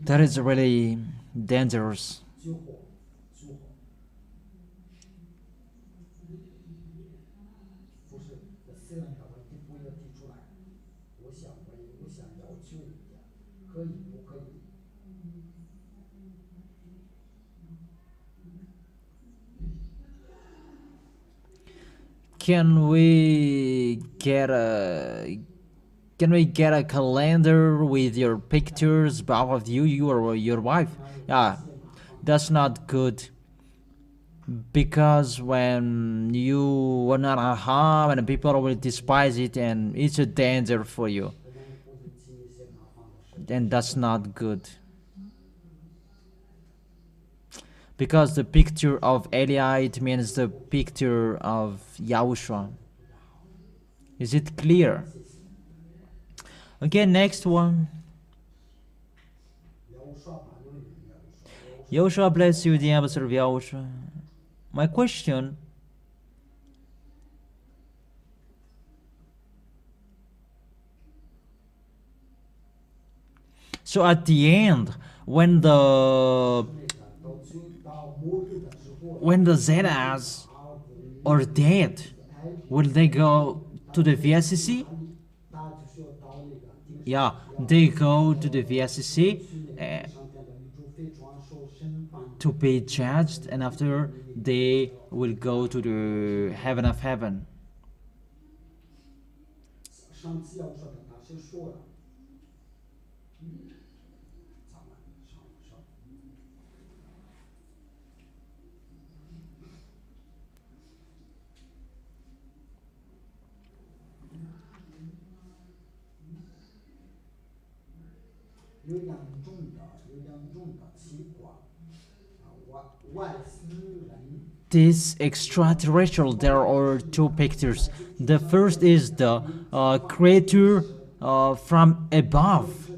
A: That is really dangerous. Can we get a calendar with your pictures, both of you or your wife? Yeah, that's not good. Because when you are not at home, and people will despise it, and it's a danger for you. And that's not good. Because the picture of Eli, it means the picture of Yahushua. Is it clear? Okay, next one. Yahushua bless you, the ambassador of Yahushua. My question: so at the end, when the ZHYAHs are dead, will they go to the VSCC? Yeah, they go to the VSCC to be judged, and after they will go to the heaven of heaven. This extraterrestrial, there are two pictures. The first is the creature from above.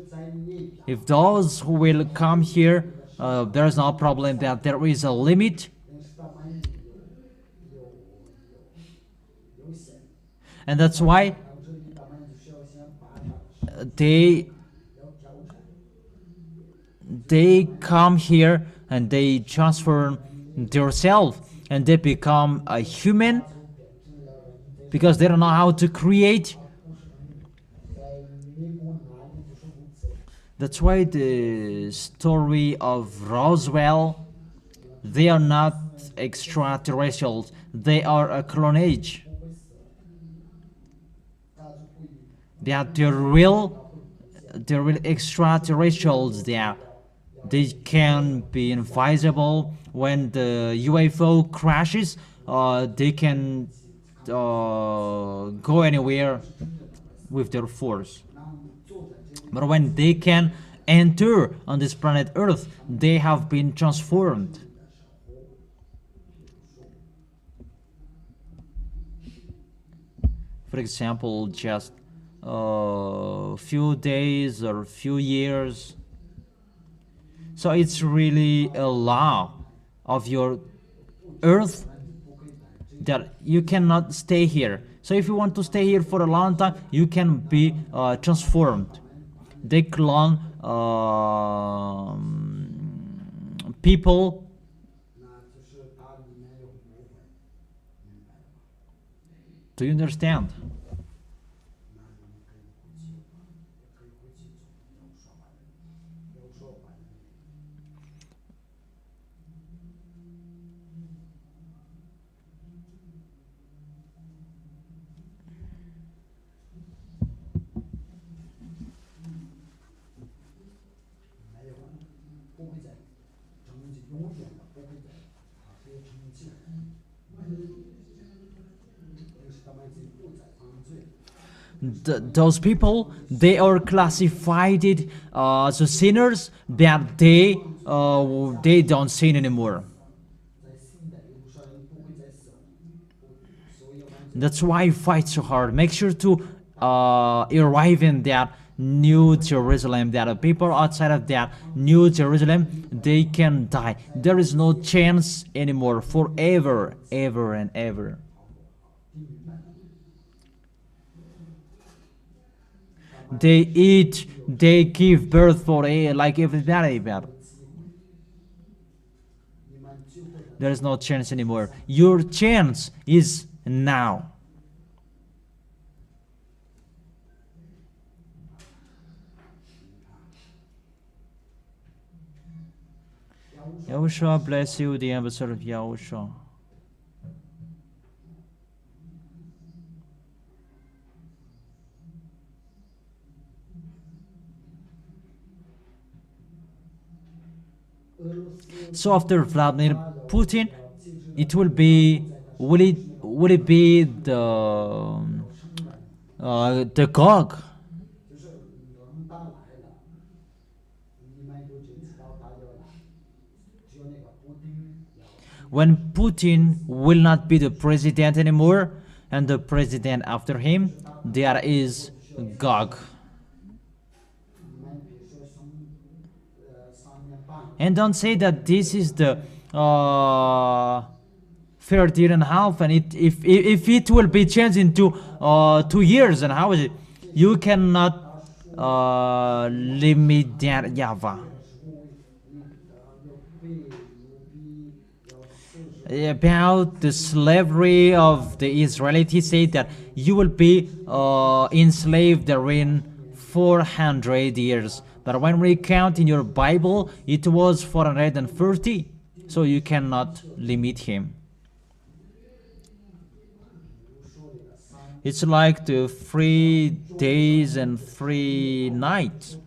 A: If those who will come here, there's no problem that there is a limit. And that's why they come here and they transform themselves and they become a human, because they don't know how to create. That's why the story of Roswell, they are not extraterrestrials, they are a clonage. They are the real extraterrestrials there. They can be invisible. When the UFO crashes, they can go anywhere with their force. But when they can enter on this planet Earth, they have been transformed. For example, just a few days or few years. So it's really a law of your Earth that you cannot stay here. So if you want to stay here for a long time, you can be transformed. They clone people. Do you understand? Those people, they are classified as sinners that they don't sin anymore. That's why I fight so hard. Make sure to arrive in that New Jerusalem, that the people outside of that New Jerusalem, they can die. There is no chance anymore, forever, ever and ever. They eat, they give birth for like everybody, but there is no chance anymore. Your chance is now. Yahushua bless you, the ambassador of Yahushua. So after Vladimir Putin, it will be, will it be the GOG? When Putin will not be the president anymore, and the president after him, there is GOG. And don't say that this is the third year and a half, and if it will be changed into 2 years, and how is it? You cannot limit that YAHVAH. About the slavery of the Israelites, he said that you will be enslaved therein 400 years. But when we count in your Bible, it was 430. So you cannot limit him. It's like the 3 days and 3 nights.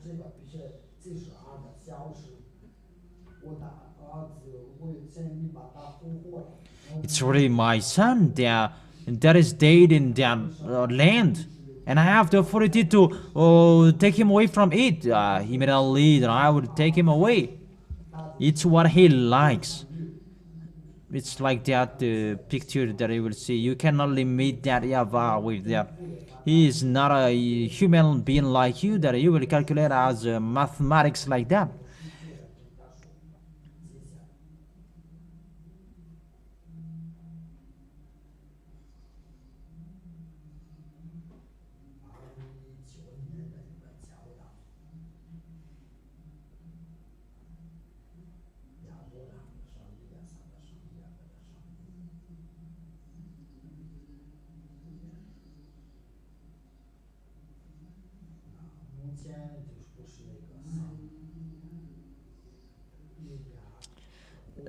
A: It's really my son that is dead in that land. And I have the authority to take him away from it. He made a lead, and I will take him away. It's what he likes. It's like that picture that you will see. You cannot limit that YAHVAH with that. He is not a human being like you that you will calculate as mathematics like that.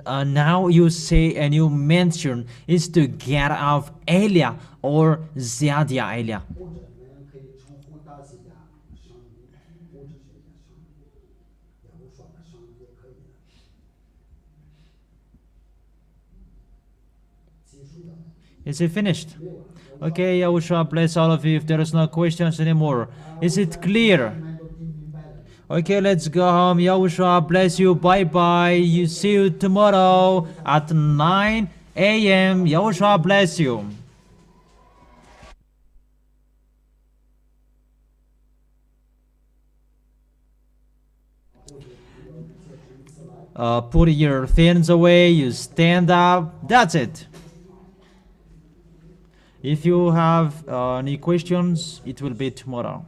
A: Now you say and you mention is to get of Elia or ZHYAH Elia. Is it finished? Okay, Yahushua bless all of you if there is no questions anymore. Is it clear? Okay, let's go home. Yahushua bless you. Bye bye. You see you tomorrow at 9 a.m. Yahushua bless you. Put your things away. You stand up. That's it. If you have any questions, it will be tomorrow.